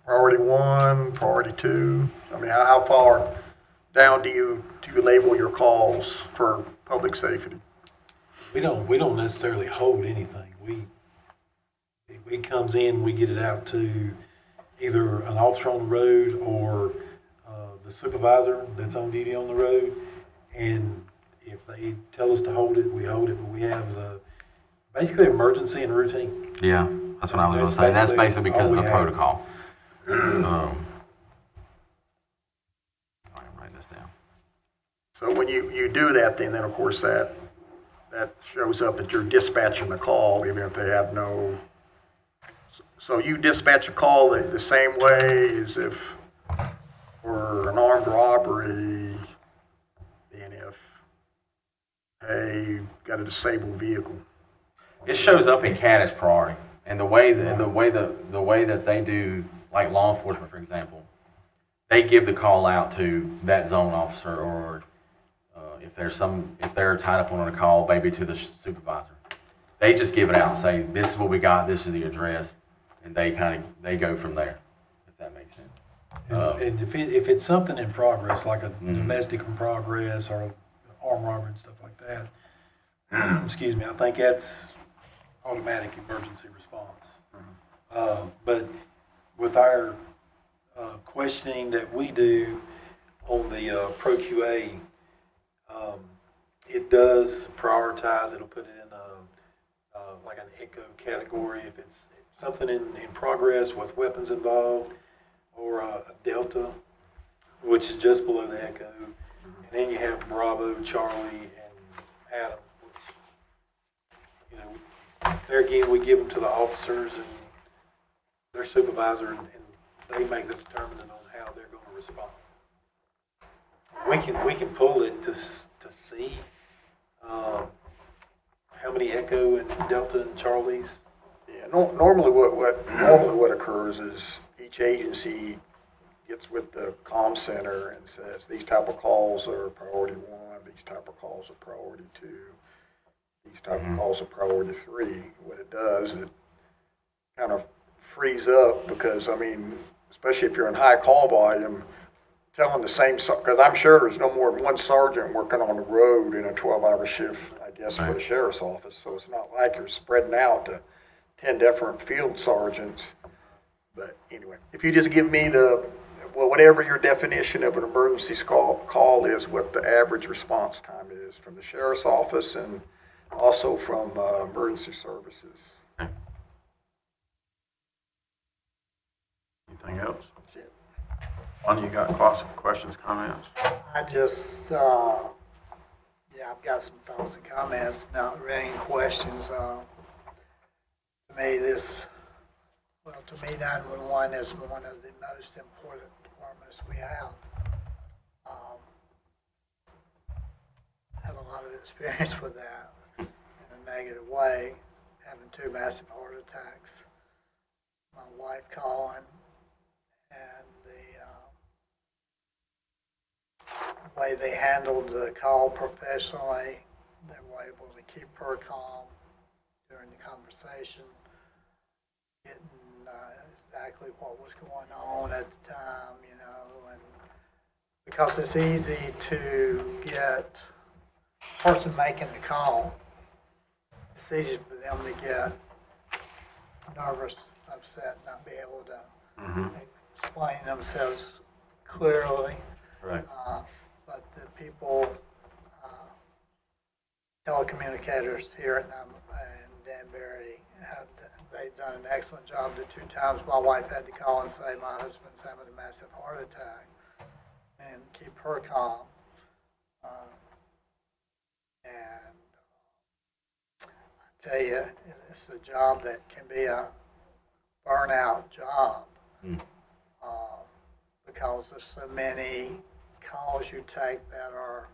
priority 1, priority 2? I mean, how far down do you label your calls for public safety? We don't necessarily hold anything. It comes in, we get it out to either an officer on the road or the supervisor that's on duty on the road, and if they tell us to hold it, we hold it. But we have basically emergency and routine. Yeah, that's what I was going to say. That's basically because of the protocol. I'll write this down. So when you do that, then of course that shows up that you're dispatching the call, even if they have no. So you dispatch a call the same way as if for an armed robbery, and if, hey, got a disabled vehicle. It shows up in CAD as priority, and the way that they do, like law enforcement, for example, they give the call out to that zone officer, or if they're tied up on a call, maybe to the supervisor. They just give it out and say, this is what we got, this is the address, and they go from there, if that makes sense. And if it's something in progress, like a domestic in progress or armed robbery and stuff like that, excuse me, I think that's automatic emergency response. But with our questioning that we do on the ProQA, it does prioritize. It'll put it in like an echo category if it's something in progress with weapons involved, or a Delta, which is just below the echo. And then you have Bravo, Charlie, and Adam, which, there again, we give them to the officers and their supervisor, and they make the determinant on how they're going to respond. We can pull it to see how many Echo and Delta and Charlies. Yeah, normally what occurs is each agency gets with the comm center and says these type of calls are priority 1, these type of calls are priority 2, these type of calls are priority 3. What it does, it kind of frees up, because I mean, especially if you're in high call volume, telling the same, because I'm sure there's no more than one sergeant working on the road in a 12-hour shift, I guess, for the sheriff's office. So it's not like you're spreading out to 10 different field sergeants. But anyway, if you just give me whatever your definition of an emergency call is, what the average response time is from the sheriff's office and also from emergency services. Anything else? One, you got questions, comments? I just, I've got some thoughts and comments, not really any questions. To me, to me, 911 is one of the most important departments we have. Had a lot of experience with that in a negative way, having 2 massive heart attacks. My wife calling, and the way they handled the call professionally, they were able to keep her calm during the conversation, getting exactly what was going on at the time, and because it's easy to get the person making the call, it's easy for them to get nervous, upset, not be able to explain themselves clearly. Right. But the people, telecommunicators here at Danbury, they've done an excellent job. The 2 times my wife had to call and say my husband's having a massive heart attack and keep her calm. And I tell you, it's a job that can be a burnout job because there's so many calls you take that are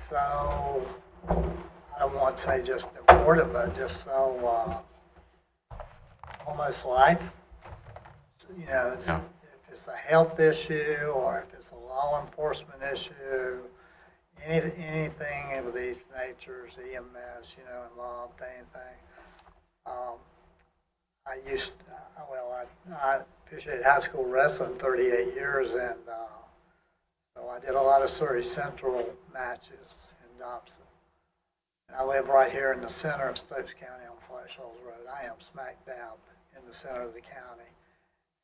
so, I don't want to say just important, but just so almost life. If it's a health issue or if it's a law enforcement issue, anything of these natures, EMS, involved, anything. I officiated high school wrestling 38 years, and so I did a lot of Surrey Central matches in Dobson. And I live right here in the center of Stokes County on Flash Hills Road. I am smack dab in the center of the county.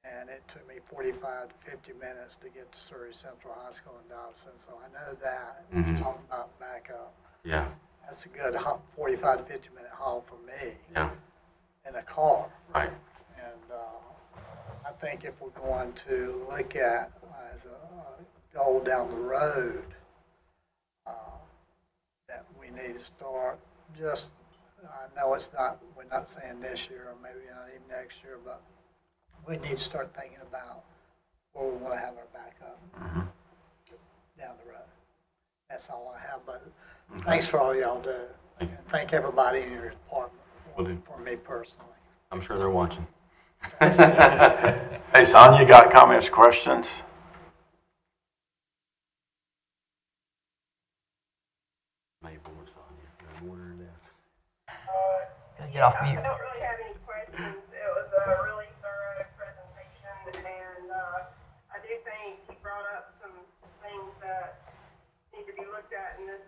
And it took me 45 to 50 minutes to get to Surrey Central High School in Dobson, so I know that. You're talking about backup. Yeah. That's a good 45 to 50 minute haul for me. Yeah. In a car. Right. And I think if we're going to look at as a goal down the road, that we need to start just, I know we're not saying this year or maybe not even next year, but we need to start thinking about where we want to have our backup down the road. That's all I have, but thanks for all y'all do. Thank you. And thank everybody in your department Will do. for me personally. I'm sure they're watching. Hey, son, you got comments, questions? Gotta get off mute. I don't really have any questions. It was a really thorough presentation, and I do think he brought up some things that need to be looked at in this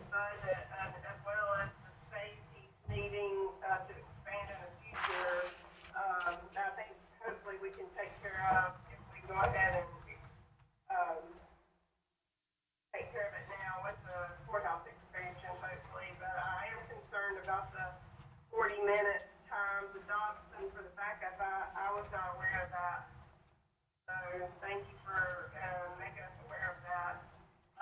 budget, as well as the space he's needing to expand in the future. I think hopefully we can take care of if we go ahead and take care of it now with the courthouse expansion, hopefully. But I am concerned about the 40-minute times the Dobson for the backup. I was not aware of that. So thank you for making us aware of that.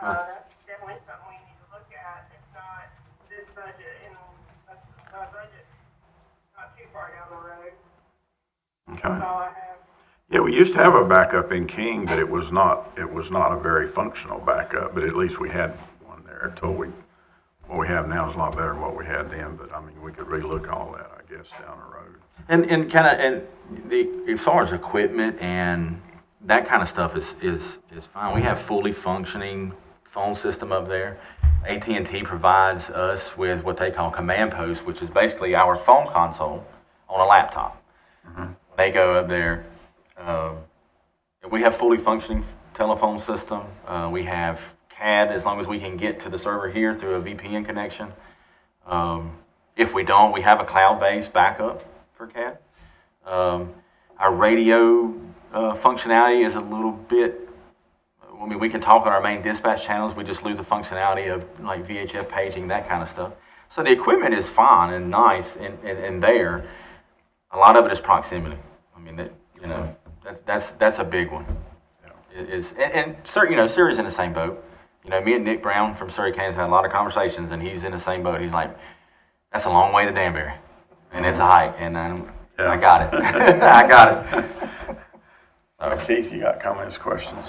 That's definitely something we need to look at. If not this budget, and a budget not too far down the road. Okay. That's all I have. Yeah, we used to have a backup in King, but it was not a very functional backup, but at least we had one there until what we have now is a lot better than what we had then, but I mean, we could relook all that, I guess, down the road. As far as equipment and that kind of stuff is fine. We have fully functioning phone system up there. AT&T provides us with what they call command post, which is basically our phone console on a laptop. They go up there. We have fully functioning telephone system. We have CAD as long as we can get to the server here through a VPN connection. If we don't, we have a cloud-based backup for CAD. Our radio functionality is a little bit, I mean, we can talk on our main dispatch channels, we just lose the functionality of like VHF paging, that kind of stuff. So the equipment is fine and nice and there. A lot of it is proximity. I mean, that, you know, that's a big one. And Surrey's in the same boat. You know, me and Nick Brown from Surrey, Kansas had a lot of conversations, and he's in the same boat. He's like, that's a long way to Danbury, and it's a hike, and I got it. I got it. Keith, you got comments, questions?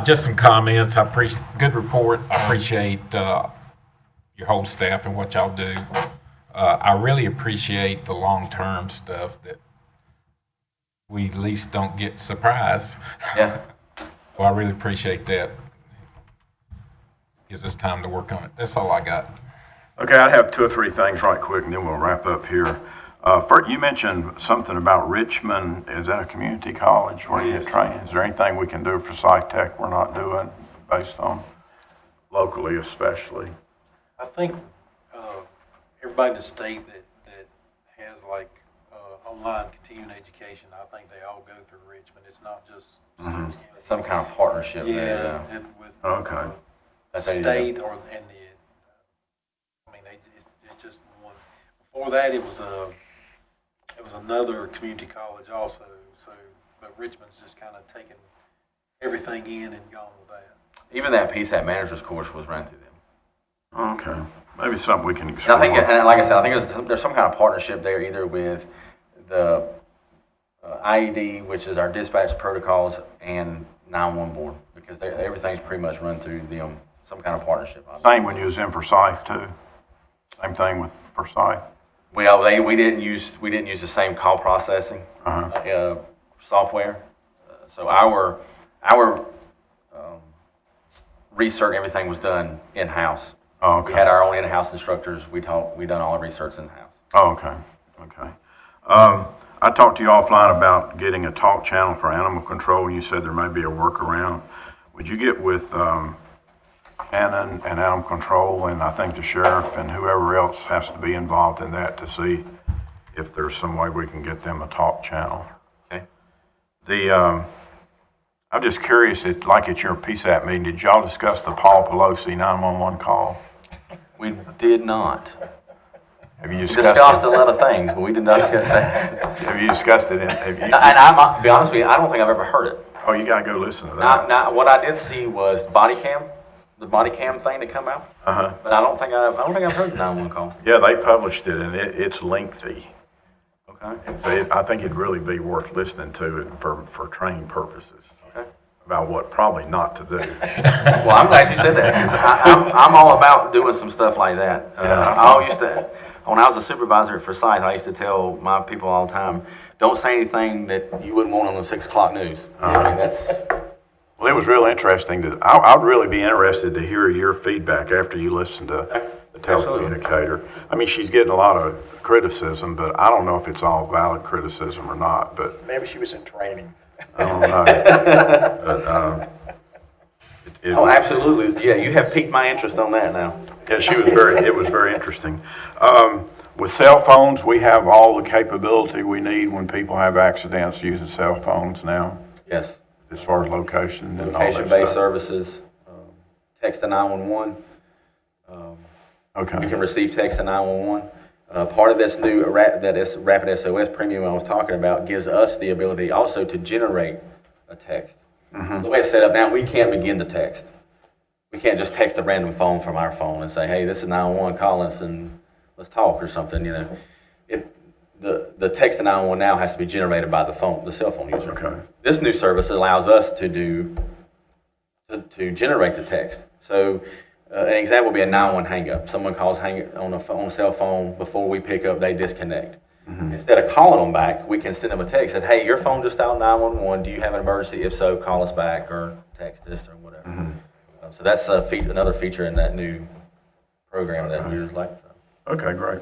Just some comments. I appreciate good report. I appreciate your whole staff and what y'all do. I really appreciate the long-term stuff that we at least don't get surprised. Yeah. So I really appreciate that. Gives us time to work on it. That's all I got. Okay, I have 2 or 3 things right quick, and then we'll wrap up here. First, you mentioned something about Richmond. Is that a community college where you get training? Is there anything we can do for SciTech we're not doing based on locally especially? I think everybody in the state that has like online continuing education, I think they all go through Richmond. It's not just Some kind of partnership there. yeah, and with Okay. the That's how you do state or and the. I mean, it's just one. Before that, it was another community college also. So, but Richmond's just kind of taken everything in and gone with that. Even that PSAP manager's course was run through them. Okay. Maybe it's something we can And explore. I think, and like I said, I think there's some kind of partnership there, either with the IED, which is our dispatch protocols, and 911 board, because everything's pretty much run through them. Some kind of partnership. Same when you was in Forsyth too. Same thing with Forsyth. Well, we didn't use the same call processing software. So our research, everything was done in house. Oh, okay. We had our own in-house instructors. We done all the research in house. Oh, okay. Okay. I talked to you offline about getting a talk channel for animal control. You said there may be a workaround. Would you get with Shannon and animal control, and I think the sheriff and whoever else has to be involved in that to see if there's some way we can get them a talk channel? Okay. I'm just curious, like at your PSAP meeting, did y'all discuss the Paul Pelosi 911 call? We did not. Have you We discussed discussed a it? lot of things, but we did not discuss that. Have you discussed it? Have you? And I'll be honest with you, I don't think I've ever heard it. Oh, you gotta go listen to that. Now, what I did see was the body cam thing to come out. Uh-huh. But I don't think I've heard the 911 call. Yeah, they published it, and it's lengthy. Okay. So I think it'd really be worth listening to it for training purposes Okay. about what probably not to do. Well, I'm glad you said that, because I'm all about doing some stuff like that. When I was a supervisor at Forsyth, I used to tell my people all the time, don't say anything that you wouldn't want on the 6 o'clock news. I mean, that's, Well, it was real interesting. I'd really be interested to hear your feedback after you listen to the telecommunicator. I mean, she's getting a lot of criticism, but I don't know if it's all valid criticism or not, but Maybe she was in training. I don't know. But, oh, absolutely. Yeah, you have piqued my interest on that now. yeah, it was very interesting. With cell phones, we have all the capability we need when people have accidents using cell phones now, Yes. as far as location and all that Location-based stuff. services, text to 911. We Okay. can receive text to 911. Part of this new Rapid SOS premium I was talking about gives us the ability also to generate a text. So the way it's set up now, we can't begin the text. We can't just text a random phone from our phone and say, hey, this is 911, call us and let's talk or something, you know. The text to 911 now has to be generated by the cell phone user. Okay. This new service allows us to generate the text. So an example would be a 911 hang-up. Someone calls on a cell phone, before we pick up, they disconnect. Instead of calling them back, we can send them a text that, hey, your phone just dialed 911. Do you have an emergency? If so, call us back or text us or whatever. So that's another feature in that new program that we like. Okay, great.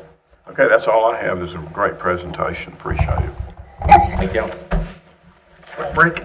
Okay, that's all I have. This is a great presentation. Appreciate it. Thank you. Break.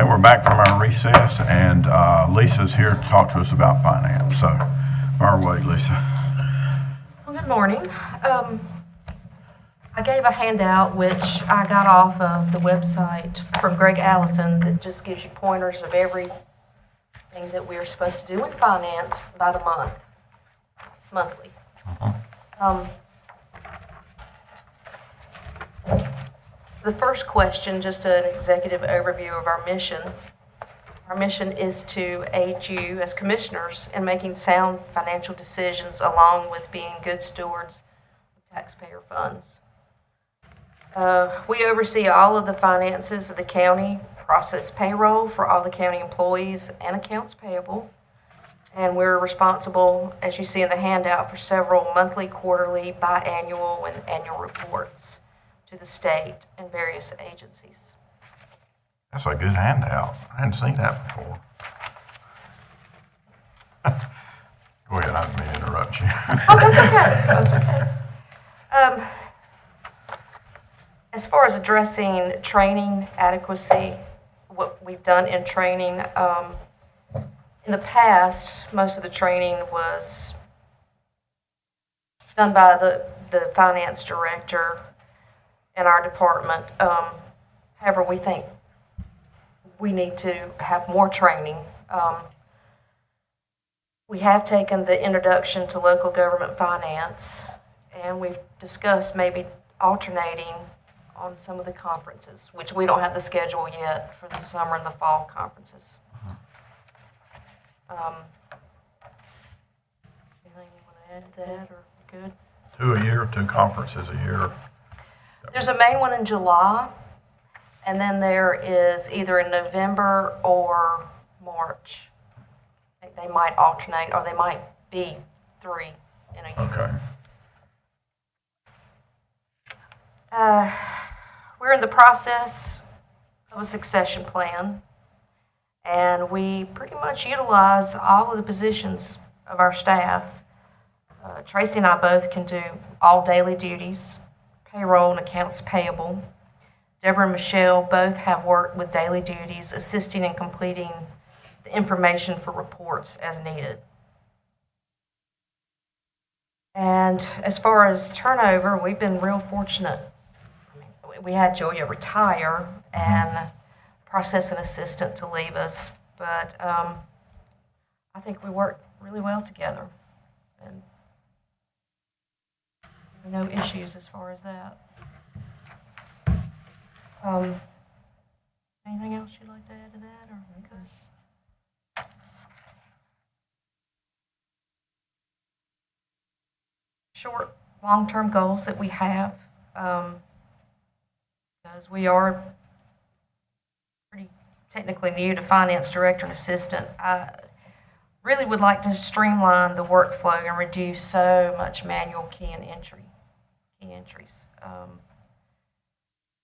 Okay, we're back from our recess, and Lisa's here to talk to us about finance. So, fire away, Lisa. Well, good morning. I gave a handout, which I got off of the website from Greg Allison, that just gives you pointers of everything that we're supposed to do in finance by the monthly. The first question, just an executive overview of our mission. Our mission is to aid you as commissioners in making sound financial decisions along with being good stewards of taxpayer funds. We oversee all of the finances of the county, process payroll for all the county employees and accounts payable. And we're responsible, as you see in the handout, for several monthly, quarterly, biannual, and annual reports to the state and various agencies. That's a good handout. I hadn't seen that before. Go ahead, I didn't mean to interrupt you. Oh, that's okay. That's okay. As far as addressing training adequacy, what we've done in training, in the past, most of the training was done by the finance director in our department. However, we think we need to have more training. We have taken the introduction to local government finance, and we've discussed maybe alternating on some of the conferences, which we don't have the schedule yet for the summer and the fall conferences. Anything you want to add to that, or good? 2 a year, 2 conferences a year. There's a main one in July, and then there is either in November or March. They might alternate, or they might be 3 in a year. Okay. We're in the process of a succession plan, and we pretty much utilize all of the positions of our staff. Tracy and I both can do all daily duties, payroll and accounts payable. Deborah and Michelle both have worked with daily duties, assisting in completing the information for reports as needed. And as far as turnover, we've been real fortunate. We had Julia retire and process an assistant to leave us, but I think we worked really well together, and no issues as far as that. Anything else you'd like to add to that, or we good? Short, long-term goals that we have, because we are pretty technically new to finance director and assistant. I really would like to streamline the workflow and reduce so much manual key entries.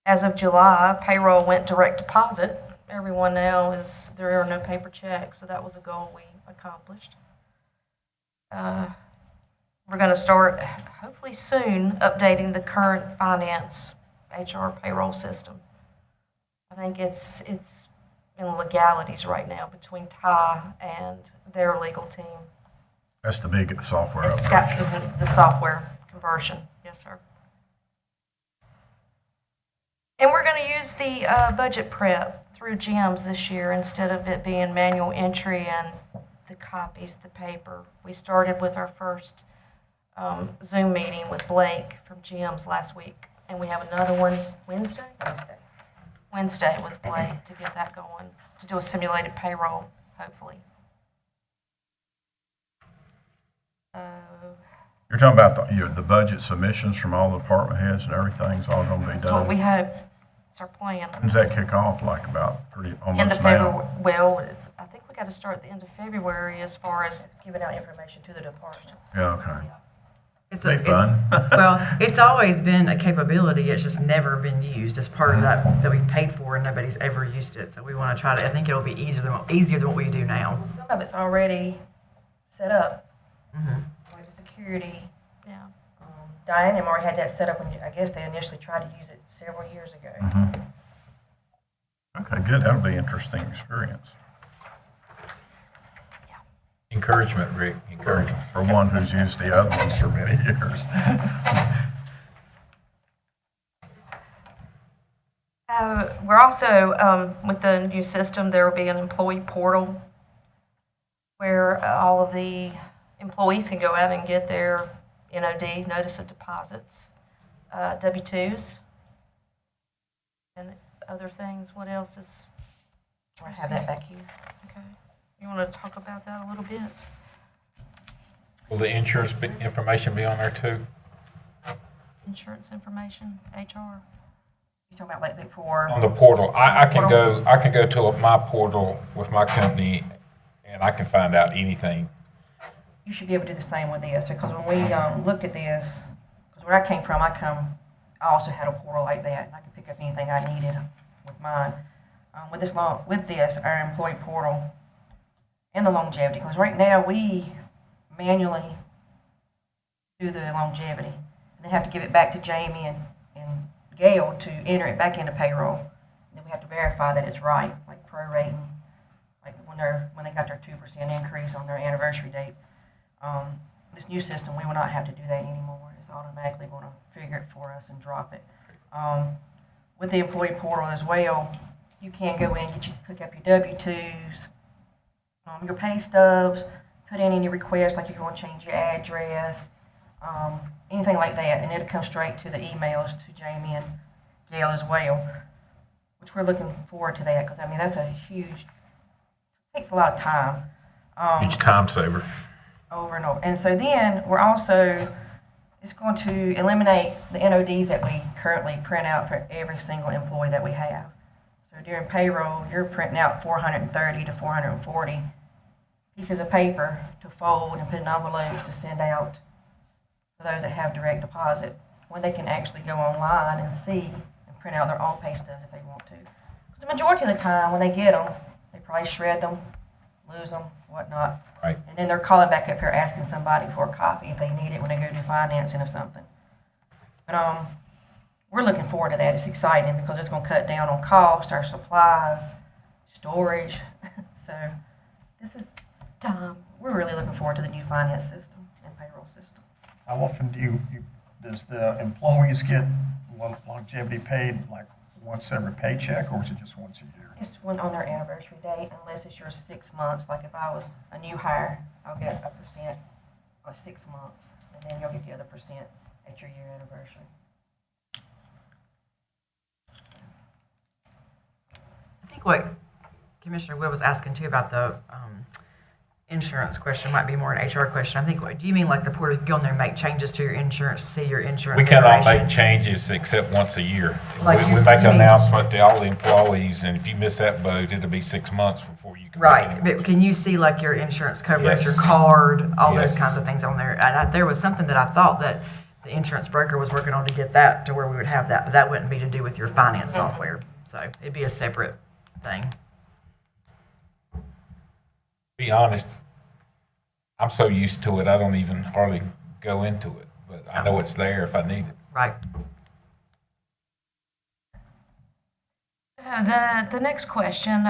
As of July, payroll went direct deposit. Everyone now there are no paper checks, so that was a goal we accomplished. We're going to start, hopefully soon, updating the current finance HR payroll system. I think it's in legalities right now between Ty and their legal team. That's the big software It's upgrade. got the software conversion. Yes, sir. And we're going to use the budget prep through GEMS this year instead of it being manual entry and the copies, the paper. We started with our first Zoom meeting with Blake from GEMS last week, and we have another one Wednesday with Blake to get that going, to do a simulated payroll, hopefully. You're talking about the budget submissions from all the department heads and everything's all going to be done? That's what we hope. It's our plan. When does that kick off, like about almost End of now? February. Well, I think we got to start at the end of February as far as giving out information to the departments. Yeah, okay. It's Be fun. Well, it's always been a capability. It's just never been used as part of that we paid for, and nobody's ever used it. So we want to try to. I think it'll be easier than what we do now. Some of it's already set up. Mm-hmm. Like security. Yeah. Diane and already had that set up when I guess they initially tried to use it several years ago. Mhm. Okay, good. That'll be an interesting experience Encouragement, Rick, encouragement. for one who's used the other ones for many years. We're also, with the new system, there will be an employee portal where all of the employees can go out and get their NOD, notice of deposits, W-2s, and other things. What else is? I have that back here. Okay. You want to talk about that a little bit? Will the insurance information be on there too? Insurance information, HR? You talking about like for, On the portal, I can go to my portal with my company and I can find out anything. you should be able to do the same with this, because when we looked at this, because where I came from, I also had a portal like that, and I could pick up anything I needed with mine. With this, our employee portal and the longevity, because right now we manually do the longevity, and then have to give it back to Jamie and Gail to enter it back into payroll. And then we have to verify that it's right, like prorating, like when they got their 2% increase on their anniversary date. This new system, we will not have to do that anymore. It's automatically going to figure it for us and drop it. With the employee portal as well, you can go in, pick up your W-2s, your pay stubs, put in any requests, like if you want to change your address, anything like that, and it'll come straight to the emails to Jamie and Gail as well, which we're looking forward to that, because I mean, that's a huge, takes a lot of time. Huge time saver. Over and over. And so then we're also, it's going to eliminate the NODs that we currently print out for every single employee that we have. So during payroll, you're printing out 430 to 440 pieces of paper to fold and put in envelopes to send out for those that have direct deposit, when they can actually go online and see and print out their own pay stubs if they want to. 'Cause the majority of the time when they get them, they probably shred them, lose them, whatnot. Right. And then they're calling back up here asking somebody for a copy if they need it when they go do financing or something. But we're looking forward to that. It's exciting because it's going to cut down on costs, our supplies, storage. So this is we're really looking forward to the new finance system and payroll system. How often does the employees get longevity paid, like once every paycheck, or is it just once a year? It's one on their anniversary date, unless it's your 6 months. Like if I was a new hire, I'll get 1% on 6 months, and then you'll get the other percent at your year anniversary. I think what Commissioner Will was asking too about the insurance question might be more an HR question. I think, do you mean like the portal, you go in there and make changes to your insurance, see your insurance We cannot information? make changes except once a year. Like We you make an mean- announcement to all the employees, and if you miss that boat, it'll be 6 months before you can. make Right, any more. but can you see like your insurance coverage, your Yes. card, all those Yes. kinds of things on there? And there was something that I thought that the insurance broker was working on to get that to where we would have that, but that wouldn't be to do with your finance software. So it'd be a separate thing. Be honest, I'm so used to it, I don't even hardly go into it, but I know it's there if I need it. Right. The next question,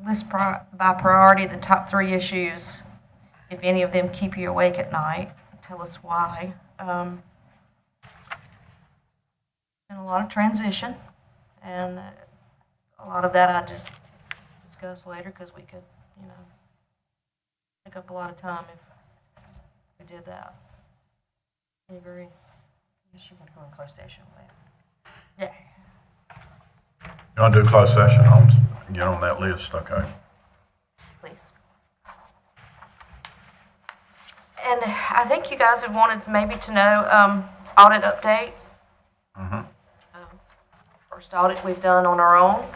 list by priority the top 3 issues, if any of them keep you awake at night. Tell us why. Been a lot of transition, and a lot of that I just discuss later because we could, take up a lot of time if we did that. I agree. Yes, you want to go in closed session with that. Yeah. You want to do closed session get on that list, okay? Please. And I think you guys have wanted maybe to know audit update. First audit we've done on our own.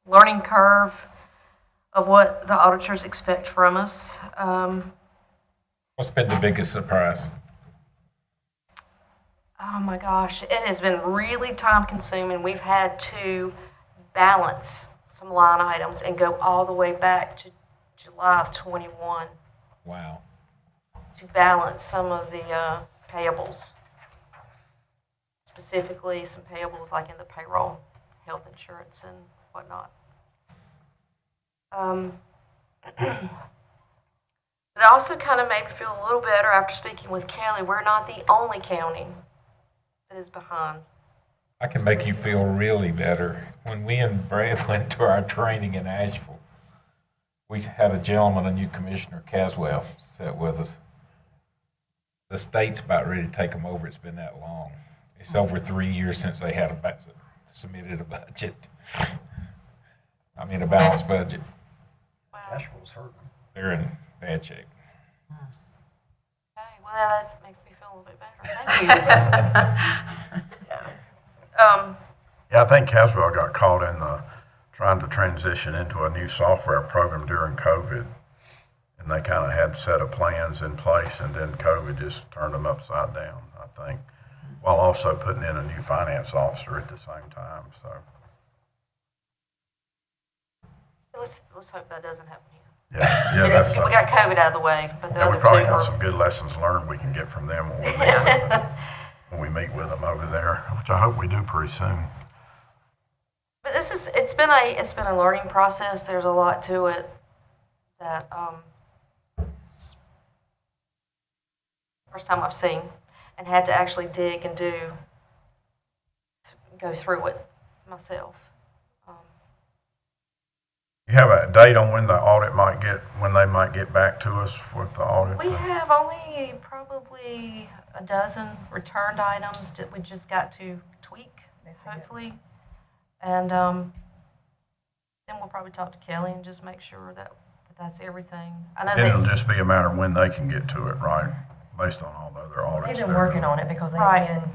Learning curve of what the auditors expect from us. What's been the biggest surprise? Oh my gosh, it has been really time consuming. We've had to balance some line items and go all the way back to July of 21 Wow. to balance some of the payables. It's specifically some payables like in the payroll, health insurance and whatnot. It also kind of made me feel a little better after speaking with Kelly. We're not the only county that is behind. I can make you feel really better. When we and Brad went to our training in Asheville, we had a gentleman, a new commissioner, Caswell, sat with us. The state's about ready to take them over. It's been that long. It's over 3 years since they had submitted a budget. I mean, a balanced budget. Asheville's hurting. They're in bad shape. Okay, well, that makes me feel a little bit better. Thank you. Yeah, I think Caswell got caught in the trying to transition into a new software program during COVID. And they kind of had set of plans in place, and then COVID just turned them upside down, I think, while also putting in a new finance officer at the same time, so. Let's hope that doesn't happen here. Yeah, that's, We got COVID out of the way, but the yeah, we other probably two got are. some good lessons learned we can get from them when we meet with them over there, which I hope we do pretty soon. But it's been a learning process. There's a lot to it that first time I've seen and had to actually dig and go through it myself. You have a date on when the audit when they might get back to us with the audit? We have only probably a dozen returned items that we just got to tweak, hopefully. And then we'll probably talk to Kelly and just make sure that that's everything. I know Then it'll that, just be a matter of when they can get to it, right? Based on all the other audits. They've been they're working doing. on it because they've Right. been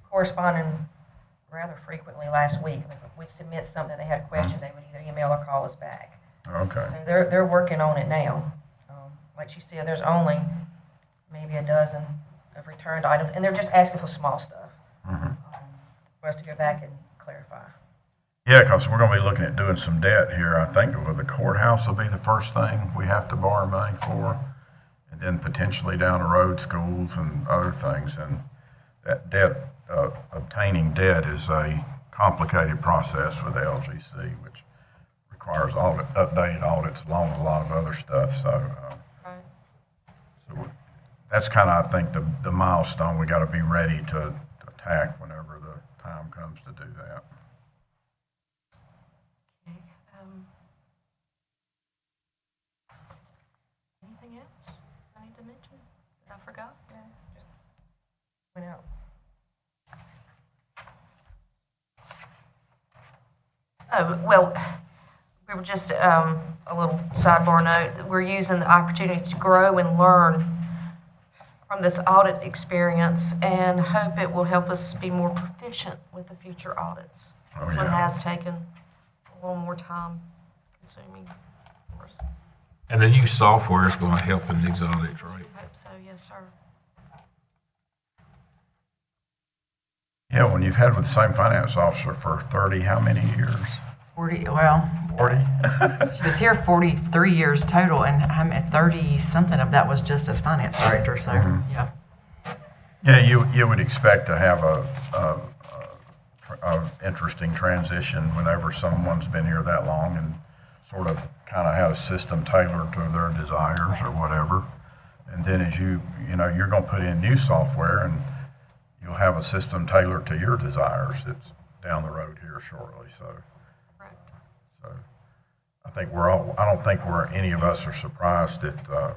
corresponding rather frequently last week. If we submit something, they had a question, they would either email or call us back. Okay. So they're working on it now. Like she said, there's only maybe a dozen of returned items, and they're just asking for small stuff for us to go back and clarify. Yeah, because we're going to be looking at doing some debt here. I think with the courthouse will be the first thing we have to borrow money for, and then potentially down the road, schools and other things. And that debt, obtaining debt is a complicated process with LGC, which requires updated audits along with a lot of other stuff. So, so that's kind of, I think, the milestone we got to be ready to attack whenever the time comes to do that. anything else I need to mention that I forgot? Went out. Oh, well, we were just, a little sidebar note, we're using the opportunity to grow and learn from this audit experience and hope it will help us be more proficient with the future audits. Oh, This one yeah. has taken a little more time consuming for us. And the new software is going to help in these audits, right? I hope so, yes, sir. Yeah, when you've had with the same finance officer for 30, how many years? 40, well, 40? she was here 43 years total, and 30-something of that was just as finance director, so, yeah. Yeah, you would expect to have a interesting transition whenever someone's been here that long and sort of kind of had a system tailored to their desires or whatever. And then as you're going to put in new software and you'll have a system tailored to your desires. It's down the road here shortly, so. Correct. So I think I don't think any of us are surprised that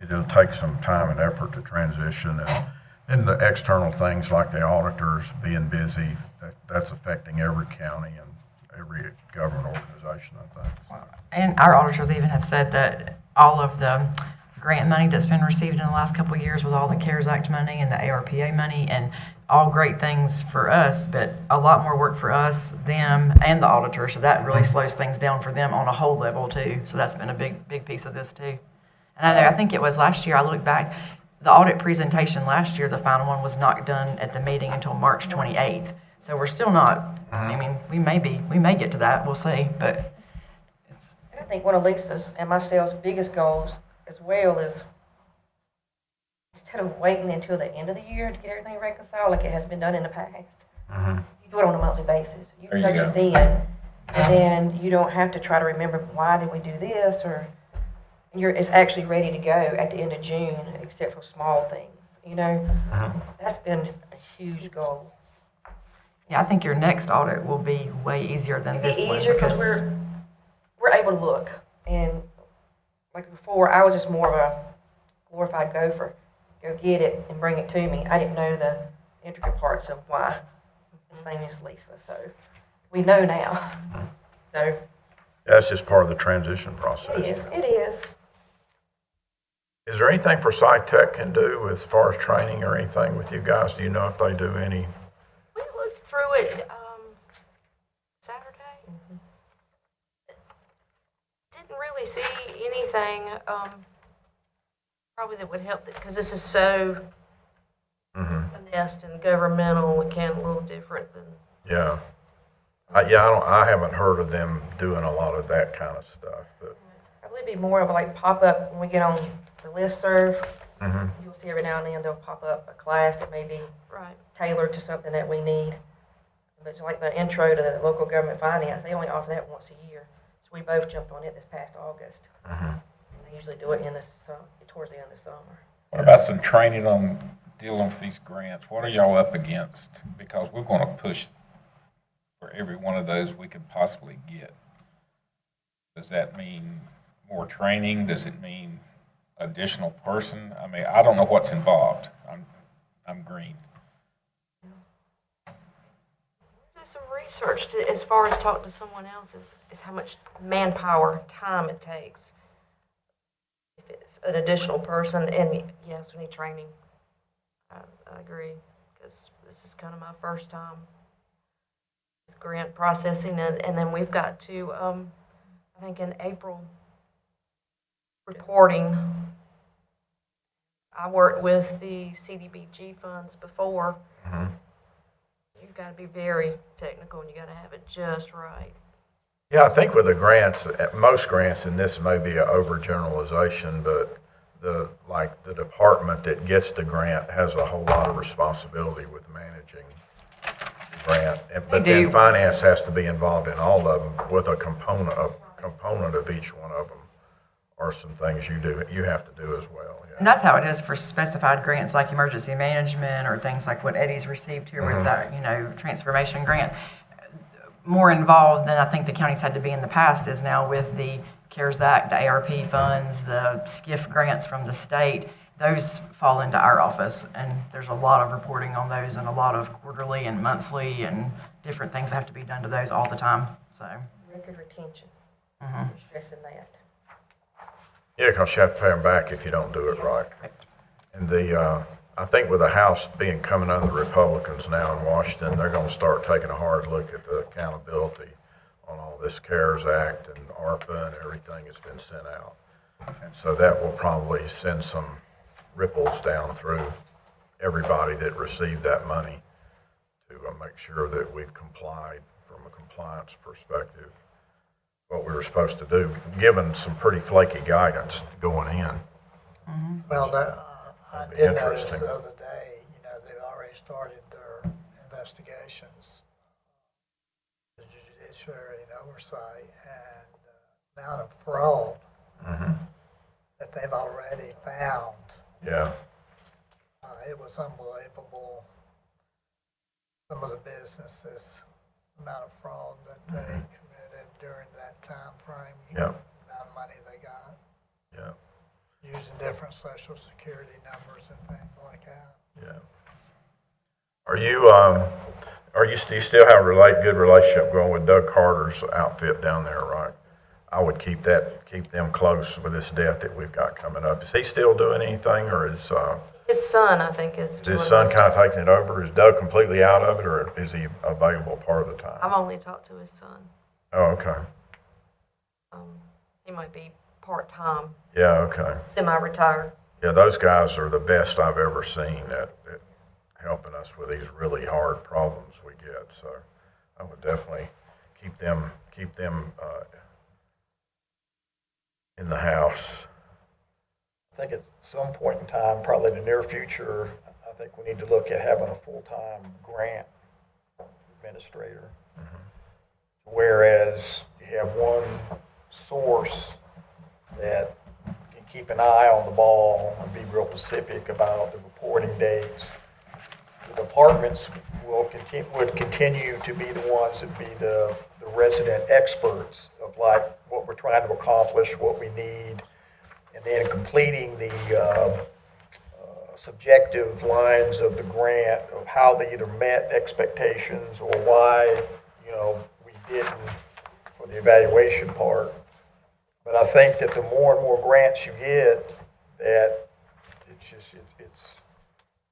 it'll take some time and effort to transition. And then the external things like the auditors being busy, that's affecting every county and every government organization, I think. So. And our auditors even have said that all of the grant money that's been received in the last couple of years with all the CARES Act money and the ARPA money and all great things for us, but a lot more work for us, them, and the auditors. So that really slows things down for them on a whole level too. So that's been a big piece of this too. And I think it was last year, I looked back, the audit presentation last year, the final one was not done at the meeting until March 28th. So we're still not, I mean, we may get to that, we'll see, but And I think one of Lisa's and myself's biggest goals as well is instead of waiting until the end of the year to get everything reconciled like it has been done in the past, Mm-hmm. you do it on a monthly basis. You There you touch go. it then, and then you don't have to try to remember why did we do this, or it's actually ready to go at the end of June, except for small things. You know, that's been a huge goal. Yeah, I think your next audit will be way easier than It'd this be one. easier because we're able to look, and like before, I was just more of a glorified gopher. Go get it and bring it to me. I didn't know the intricate parts of why. His name is Lisa, so we know now. So That's just part of the transition process. it is. It is. Is there anything for SciTech can do as far as training or anything with you guys? Do you know if they do any? We looked through it Saturday. Didn't really see anything probably that would help because this is so finessed and governmental. It can a little different than. Yeah. I haven't heard of them doing a lot of that kind of stuff, but. I believe it'd be more of a like pop up when we get on the listserv. Mhm. You'll see every now and then they'll pop up a class that may be Right. tailored to something that we need. But like the intro to the local government finance, they only offer that once a year. So we both jumped on it this past August. And they usually do it towards the end of the summer. What about some training on dealing with these grants? What are y'all up against? Because we're going to push for every one of those we could possibly get. Does that mean more training? Does it mean additional person? I mean, I don't know what's involved. I'm green. Do some research as far as talk to someone else is how much manpower, time it takes. If it's an additional person, and yes, we need training. I agree, because this is kind of my first time with grant processing, and then we've got to, I think in April, reporting. I worked with the CDBG funds before. You've got to be very technical, and you got to have it just right. Yeah, I think with the grants, most grants, and this may be an overgeneralization, but the department that gets the grant has a whole lot of responsibility with managing the grant. But They then do. finance has to be involved in all of them with a component of each one of them are some things you have to do as well. Yeah. And that's how it is for specified grants like emergency management or things like what Eddie's received here with that, transformation grant. More involved than I think the county's had to be in the past is now with the CARES Act, the ARP funds, the SCIF grants from the state. Those fall into our office, and there's a lot of reporting on those and a lot of quarterly and monthly and different things have to be done to those all the time. So Record retention. We're stressing that. Yeah, because you have to pay them back if you don't do it right. And I think with the House coming under the Republicans now in Washington, they're going to start taking a hard look at the accountability on all this CARES Act and ARPA and everything that's been sent out. And so that will probably send some ripples down through everybody that received that money to make sure that we've complied from a compliance perspective what we were supposed to do, given some pretty flaky guidance going in. Well, I That'd be did notice interesting. the other day, they've already started their investigations, the judiciary and oversight, and the amount of fraud that they've already found. Yeah, It was unbelievable. Some of the businesses, the amount of fraud that they committed during that time frame. Yeah. The amount of money they got, yeah, using different social security numbers and things like that. yeah. Do you still have a good relationship going with Doug Carter's outfit down there, right? I would keep them close with this debt that we've got coming up. Is he still doing anything, or is His son, I think, is. his doing son most kind of taking it over? Is Doug completely out of it, or is he available part of the time? I've only talked to his son. Oh, okay. He might be part-time, Yeah, okay. semi-retired. Yeah, those guys are the best I've ever seen at helping us with these really hard problems we get. So I would definitely keep them in the house I think at some point in time, probably in the near future, I think we need to look at having a full-time grant administrator. Whereas you have one source that can keep an eye on the ball and be real specific about the reporting dates. The departments would continue to be the ones that be the resident experts of like what we're trying to accomplish, what we need, and then completing the subjective lines of the grant of how they either met expectations or why, we didn't for the evaluation part. But I think that the more and more grants you get, that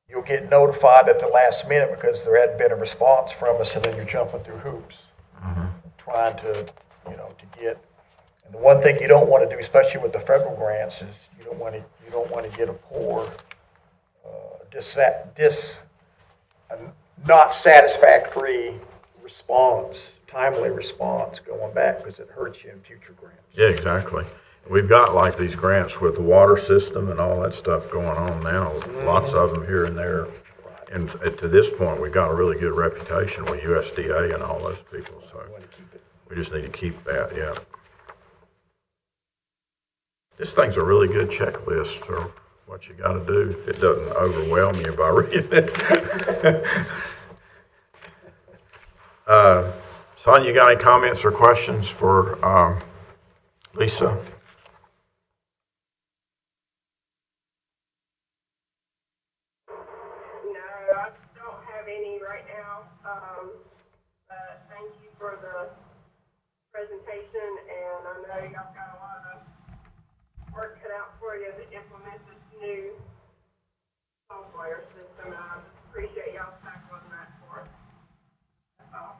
you'll get notified at the last minute because there hadn't been a response from us, and then you're jumping through hoops, trying to get. And the one thing you don't want to do, especially with the federal grants, is you don't want to get a poor, not satisfactory response, timely response going back, because it hurts you in future grants. Yeah, exactly. We've got like these grants with the water system and all that stuff going on now, lots of them here and there. And to this point, we've got a really good reputation with USDA and all those people, so we just need to keep that, yeah. This thing's a really good checklist for what you gotta do if it doesn't overwhelm you by reading it. Son, you got any comments or questions for Lisa? No, I don't have any right now. But thank you for the presentation, and I know y'all got a lot of work cut out for you to implement this new software system, and I appreciate y'all tackling that for us. That's all.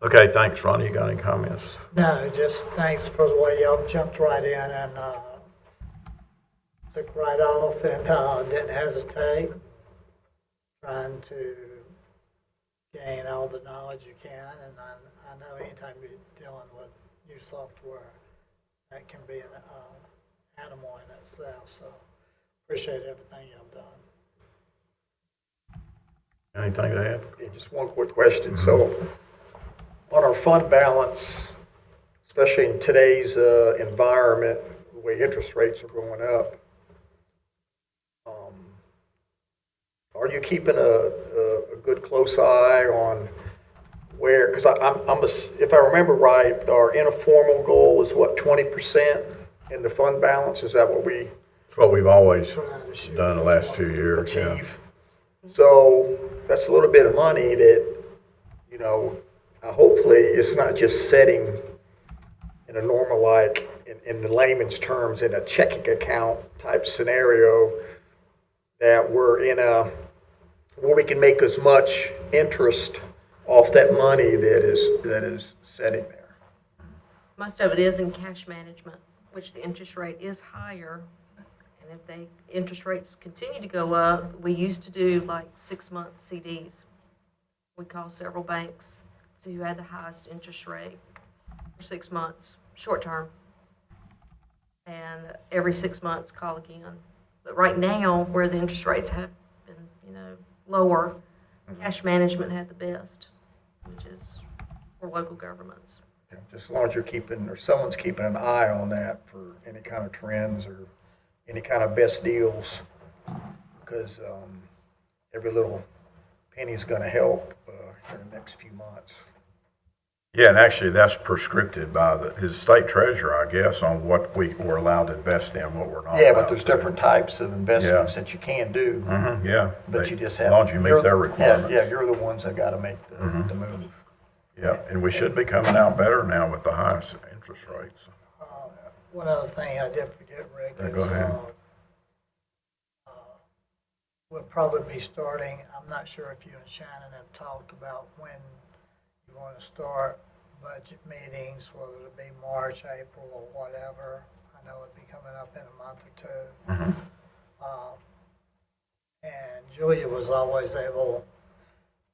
Okay, thanks. Ronnie, you got any comments? No, just thanks for the way y'all jumped right in and took right off and didn't hesitate, trying to gain all the knowledge you can. And I know anytime you're dealing with new software, that can be an animal in itself. So appreciate everything y'all done. Anything to add? Yeah, just one quick question. So on our fund balance, especially in today's environment, the way interest rates are going up, are you keeping a good close eye on where, because if I remember right, our informal goal is what, 20% in the fund balance? Is that what we It's what we've always done the last 2 years. Yeah. achieve? So that's a little bit of money that, hopefully it's not just setting in a normal, like in the layman's terms, in a checking account type scenario, that we're in where we can make as much interest off that money that is sitting there. Most of it is in cash management, which the interest rate is higher. And if interest rates continue to go up, we used to do like 6-month CDs. We call several banks, see who had the highest interest rate for 6 months, short term. And every 6 months, call again. But right now, where the interest rates have been, lower, cash management had the best, which is for local governments. Yeah, just as long as you're keeping, or someone's keeping an eye on that for any kind of trends or any kind of best deals, because every little penny is going to help in the next few months. Yeah, and actually that's prescripted by his state treasurer, I guess, on what we're allowed to invest in, what we're not. Yeah, allowed but there's to. different types of investments that you can do. Yeah. But you just have. As long as you meet their requirements. Yeah, you're the ones that got to make the move. Yeah, and we should be coming out better now with the highest interest rates. One other thing I did forget, Rick, Yeah, is go ahead. we'll probably be starting, I'm not sure if you and Shannon have talked about when you want to start budget meetings, whether it be March, April, or whatever. I know it'll be coming up in a month or two. And Julia was always able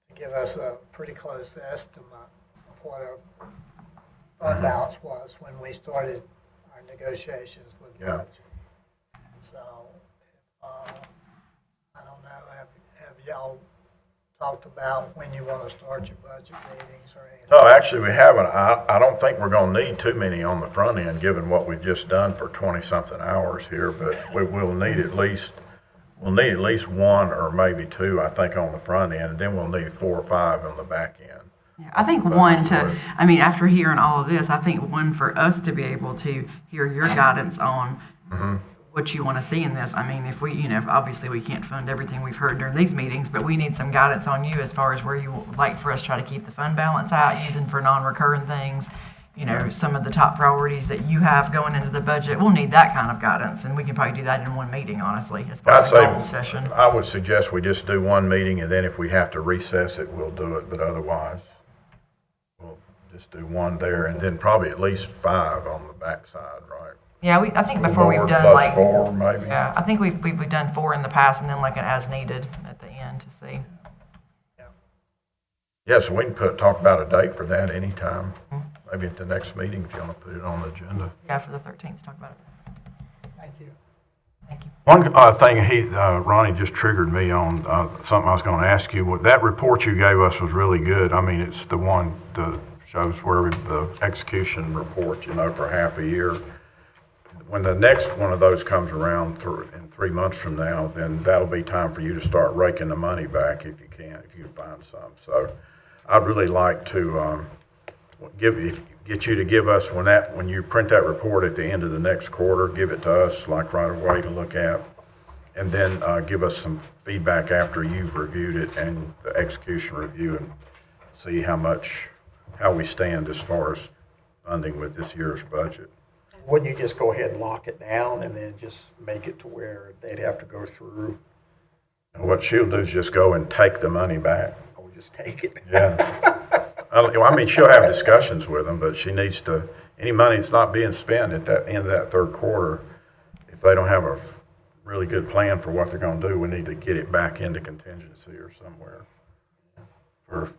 to give us a pretty close estimate of what our fund balance was when we started our negotiations with Yeah. budget. So I don't know, have y'all talked about when you want to start your budget meetings or anything? No, actually, we haven't. I don't think we're gonna need too many on the front end, given what we've just done for 20-something hours here, but we'll need at least one or maybe two, I think, on the front end, and then we'll need 4 or 5 on the back end. Yeah, I think I mean, after hearing all of this, I think one for us to be able to hear your guidance on what you want to see in this. I mean, if we, obviously we can't fund everything we've heard during these meetings, but we need some guidance on you as far as where you would like for us to try to keep the fund balance out, using for non-recurring things, some of the top priorities that you have going into the budget. We'll need that kind of guidance, and we can probably do that in one meeting, honestly, as part I'd of the goal say, session. I would suggest we just do one meeting, and then if we have to recess it, we'll do it, but otherwise, we'll just do one there, and then probably at least 5 on the backside, right? Yeah, I think before we've done Plus like 4, maybe. yeah, I think we've done 4 in the past, and then like an as needed at the end to see. Yeah, so we can talk about a date for that anytime, maybe at the next meeting if you want to put it on the agenda. Yeah, for the 13th, talk about it. Thank you. Thank you. One thing Ronnie just triggered me on, something I was going to ask you. That report you gave us was really good. I mean, it's the one that shows where the execution report, for half a year. When the next one of those comes around in 3 months from now, then that'll be time for you to start raking the money back if you can find some. So I'd really like to get you to give us, when you print that report at the end of the next quarter, give it to us like right away to look at, and then give us some feedback after you've reviewed it and the execution review, and see how we stand as far as funding with this year's budget. Wouldn't you just go ahead and lock it down and then just make it to where they'd have to go through? And what she'll do is just go and take the money back. Or just take it? Yeah. I mean, she'll have discussions with them, but she needs to, any money that's not being spent at that end of that third quarter, if they don't have a really good plan for what they're going to do, we need to get it back into contingency or somewhere for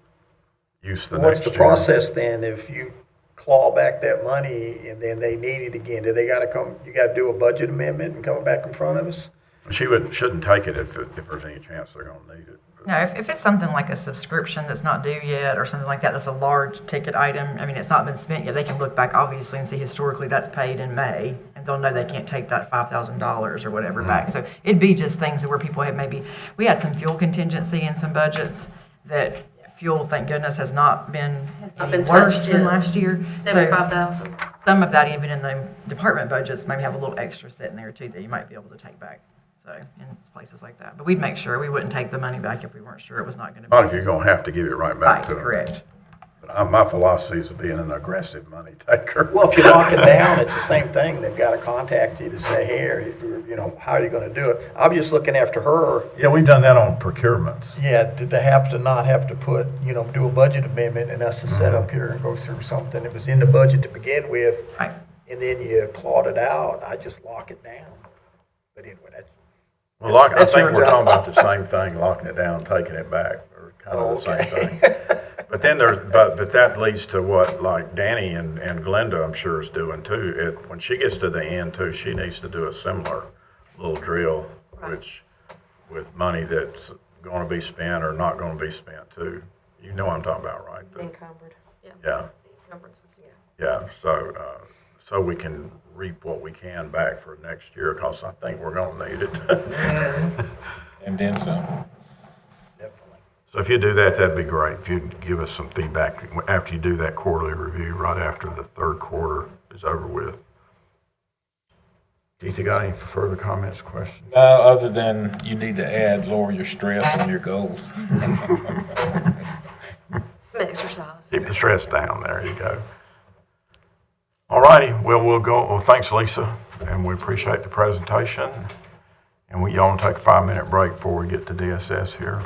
use the What's next the year. process then if you claw back that money and then they need it again? Do they gotta come, you gotta do a budget amendment and come back in front of us? She shouldn't take it if there's any chance they're going to need it. No, if it's something like a subscription that's not due yet or something like that, that's a large ticket item, I mean, it's not been spent yet, they can look back obviously and see historically that's paid in May, and they'll know they can't take that $5,000 or whatever back. So it'd be just things where people have we had some fuel contingency in some budgets that fuel, thank goodness, has not been not any been worse touched than yet. last year. So 75,000. some of that, even in the department budgets, maybe have a little extra sitting there too that you might be able to take back. So in places like that, but we'd make sure we wouldn't take the money back if we weren't sure it was not going to be. Not if you're going to have to give it right back Right, to them. correct. But my philosophy is of being an aggressive money taker. Well, if you lock it down, it's the same thing. They've gotta contact you to say, hey, how are you gonna do it? I'm just looking after her. Yeah, we've done that on procurements. Yeah, to have to not have to put, do a budget amendment and us to set up here and go through something that was in the budget to begin with, Right. and then you clawed it out. I just lock it down. But anyway, that's. Well, I That's think your we're job. talking about the same thing, locking it down, taking it back, or kind of the same thing. But then but that leads to what, like Danny and Glenda, I'm sure, is doing too. When she gets to the end too, she needs to do a similar little drill, with money that's going to be spent or not going to be spent too. You know what I'm talking about, right? Encumbered. Yeah. Yeah, Encumbrances, yeah. yeah. So we can reap what we can back for next year, because I think we're going to need it. And then some. Definitely. So if you do that, that'd be great. If you'd give us some feedback after you do that quarterly review, right after the third quarter is over with. Keith, you got any further comments, questions? No, other than you need to lower your stress on your goals. Some exercise. Keep the stress down. There you go. All righty. Well, we'll go. Well, thanks, Lisa, and we appreciate the presentation. And y'all want to take a 5-minute break before we get to DSS here.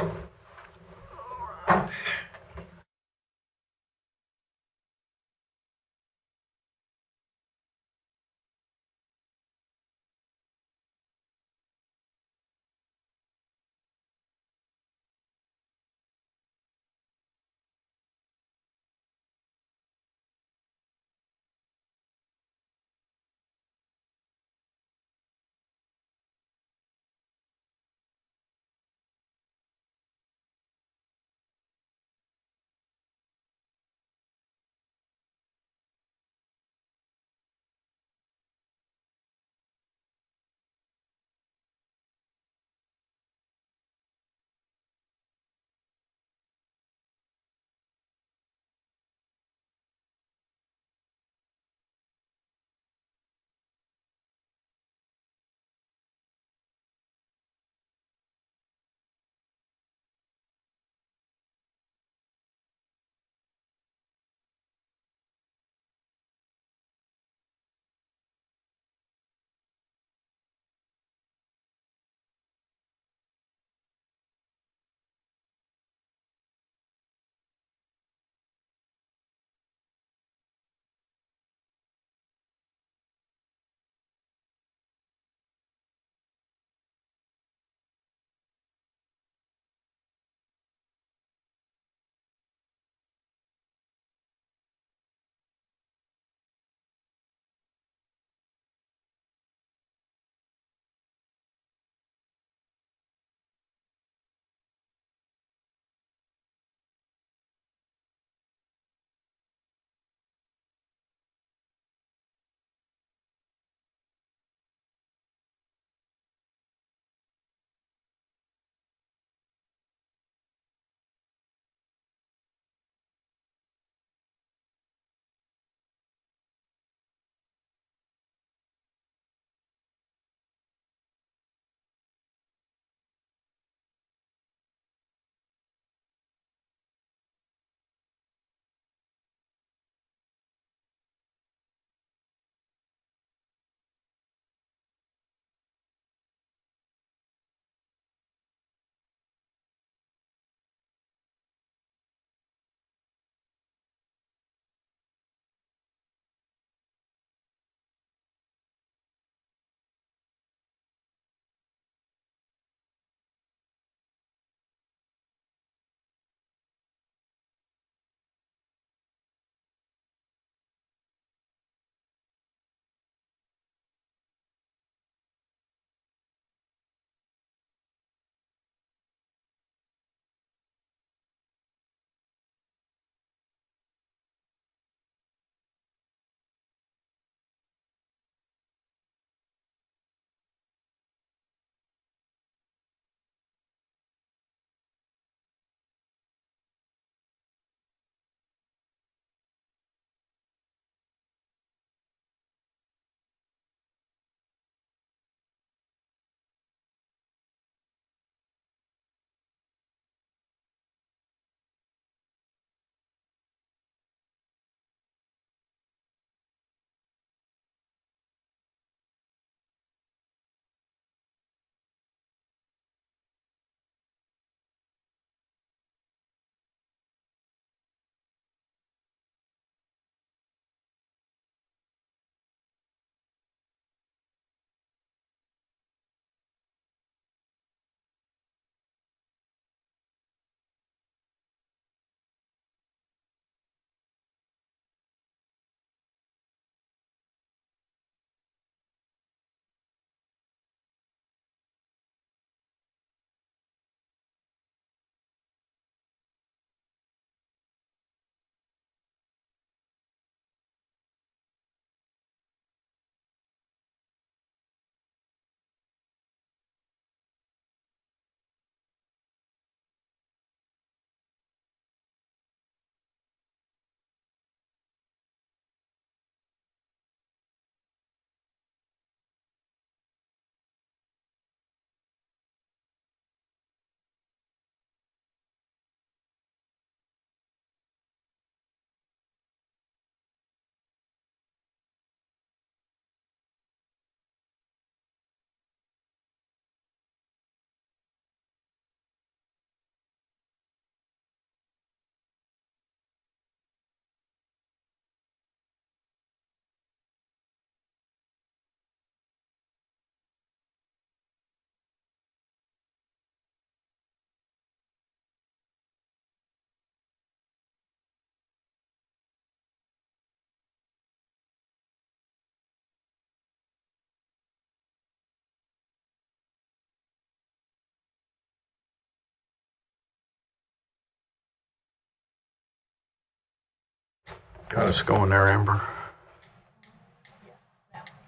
Got us going there, Amber?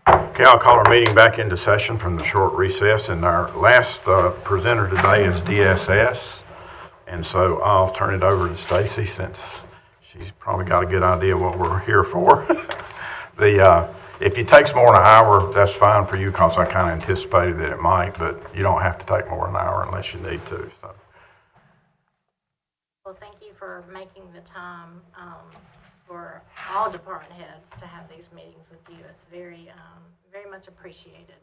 Okay, I'll call our meeting back into session from the short recess, and our last presenter today is DSS. And so I'll turn it over to Stacy since she's probably got a good idea what we're here for. If it takes more than an hour, that's fine for you because I kind of anticipated that it might, but you don't have to take more than an hour unless you need to. So. Well, thank you for making the time for all department heads to have these meetings with you. It's very, very much appreciated.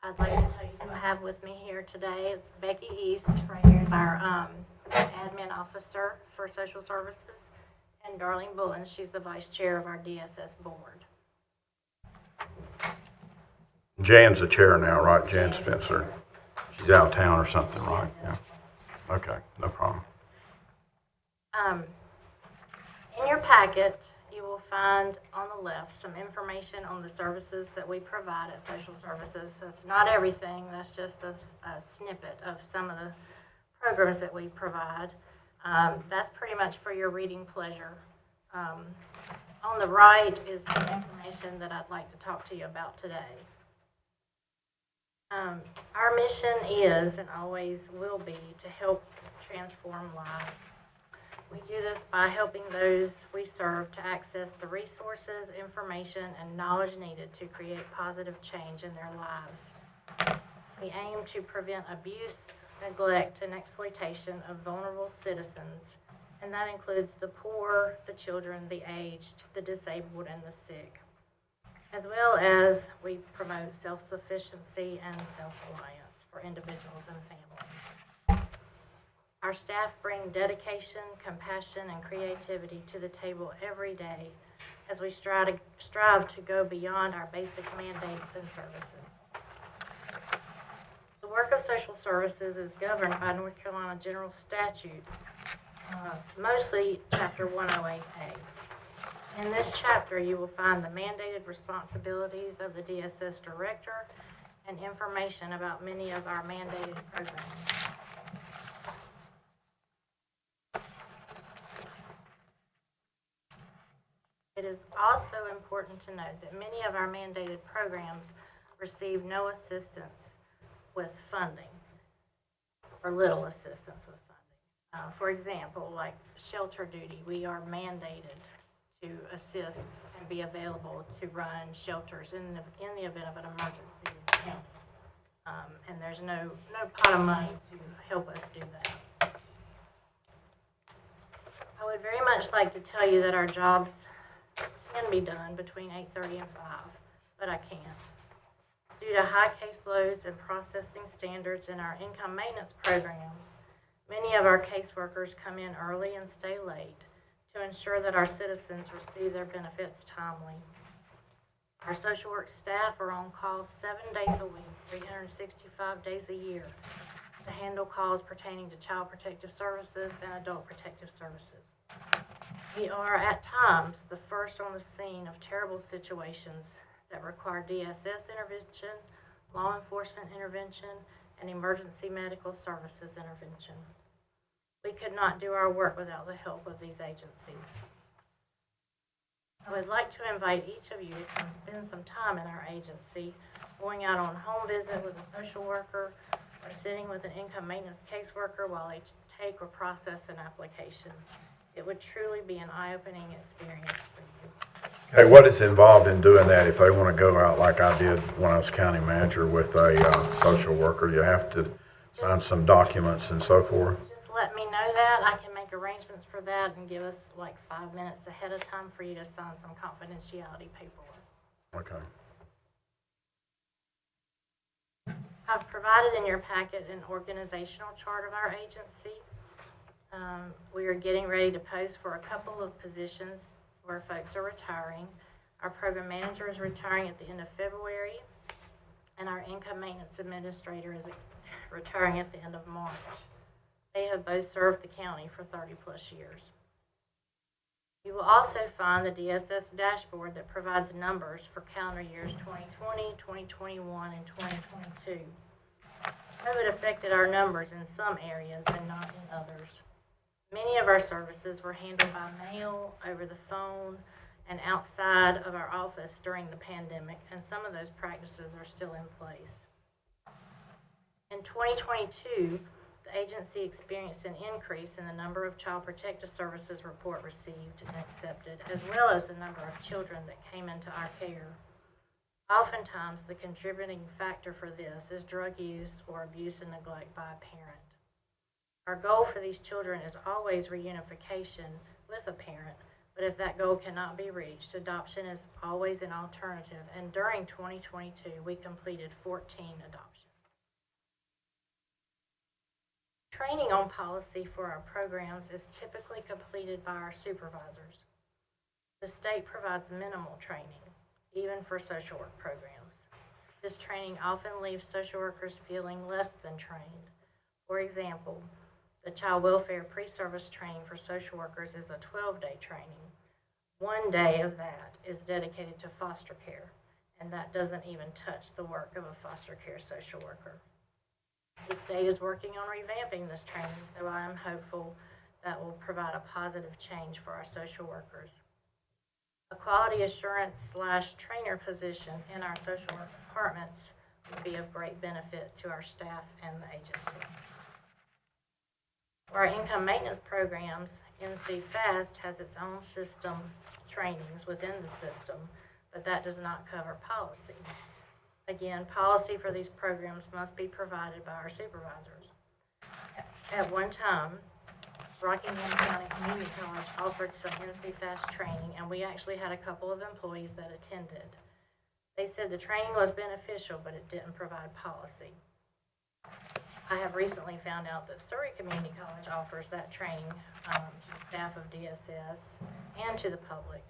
I'd like to tell you who I have with me here today. It's Becky East, right here is our admin officer for social services, and Darlene Bullen. She's the vice chair of our DSS board. Jan's the chair now, right? Jan Spencer. She's out of town or something, right? Yeah. Okay, no problem. In your packet, you will find on the left some information on the services that we provide at social services. So it's not everything, that's just a snippet of some of the programs that we provide. That's pretty much for your reading pleasure. On the right is some information that I'd like to talk to you about today. Our mission is and always will be to help transform lives. We do this by helping those we serve to access the resources, information, and knowledge needed to create positive change in their lives. We aim to prevent abuse, neglect, and exploitation of vulnerable citizens, and that includes the poor, the children, the aged, the disabled, and the sick. As well as we promote self-sufficiency and self-reliance for individuals and families. Our staff bring dedication, compassion, and creativity to the table every day as we strive to go beyond our basic mandates and services. The work of social services is governed by North Carolina General Statutes, mostly Chapter 108A. In this chapter, you will find the mandated responsibilities of the DSS director and information about many of our mandated programs. It is also important to note that many of our mandated programs receive no assistance with funding, or little assistance with funding. For example, like shelter duty, we are mandated to assist and be available to run shelters in the event of an emergency in the county. And there's no pot of money to help us do that. I would very much like to tell you that our jobs can be done between 8:30 and 5, but I can't. Due to high caseloads and processing standards in our income maintenance programs, many of our caseworkers come in early and stay late to ensure that our citizens receive their benefits timely. Our social work staff are on call 7 days a week, 365 days a year, to handle calls pertaining to child protective services and adult protective services. We are, at times, the first on the scene of terrible situations that require DSS intervention, law enforcement intervention, and emergency medical services intervention. We could not do our work without the help of these agencies. I would like to invite each of you to come spend some time in our agency, going out on home visit with a social worker, or sitting with an income maintenance caseworker while they take or process an application. It would truly be an eye-opening experience for you. Hey, what is involved in doing that if they want to go out like I did when I was county manager with a social worker? You have to sign some documents and so forth? Just let me know that. I can make arrangements for that and give us like 5 minutes ahead of time for you to sign some confidentiality paperwork. Okay. I've provided in your packet an organizational chart of our agency. We are getting ready to post for a couple of positions where folks are retiring. Our program manager is retiring at the end of February, and our income maintenance administrator is retiring at the end of March. They have both served the county for 30 plus years. You will also find the DSS dashboard that provides numbers for calendar years 2020, 2021, and 2022. COVID affected our numbers in some areas and not in others. Many of our services were handled by mail, over the phone, and outside of our office during the pandemic, and some of those practices are still in place. In 2022, the agency experienced an increase in the number of Child Protective Services report received and accepted, as well as the number of children that came into our care. Oftentimes, the contributing factor for this is drug use or abuse and neglect by a parent. Our goal for these children is always reunification with a parent, but if that goal cannot be reached, adoption is always an alternative, and during 2022, we completed 14 adoptions. Training on policy for our programs is typically completed by our supervisors. The state provides minimal training, even for social work programs. This training often leaves social workers feeling less than trained. For example, the child welfare pre-service training for social workers is a 12-day training. 1 day of that is dedicated to foster care, and that doesn't even touch the work of a foster care social worker. The state is working on revamping this training, so I am hopeful that will provide a positive change for our social workers. A quality assurance / trainer position in our social work departments would be of great benefit to our staff and the agency. For our income maintenance programs, NC FAST has its own system trainings within the system, but that does not cover policy. Again, policy for these programs must be provided by our supervisors. At one time, Rockingham County Community College offered some NC FAST training, and we actually had a couple of employees that attended. They said the training was beneficial, but it didn't provide policy. I have recently found out that Surrey Community College offers that training to staff of DSS and to the public.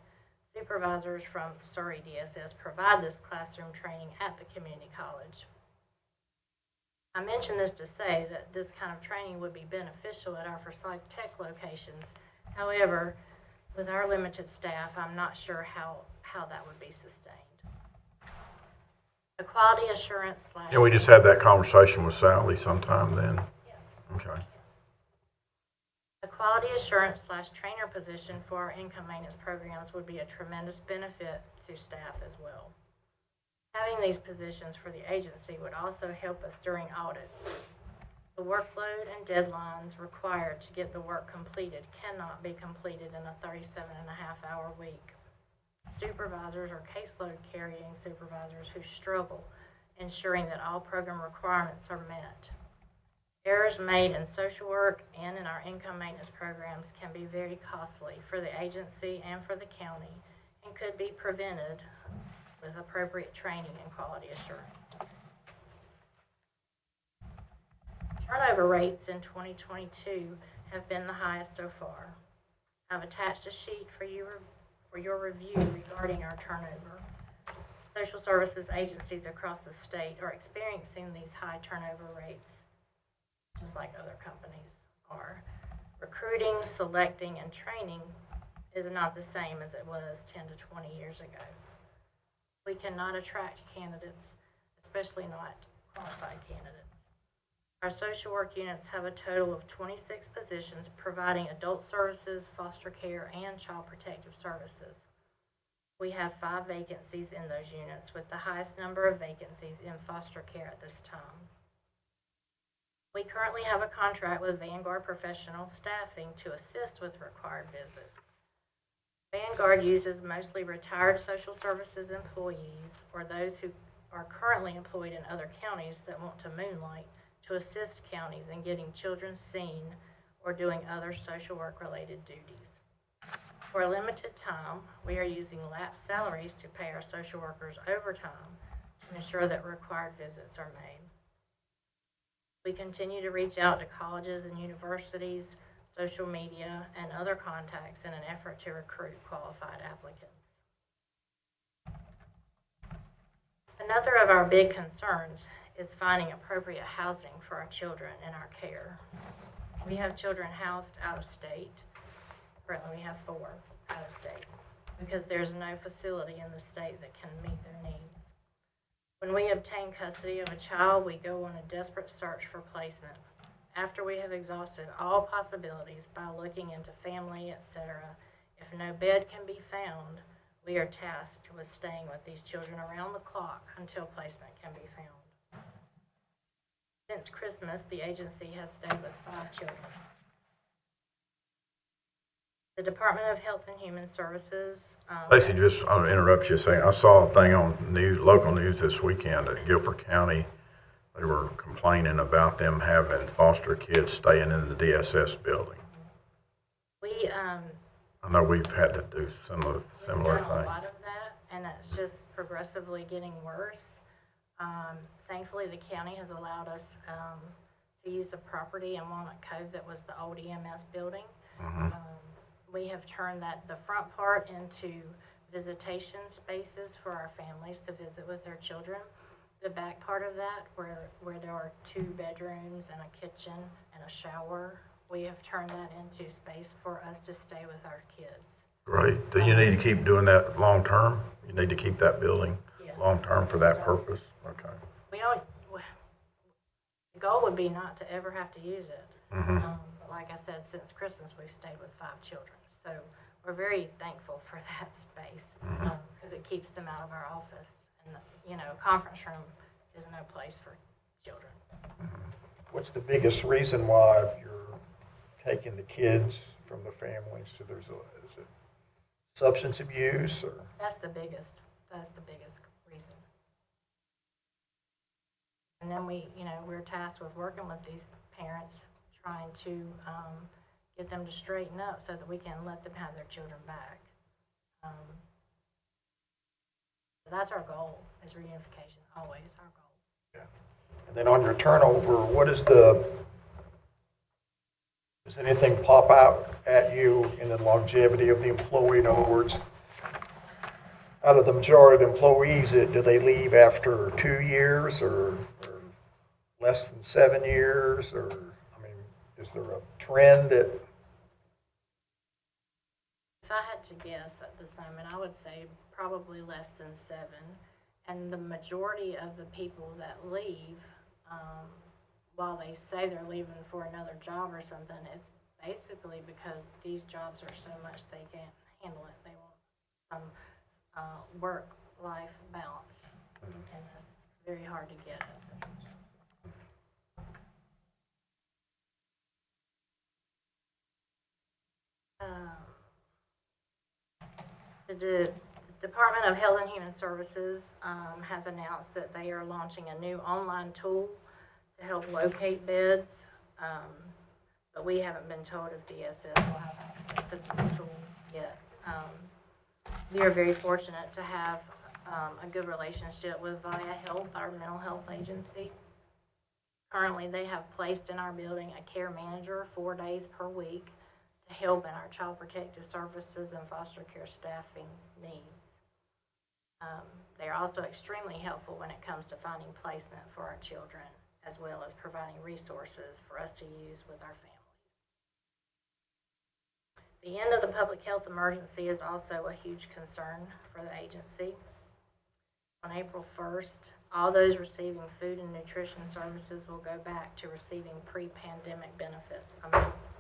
Supervisors from Surrey DSS provide this classroom training at the community college. I mention this to say that this kind of training would be beneficial at our Forsyth Tech locations. However, with our limited staff, I'm not sure how that would be sustained. A quality assurance / Yeah, we just had that conversation with Sally sometime then. Yes. Okay. A quality assurance / trainer position for our income maintenance programs would be a tremendous benefit to staff as well. Having these positions for the agency would also help us during audits. The workload and deadlines required to get the work completed cannot be completed in a 37.5-hour week. Supervisors or caseload carrying supervisors who struggle ensuring that all program requirements are met. Errors made in social work and in our income maintenance programs can be very costly for the agency and for the county, and could be prevented with appropriate training and quality assurance. Turnover rates in 2022 have been the highest so far. I've attached a sheet for your review regarding our turnover. Social services agencies across the state are experiencing these high turnover rates, just like other companies are. Recruiting, selecting, and training is not the same as it was 10 to 20 years ago. We cannot attract candidates, especially not qualified candidates. Our social work units have a total of 26 positions providing adult services, foster care, and child protective services. We have 5 vacancies in those units, with the highest number of vacancies in foster care at this time. We currently have a contract with Vanguard Professional Staffing to assist with required visits. Vanguard uses mostly retired social services employees or those who are currently employed in other counties that want to moonlight to assist counties in getting children seen or doing other social work related duties. For a limited time, we are using lapsed salaries to pay our social workers overtime to ensure that required visits are made. We continue to reach out to colleges and universities, social media, and other contacts in an effort to recruit qualified applicants. Another of our big concerns is finding appropriate housing for our children in our care. We have children housed out of state. Currently, we have 4 out of state because there's no facility in the state that can meet their needs. When we obtain custody of a child, we go on a desperate search for placement. after we have exhausted all possibilities by looking into family, etc., if no bed can be found, we are tasked with staying with these children around the clock until placement can be found. Since Christmas, the agency has stayed with 5 children. The Department of Health and Human Services. Stacy, just, I'm gonna interrupt you a second. I saw a thing on local news this weekend at Guilford County. They were complaining about them having foster kids staying in the DSS building. We, I know we've had to do similar we've done a thing. lot of that, and it's just progressively getting worse. Thankfully, the county has allowed us to use the property in Walnut Cove that was the old EMS building. We have turned the front part into visitation spaces for our families to visit with their children. The back part of that, where there are 2 bedrooms and a kitchen and a shower, we have turned that into space for us to stay with our kids. Great. Do you need to keep doing that long-term? You need to keep that building Yes. long-term for that purpose? Okay. We don't, the goal would be not to ever have to use it. But like I said, since Christmas, we've stayed with 5 children. So we're very thankful for that space because it keeps them out of our office. And, conference room is no place for children. What's the biggest reason why you're taking the kids from the families? So is it substance abuse or? That's the biggest reason. And then we're tasked with working with these parents, trying to get them to straighten up so that we can let them have their children back. That's our goal, is reunification, always our goal. Yeah. And then on your turnover, does anything pop out at you in the longevity of the employee? In other words, out of the majority of the employees, do they leave after 2 years or less than 7 years? Or, is there a trend that? If I had to guess at this moment, I would say probably less than 7. And the majority of the people that leave, while they say they're leaving for another job or something, it's basically because these jobs are so much they can't handle it. They want some work-life balance, and it's very hard to get it. The Department of Health and Human Services has announced that they are launching a new online tool to help locate beds, but we haven't been told if DSS will have access to this tool yet. We are very fortunate to have a good relationship with VIA Health, our mental health agency. Currently, they have placed in our building a care manager 4 days per week to help in our child protective services and foster care staffing needs. They are also extremely helpful when it comes to finding placement for our children, as well as providing resources for us to use with our families. The end of the public health emergency is also a huge concern for the agency. On April 1st, all those receiving food and nutrition services will go back to receiving pre-pandemic benefit amounts.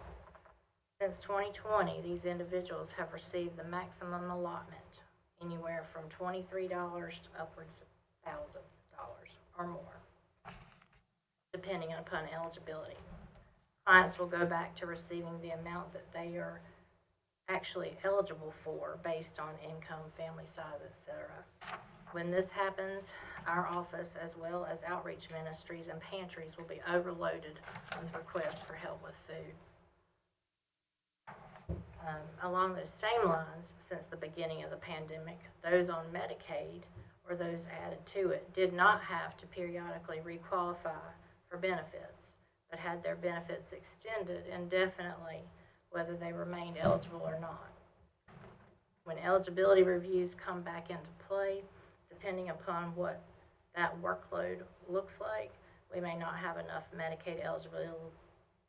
Since 2020, these individuals have received the maximum allotment, anywhere from $23 to upwards of $1,000 or more, depending upon eligibility. Clients will go back to receiving the amount that they are actually eligible for based on income, family size, etc. When this happens, our office, as well as outreach ministries and pantries, will be overloaded with requests for help with food. Along those same lines, since the beginning of the pandemic, those on Medicaid or those added to it did not have to periodically requalify for benefits, but had their benefits extended indefinitely, whether they remained eligible or not. When eligibility reviews come back into play, depending upon what that workload looks like, we may not have enough Medicaid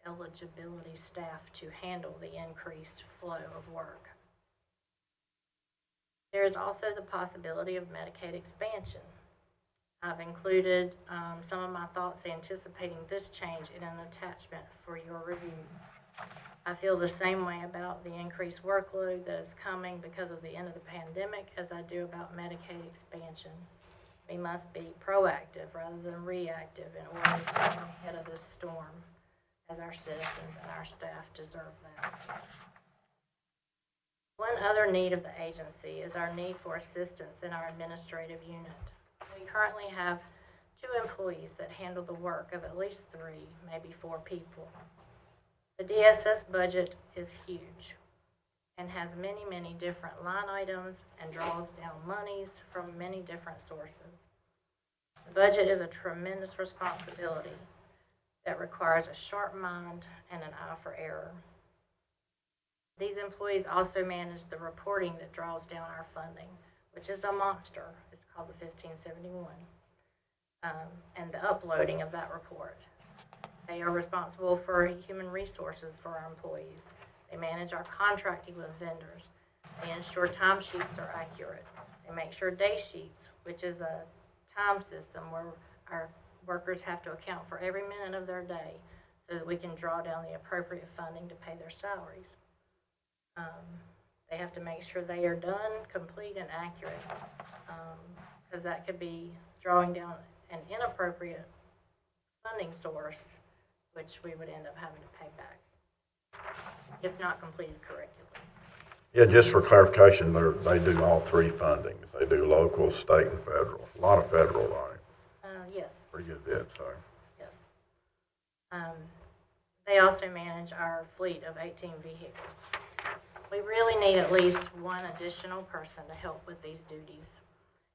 eligibility staff to handle the increased flow of work. There is also the possibility of Medicaid expansion. I've included some of my thoughts anticipating this change in an attachment for your review. I feel the same way about the increased workload that is coming because of the end of the pandemic as I do about Medicaid expansion. We must be proactive rather than reactive in order to stay ahead of this storm, as our citizens and our staff deserve that. One other need of the agency is our need for assistance in our administrative unit. We currently have 2 employees that handle the work of at least 3, maybe 4 people. The DSS budget is huge and has many, many different line items and draws down monies from many different sources. The budget is a tremendous responsibility that requires a sharp mind and an eye for error. These employees also manage the reporting that draws down our funding, which is a monster. It's called the 1571, and the uploading of that report. They are responsible for human resources for our employees. They manage our contracting with vendors. They ensure timesheets are accurate. They make sure day sheets, which is a time system where our workers have to account for every minute of their day so that we can draw down the appropriate funding to pay their salaries. They have to make sure they are done, complete, and accurate, because that could be drawing down an inappropriate funding source, which we would end up having to pay back if not completed correctly. Yeah, just for clarification, they do all 3 fundings. They do local, state, and federal. A lot of federal, right? Yes. Pretty good bit, so. Yes. They also manage our fleet of 18 vehicles. We really need at least 1 additional person to help with these duties.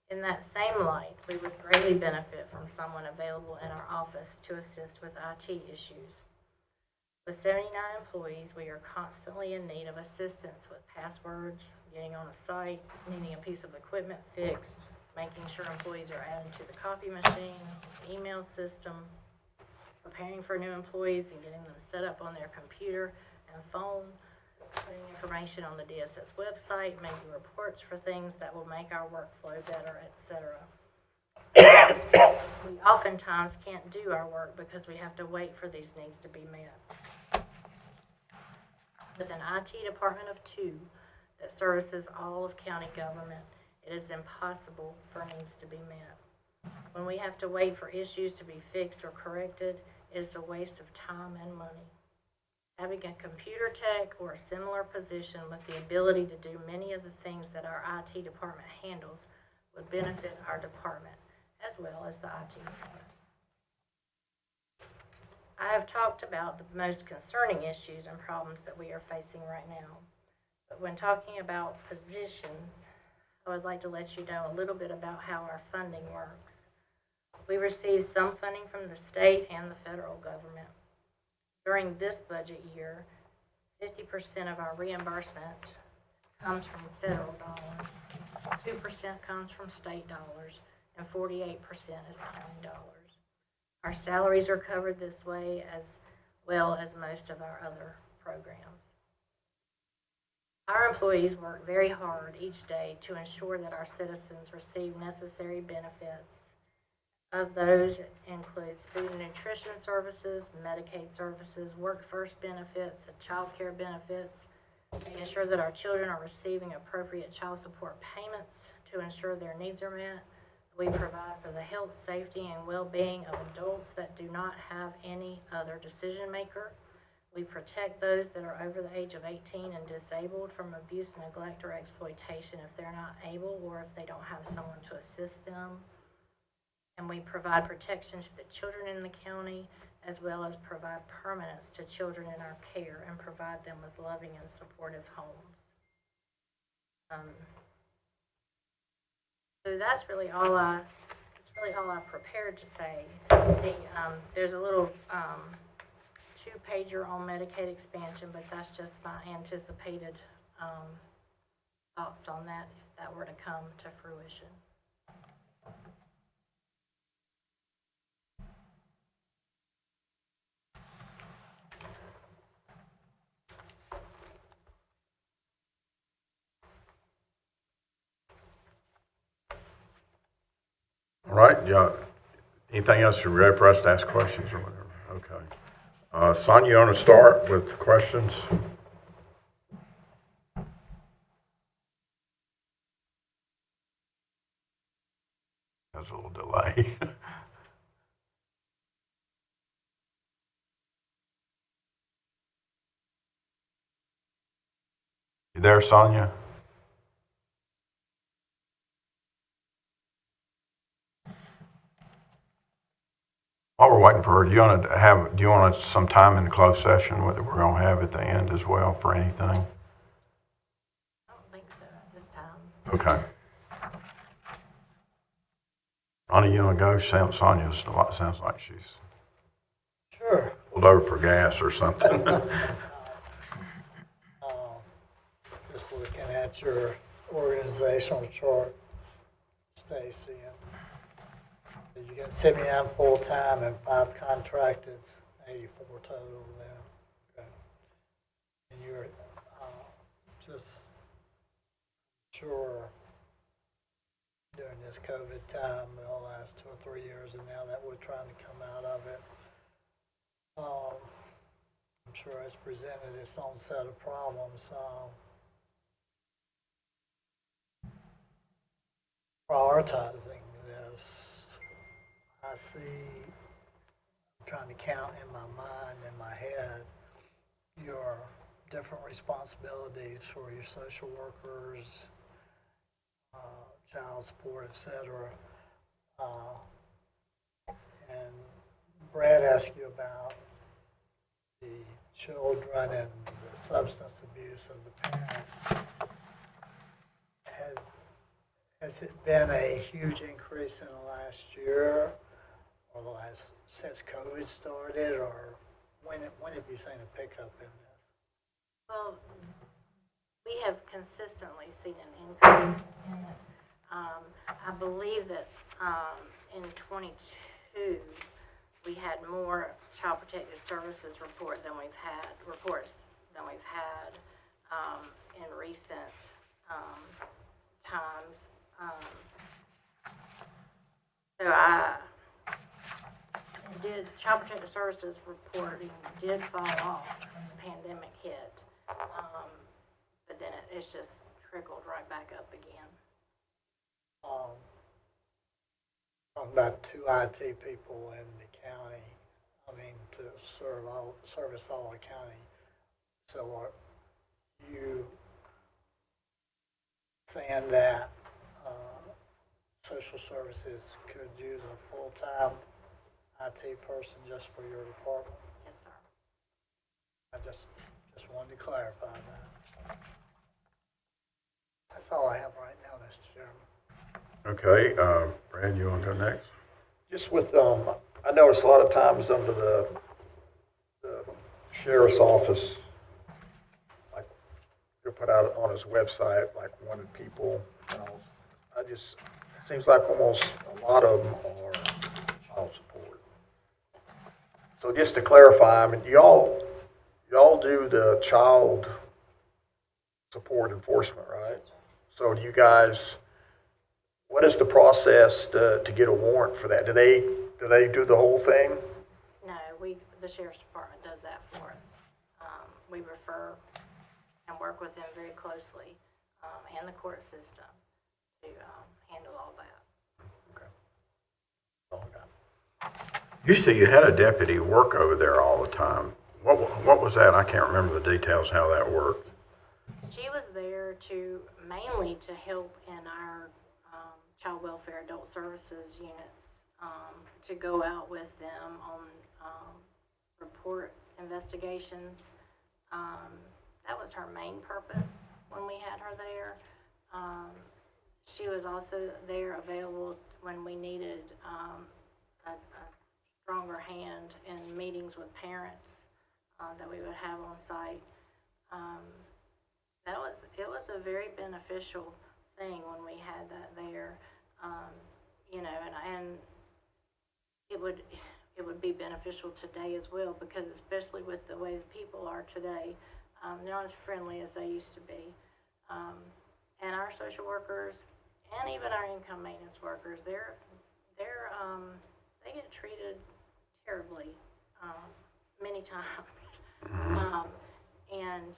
In that same light, we would greatly benefit from someone available in our office to assist with IT issues. With 79 employees, we are constantly in need of assistance with passwords, getting on a site, needing a piece of equipment fixed, making sure employees are added to the copy machine, email system, preparing for new employees and getting them set up on their computer and phone, putting information on the DSS website, making reports for things that will make our workflow better, etc. We oftentimes can't do our work because we have to wait for these needs to be met. With an IT department of 2 that services all of county government, it is impossible for needs to be met. When we have to wait for issues to be fixed or corrected, it is a waste of time and money. Having a computer tech or a similar position with the ability to do many of the things that our IT department handles would benefit our department as well as the IT department. I have talked about the most concerning issues and problems that we are facing right now. But when talking about positions, I would like to let you know a little bit about how our funding works. We receive some funding from the state and the federal government. During this budget year, 50% of our reimbursement comes from federal dollars, 2% comes from state dollars, and 48% is county dollars. Our salaries are covered this way as well as most of our other programs. Our employees work very hard each day to ensure that our citizens receive necessary benefits. Of those includes food and nutrition services, Medicaid services, work first benefits, and child care benefits, making sure that our children are receiving appropriate child support payments to ensure their needs are met. We provide for the health, safety, and well-being of adults that do not have any other decision maker. We protect those that are over the age of 18 and disabled from abuse, neglect, or exploitation if they're not able or if they don't have someone to assist them. And we provide protection to the children in the county as well as provide permanence to children in our care and provide them with loving and supportive homes. So that's really all I prepared to say. There's a little 2-pager on Medicaid expansion, but that's just my anticipated thoughts on that if that were to come to fruition. All right, yeah. Anything else you ready for us to ask questions or whatever? Okay. Sonia, you want to start with questions? There's a little delay. You there, Sonia? While we're waiting for her, do you want some time in the closed session that we're gonna have at the end as well for anything? I don't think so this time. Okay. Ronnie, you wanna go? Sounds like she's Sure. pulled over for gas or something. Just looking at your organizational chart, Stacy, and you got 79 full-time and 5 contracted, 84 total now. Okay. And you're just sure during this COVID time, the last 2 or 3 years, and now that we're trying to come out of it, I'm sure it's presented its own set of problems. Prioritizing this, I see, I'm trying to count in my mind, in my head, your different responsibilities for your social workers, child support, etc. And Brad asked you about the children and the substance abuse of the parents. Has it been a huge increase in the last year, or since COVID started, or when have you seen a pickup in this? Well, we have consistently seen an increase in it. I believe that in '22, we had more Child Protective Services reports than we've had in recent times. Child Protective Services reporting did fall off when the pandemic hit, but then it's just trickled right back up again. Talking about 2 IT people in the county, to service all the county. So are you saying that social services could use a full-time IT person just for your department? Yes, sir. I just wanted to clarify that. That's all I have right now, Mr. Chairman. Okay, Brad, you want to go next? Just with, I notice a lot of times under the sheriff's office, like, he'll put out on his website, like, wanted people, it seems like almost a lot of them are child support. So just to clarify, y'all do the child support enforcement, right? So do you guys, what is the process to get a warrant for that? Do they do the whole thing? No, the Sheriff's Department does that for us. We refer and work with them very closely, and the court system to handle all that. Okay. All I got. Used to, you had a deputy work over there all the time. What was that? I can't remember the details how that worked. She was there mainly to help in our child welfare adult services units, to go out with them on report investigations. That was her main purpose when we had her there. She was also there available when we needed a stronger hand in meetings with parents that we would have on site. It was a very beneficial thing when we had that there, and it would be beneficial today as well, because especially with the way the people are today, they're not as friendly as they used to be. And our social workers and even our income maintenance workers, they get treated terribly, many times. And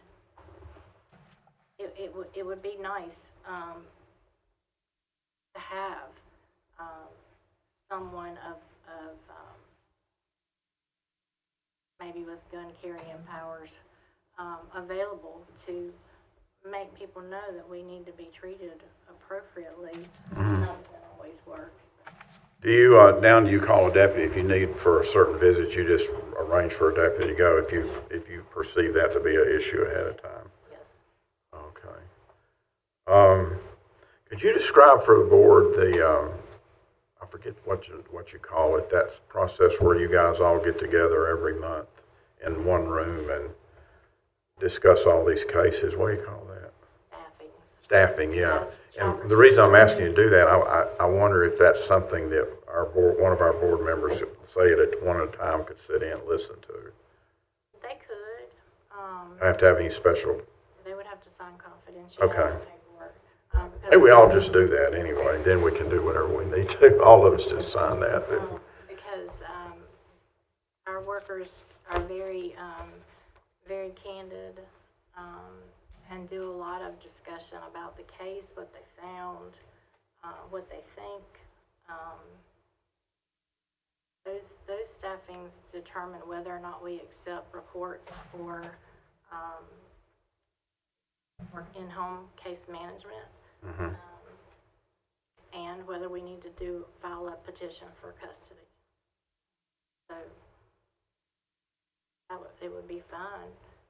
it would be nice, to have, someone of maybe with gun carrying powers, available to make people know that we need to be treated appropriately. Not that that always works. Do you, now do you call a deputy if you need for a certain visit, you just arrange for a deputy to go if you perceive that to be an issue ahead of time? Yes. Okay. Could you describe for the board the, I forget what you call it, that process where you guys all get together every month in one room and discuss all these cases? What do you call that? Staffing, yeah. And the reason I'm asking you to do that, I wonder if that's something that our board, one of our board members, say it at one at a time, could sit in and listen to. They could. I have to have any special. They would have to sign confidentiality Okay. paperwork. Hey, we all just do that anyway. Then we can do whatever we need to. All of us just sign that. Because our workers are very, very candid, and do a lot of discussion about the case, what they found, what they think. Those staffings determine whether or not we accept reports for in-home case management, and whether we need to file a petition for custody. So it would be fine.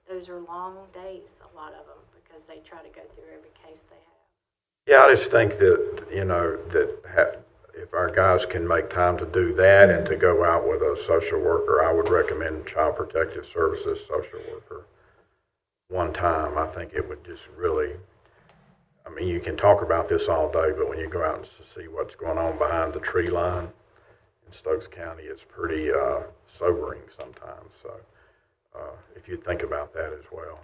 Those are long days, a lot of them, because they try to go through every case they have. Yeah, I just think that, you know, if our guys can make time to do that and to go out with a social worker, I would recommend Child Protective Services social worker one time. I think it would just really, I mean, you can talk about this all day, but when you go out and see what's going on behind the tree line in Stokes County, it's pretty sobering sometimes. So if you think about that as well.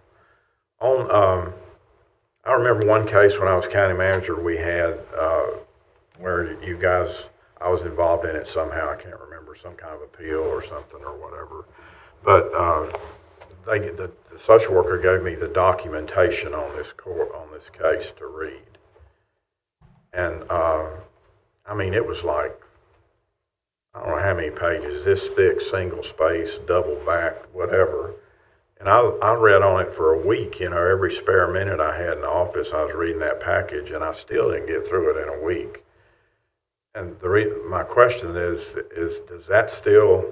I remember one case when I was county manager we had where you guys, I was involved in it somehow, I can't remember, some kind of appeal or something or whatever. But the social worker gave me the documentation on this case to read. And I mean, it was like, I don't know how many pages, this thick, single space, double back, whatever. And I read on it for a week, you know, every spare minute I had in the office, I was reading that package, and I still didn't get through it in a week. And my question is does that still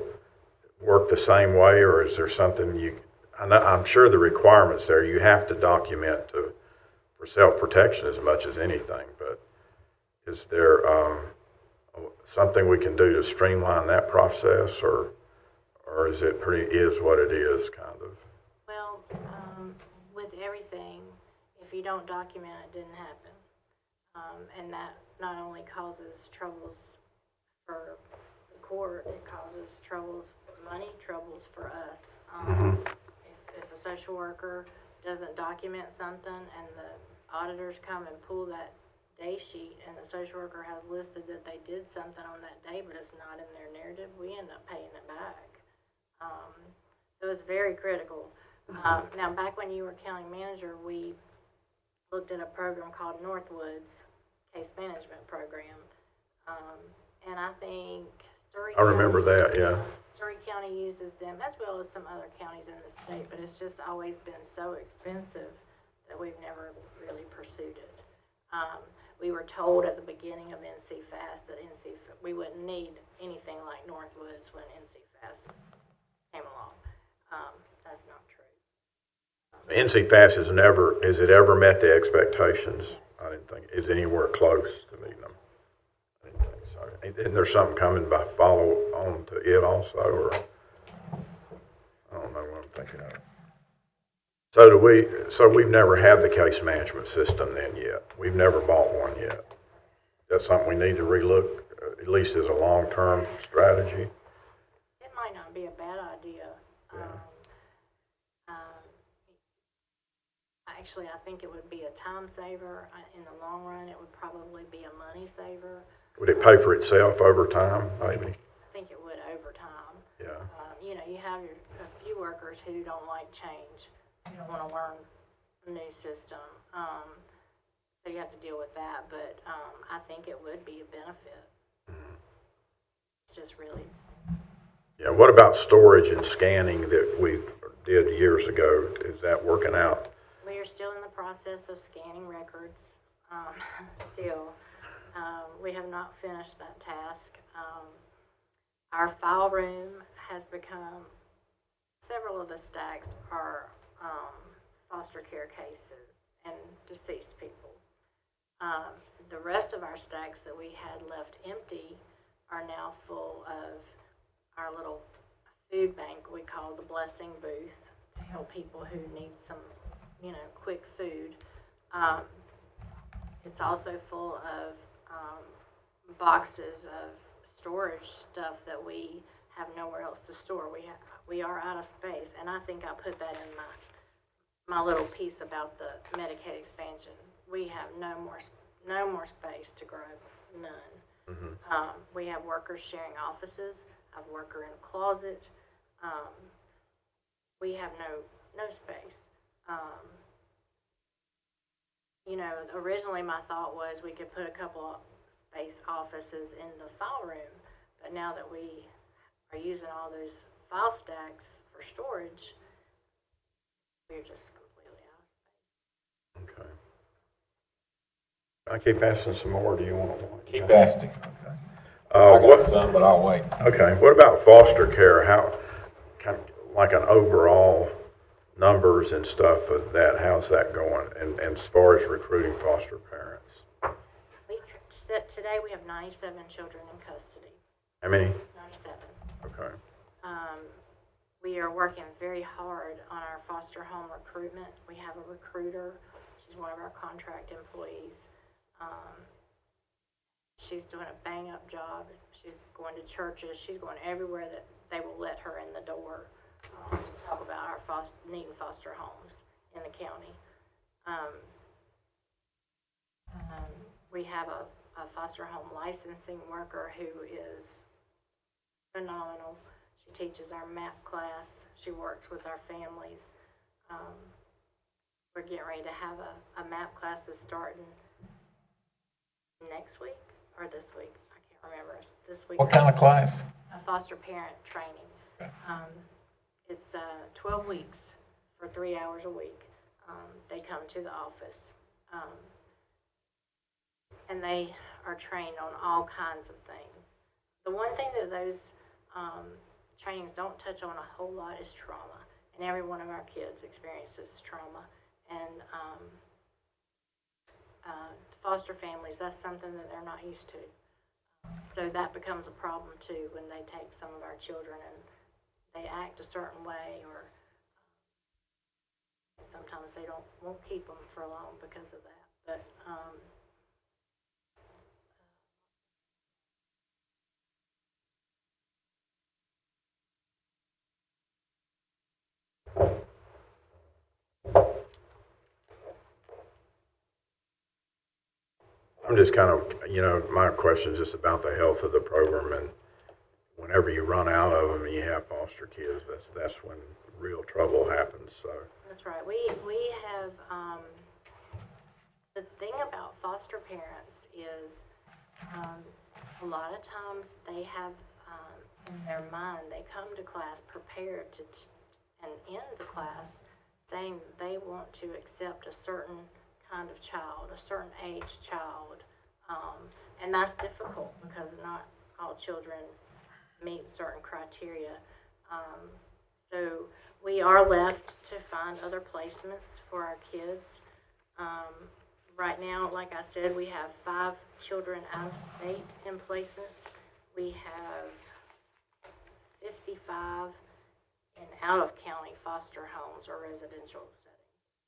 work the same way, or is there something I'm sure the requirements there, you have to document for self-protection as much as anything, but is there something we can do to streamline that process, or is it is what it is, kind of? Well, with everything, if you don't document it, didn't happen. And that not only causes troubles for the court, it causes money troubles for us. If a social worker doesn't document something and the auditors come and pull that day sheet and the social worker has listed that they did something on that day but it's not in their narrative, we end up paying it back. So it's very critical. Now, back when you were county manager, we looked at a program called Northwoods Case Management Program. And I think Surrey I remember that, yeah. Surrey County uses them, as well as some other counties in the state, but it's just always been so expensive that we've never really pursued it. We were told at the beginning of NCFAS that we wouldn't need anything like Northwoods when NCFAS came along. That's not true. NCFAS has it ever met the expectations? I didn't think, is anywhere close to meeting them? I didn't think so. Isn't there something coming by follow on to it also, or? I don't know what I'm thinking of. So we've never had the case management system then yet. We've never bought one yet. That's something we need to relook, at least as a long-term strategy. It might not be a bad idea. Actually, I think it would be a time saver. In the long run, it would probably be a money saver. Would it pay for itself over time, maybe? I think it would over time. Yeah. You know, you have a few workers who don't like change, who don't want to learn a new system. So you have to deal with that, but I think it would be a benefit. It's just really, Yeah, what about storage and scanning that we did years ago? Is that working out? we are still in the process of scanning records, still. We have not finished that task. Our file room has become, several of the stacks are foster care cases and deceased people. The rest of our stacks that we had left empty are now full of our little food bank we call the Blessing Booth to help people who need some, you know, quick food. It's also full of boxes of storage stuff that we have nowhere else to store. We are out of space, and I think I put that in my little piece about the Medicaid expansion. We have no more space to grow, none. We have workers sharing offices. I have a worker in a closet. We have no space. You know, originally my thought was we could put a couple of space offices in the file room, but now that we are using all those file stacks for storage, we're just completely out of space. Okay. I keep asking some more. Do you want to? Keep asking. I What? got some, but I'll wait. Okay. What about foster care? How, kind of like an overall numbers and stuff of that? How's that going? And as far as recruiting foster parents, Today we have 97 children in custody. how many? 97. Okay. We are working very hard on our foster home recruitment. We have a recruiter. She's one of our contract employees. She's doing a bang-up job. She's going to churches. She's going everywhere that they will let her in the door to talk about our needing foster homes in the county. We have a foster home licensing worker who is phenomenal. She teaches our MAP class. She works with our families. We're getting ready to have a MAP class that's starting next week or this week. I can't remember. It's this week. What kind of class? A foster parent training. It's 12 weeks for 3 hours a week. They come to the office. And they are trained on all kinds of things. The one thing that those trainings don't touch on a whole lot is trauma. And every one of our kids experiences trauma. And foster families, that's something that they're not used to. So that becomes a problem too when they take some of our children and they act a certain way, or sometimes they won't keep them for long because of that. But I'm just kind of, my question is just about the health of the program, and whenever you run out of them and you have foster kids, that's when real trouble happens. So that's right. We have the thing about foster parents is a lot of times they have in their mind, they come to class prepared to and end the class saying they want to accept a certain kind of child, a certain age child, and that's difficult because not all children meet certain criteria. So we are left to find other placements for our kids. Right now, like I said, we have 5 children out of state in placements. We have 55 in out-of-county foster homes or residential settings.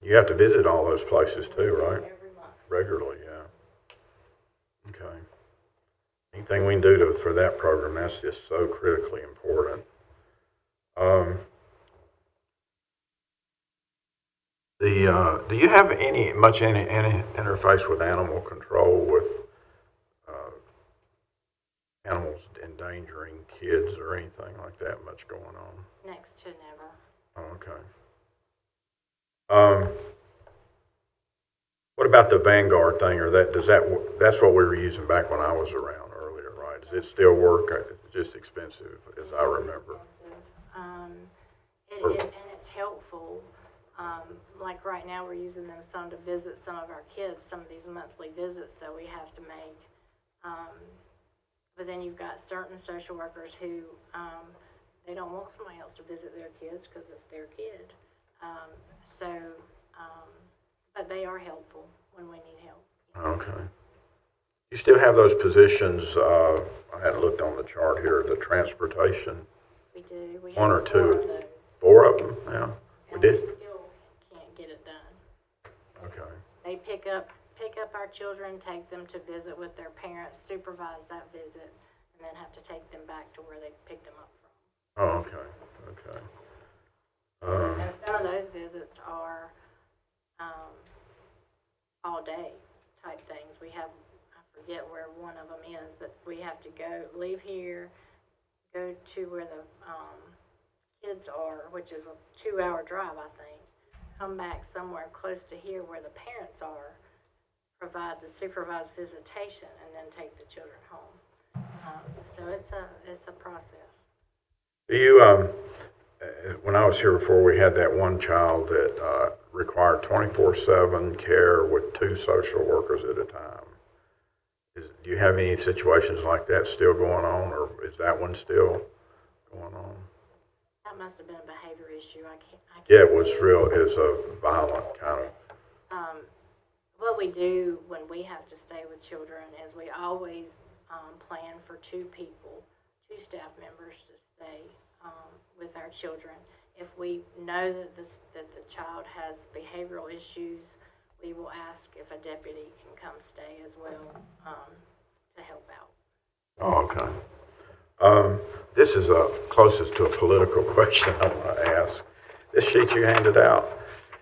you have to visit all those places too, right? Every month. Regularly, yeah. Okay. Anything we can do for that program, that's just so critically important. Do you have any interface with animal control with endangering kids or anything like that much going on? Next to never. Oh, okay. What about the Vanguard thing, or that's what we were using back when I was around earlier, right? Does it still work? It's just expensive, as I remember. And it's helpful. Like right now, we're using them some to visit some of our kids, some of these monthly visits that we have to make. But then you've got certain social workers who, they don't want somebody else to visit their kids because it's their kid. But they are helpful when we need help. Okay. You still have those positions, I hadn't looked on the chart here, the transportation, We do. We one or have 4 two, of those. 4 of them, yeah. We And did? we still can't get it done. Okay. They pick up our children, take them to visit with their parents, supervise that visit, and then have to take them back to where they picked them up from. Oh, okay, okay. And some of those visits are all day type things. We have, I forget where one of them is, but we have to leave here, go to where the kids are, which is a 2-hour drive, I think, come back somewhere close to here where the parents are, provide the supervised visitation, and then take the children home. So it's a process. Do you, when I was here before, we had that one child that required 24/7 care with 2 social workers at a time. Do you have any situations like that still going on, or is that one still going on? That must have been a behavior issue. I can't. Yeah, it was a violent kind of. What we do when we have to stay with children is we always plan for 2 people, 2 staff members to stay with our children. If we know that the child has behavioral issues, we will ask if a deputy can come stay as well to help out. Oh, okay. This is closest to a political question I want to ask. This sheet you handed out,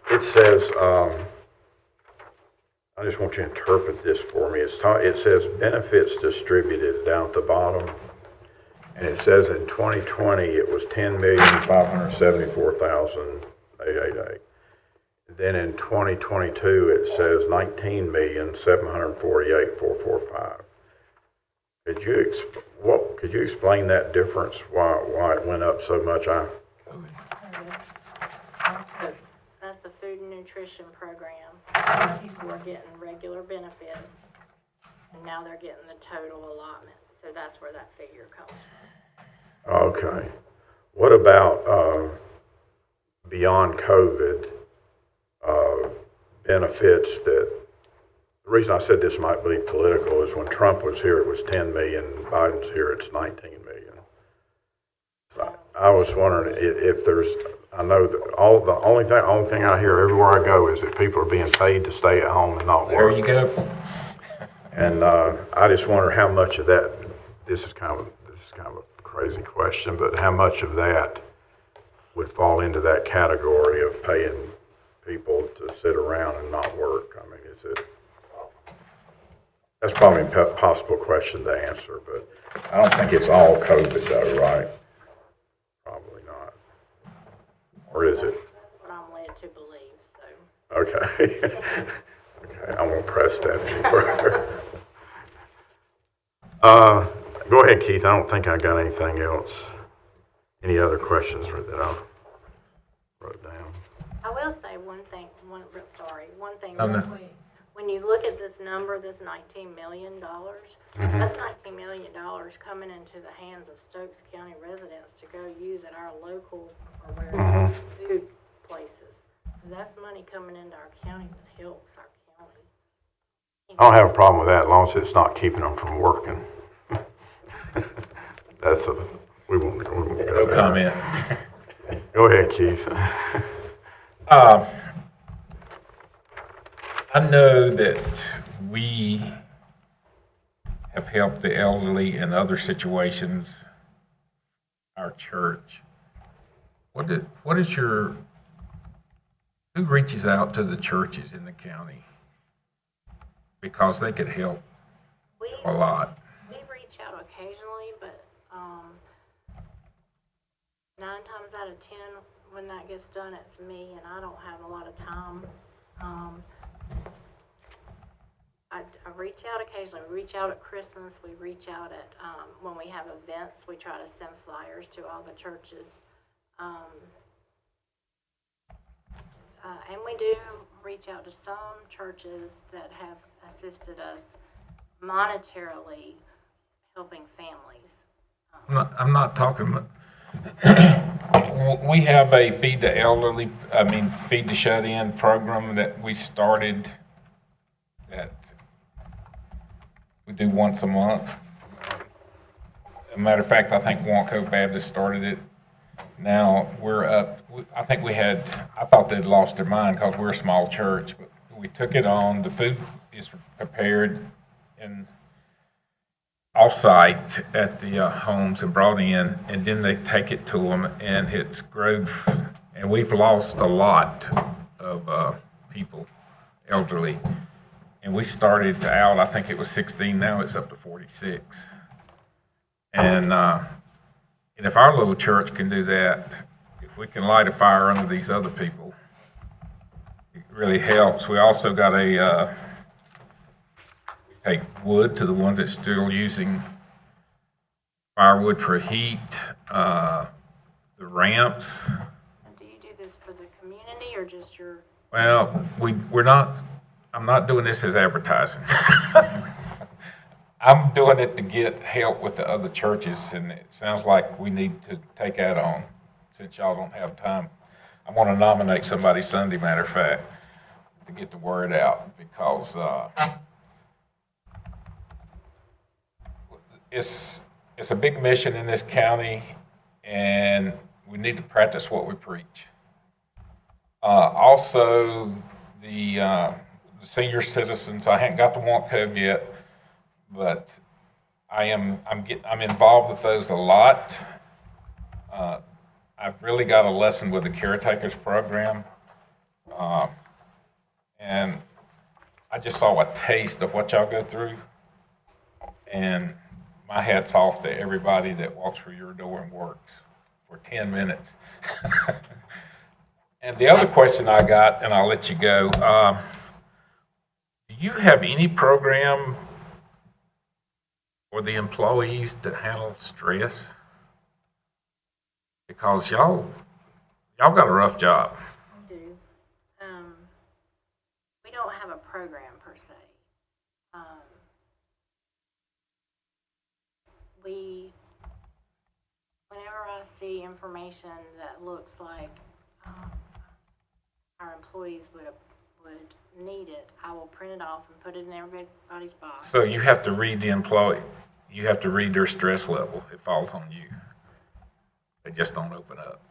it says, I just want you to interpret this for me. It says benefits distributed down at the bottom, and it says in 2020 it was $10,574,888. Then in 2022 it says $19,748,445. Could you explain that difference? Why it went up so much? That's the food and nutrition program. People are getting regular benefits, and now they're getting the total allotment. So that's where that figure comes from. Okay. What about beyond COVID benefits that, the reason I said this might be political is when Trump was here it was 10 million, Biden's here it's 19 million. So I was wondering if there's, I know that the only thing I hear everywhere I go is that people are being paid to stay at home and not work. There you go. And I just wonder how much of that, this is kind of a crazy question, but how much of that would fall into that category of paying people to sit around and not work? I mean, that's probably a possible question to answer, but I don't think it's all COVID though, right? Probably not. Or is it? That's what I'm led to believe, so. Okay. Okay, I won't press that any further. Go ahead, Keith. I don't think I got anything else. Any other questions that I wrote down? I will say one thing Oh, no. real quick. When you look at this number, this $19 million, that's $19 million coming into the hands of Stokes County residents to go use at our local or where food places. That's money coming into our county that helps our county. I don't have a problem with that as long as it's not keeping them from working. We won't go No there. comment. Go ahead, Keith. I know that we have helped the elderly in other situations, our church. Who reaches out to the churches in the county? Because they could help a lot. We reach out occasionally, but Nine times out of 10, when that gets done, it's me, and I don't have a lot of time. I reach out occasionally. We reach out at Christmas. We reach out at, when we have events, we try to send flyers to all the churches. And we do reach out to some churches that have assisted us monetarily helping families. I'm not talking, we have a feed the shut-in program that we started that we do once a month. As a matter of fact, I think Wantco Baptist started it. Now we're up, I thought they'd lost their mind because we're a small church, but we took it on. The food is prepared and off-site at the homes and brought in, and then they take it to them, and it's grown. And we've lost a lot of people, elderly. And we started out, I think it was 16, now it's up to 46. And if our little church can do that, if we can light a fire under these other people, it really helps. We also got we take wood to the ones that's still using firewood for heat, the ramps. And do you do this for the community or just your? Well, I'm not doing this as advertising. I'm doing it to get help with the other churches, and it sounds like we need to take that on since y'all don't have time. I want to nominate somebody Sunday, matter of fact, to get the word out, because it's a big mission in this county, and we need to practice what we preach. Also, the senior citizens, I haven't got to Wantco yet, but I'm involved with those a lot. I've really got a lesson with the caretakers program, and I just saw a taste of what y'all go through, and my hat's off to everybody that walks through your door and works for 10 minutes. And the other question I got, and I'll let you go, do you have any program for the employees to handle stress? Because y'all got a rough job. We do. We don't have a program per se. Whenever I see information that looks like our employees would need it, I will print it off and put it in everybody's box. So you have to read the employee. You have to read their stress level. It falls on you. They just don't open up.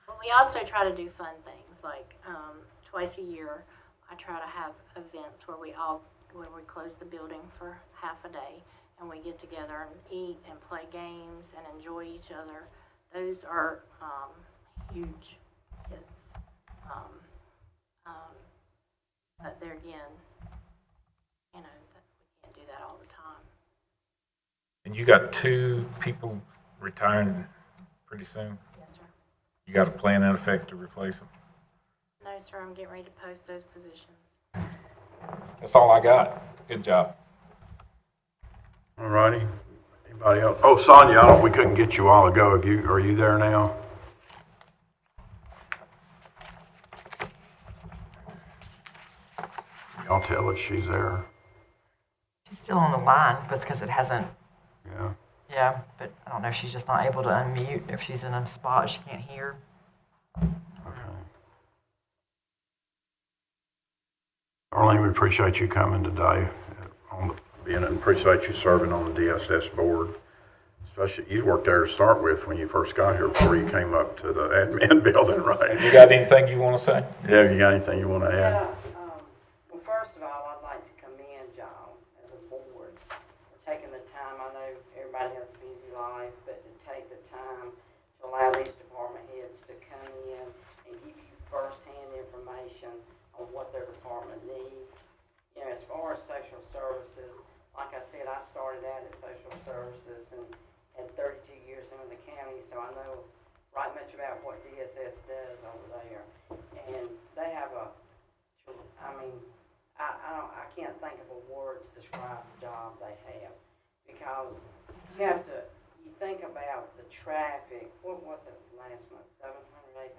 But we also try to do fun things, like twice a year, I try to have events where we close the building for half a day, and we get together and eat and play games and enjoy each other. Those are huge hits. But there again, we can't do that all the time. And you got 2 people retiring pretty soon? Yes, sir. You got a plan in effect to replace them? No, sir, I'm getting ready to post those positions. That's all I got. Good job. All righty. Anybody else? Oh, Sonia, we couldn't get you a while ago. Are you there now? Y'all tell if she's there. She's still on the line, but it's because it hasn't. Yeah. Yeah, but I don't know if she's just not able to unmute, if she's in a spot she can't hear. Okay. Darlene, we appreciate you coming today, and appreciate you serving on the DSS board. Especially, you worked there to start with when you first got here, before you came up to the admin building, right? You got anything you want to say? Yeah, have you got anything you want to add? Well, first of all, I'd like to commend y'all as a board for taking the time. I know everybody has a busy life, but to take the time to allow these department heads to come in and give you firsthand information on what their department needs. As far as social services, like I said, I started out at social services you have to, you think about the traffic, what was it last month, 700,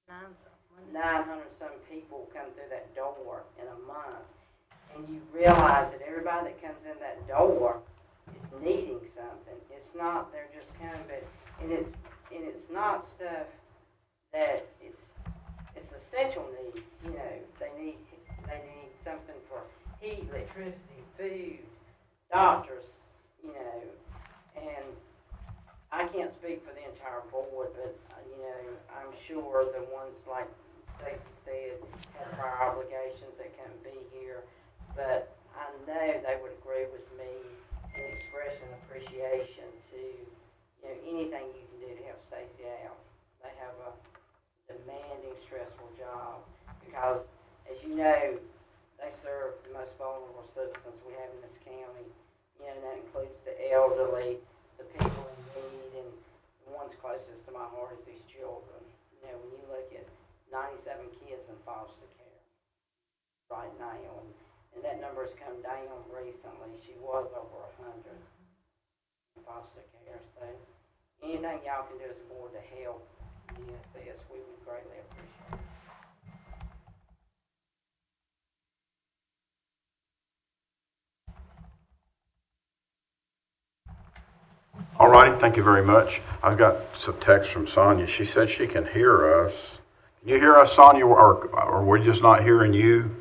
800, 900 some people come through that door in a month. And you realize that everybody that comes in that door is needing something. It's not, they're just coming, but, and it's not stuff that it's essential needs, you know, they need something for heat, electricity, food, doctors, you know, and I can't speak for the entire board, but, you know, I'm sure the ones like Stacy said have prior obligations that can't be here, but I know they would agree with me in expressing appreciation to, you know, anything you can do to help Stacy out. They have a demanding, stressful job because, as you know, they serve the most vulnerable citizens we have in this county. You know, and that includes the elderly, the people in need, and the ones closest to my heart is these children. You know, when you look at 97 kids in foster care right now, and that number has come down recently. She was over 100 in foster care. So anything y'all can do as a board to help DSS, we would greatly appreciate it. All righty, thank you very much. I've got some text from Sonia. She said she can hear us. Can you hear us, Sonia, or are we just not hearing you?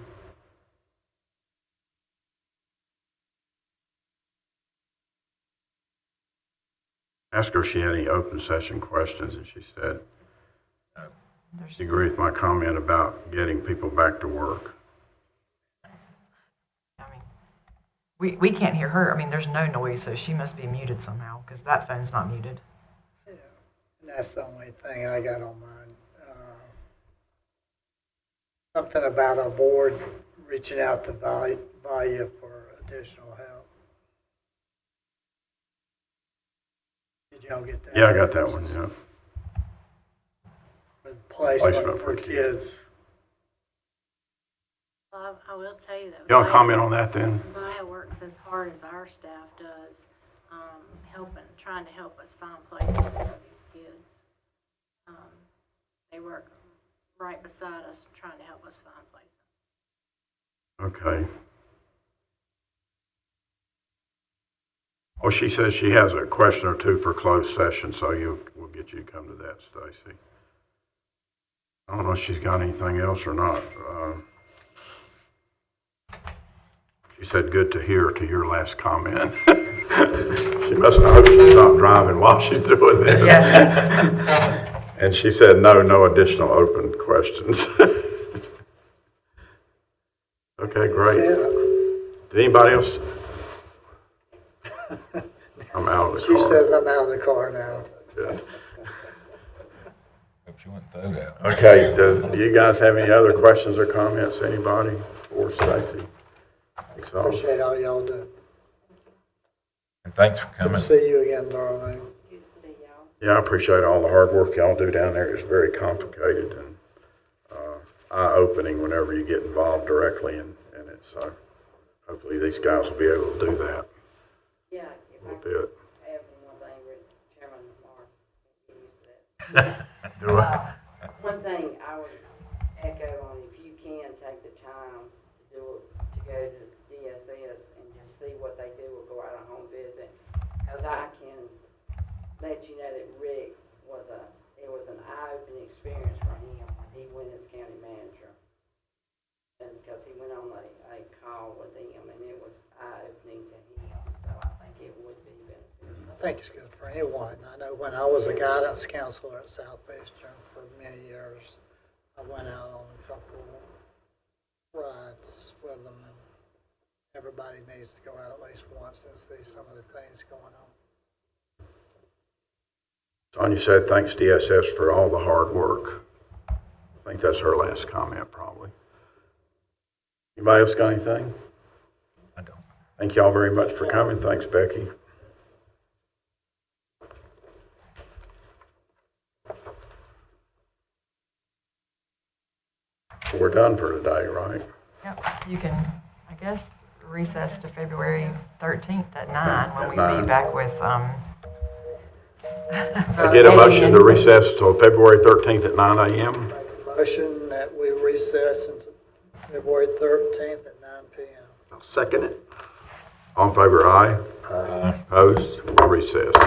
Asked her if she had any open session questions, and she said she agreed with my comment about getting people back to work. I mean, we can't hear her. I mean, there's no noise, so she must be muted somehow, because that phone's not muted. Yeah, and that's the only thing I got on mine. Something about our board reaching out to Value for additional help. Did y'all get that? Yeah, I got that one, yeah. With placement for kids. Well, I will tell you that. You want to comment on that then? Via works as hard as our staff does, trying to help us find places for these kids. They work right beside us, trying to help us find places. Okay. Well, she says she has a question or two for closed session, so we'll get you to come to that, Stacy. I don't know if she's got anything else or not. She said, good to hear to your last comment. She must have hoped she stopped driving while she's doing this. Yeah. And she said, no additional open questions. Okay, great. Did anybody else? I'm out of the car. She says I'm out of the car now. Good. Hope you went through that. Okay, do you guys have any other questions or comments, anybody, for Stacy? Thanks all. Appreciate all y'all do. And thanks for Good coming. to see you again, Darlene. Good to see y'all. Yeah, I appreciate all the hard work y'all do down there. It's very complicated and eye-opening whenever you get involved directly in it. So hopefully these guys will be able to do that Yeah, if a I little could bit. add one thing, Chairman Morris, get used to that. Do I? One thing I would echo on, if you can take the time to go to DSS and just see what they do or go out on a home visit, because I can let you know that Rick it was an eye-opening experience for him when he went as county manager. And because he went on a call with them and it was eye-opening to him, so I think it would be beneficial. I think it's good for anyone. I know when I was a guidance counselor at Southeastern for many years, I went out on a couple rides with them, and everybody needs to go out at least once and see some of the things going on. Sonia said, thanks DSS for all the hard work. I think that's her last comment, probably. Anybody else got anything? I don't. Thank y'all very much for coming. Thanks, Becky. We're done for today, right? Yep, so you can, I guess, recess to February 13th at 9 when we At be 9. back with, I get a motion to recess till February 13th at 9 a.m. Make a motion that we recess until February 13th at 9 p.m. I'll second it. All in favor, aye. Aye. Opposed? We're recessed.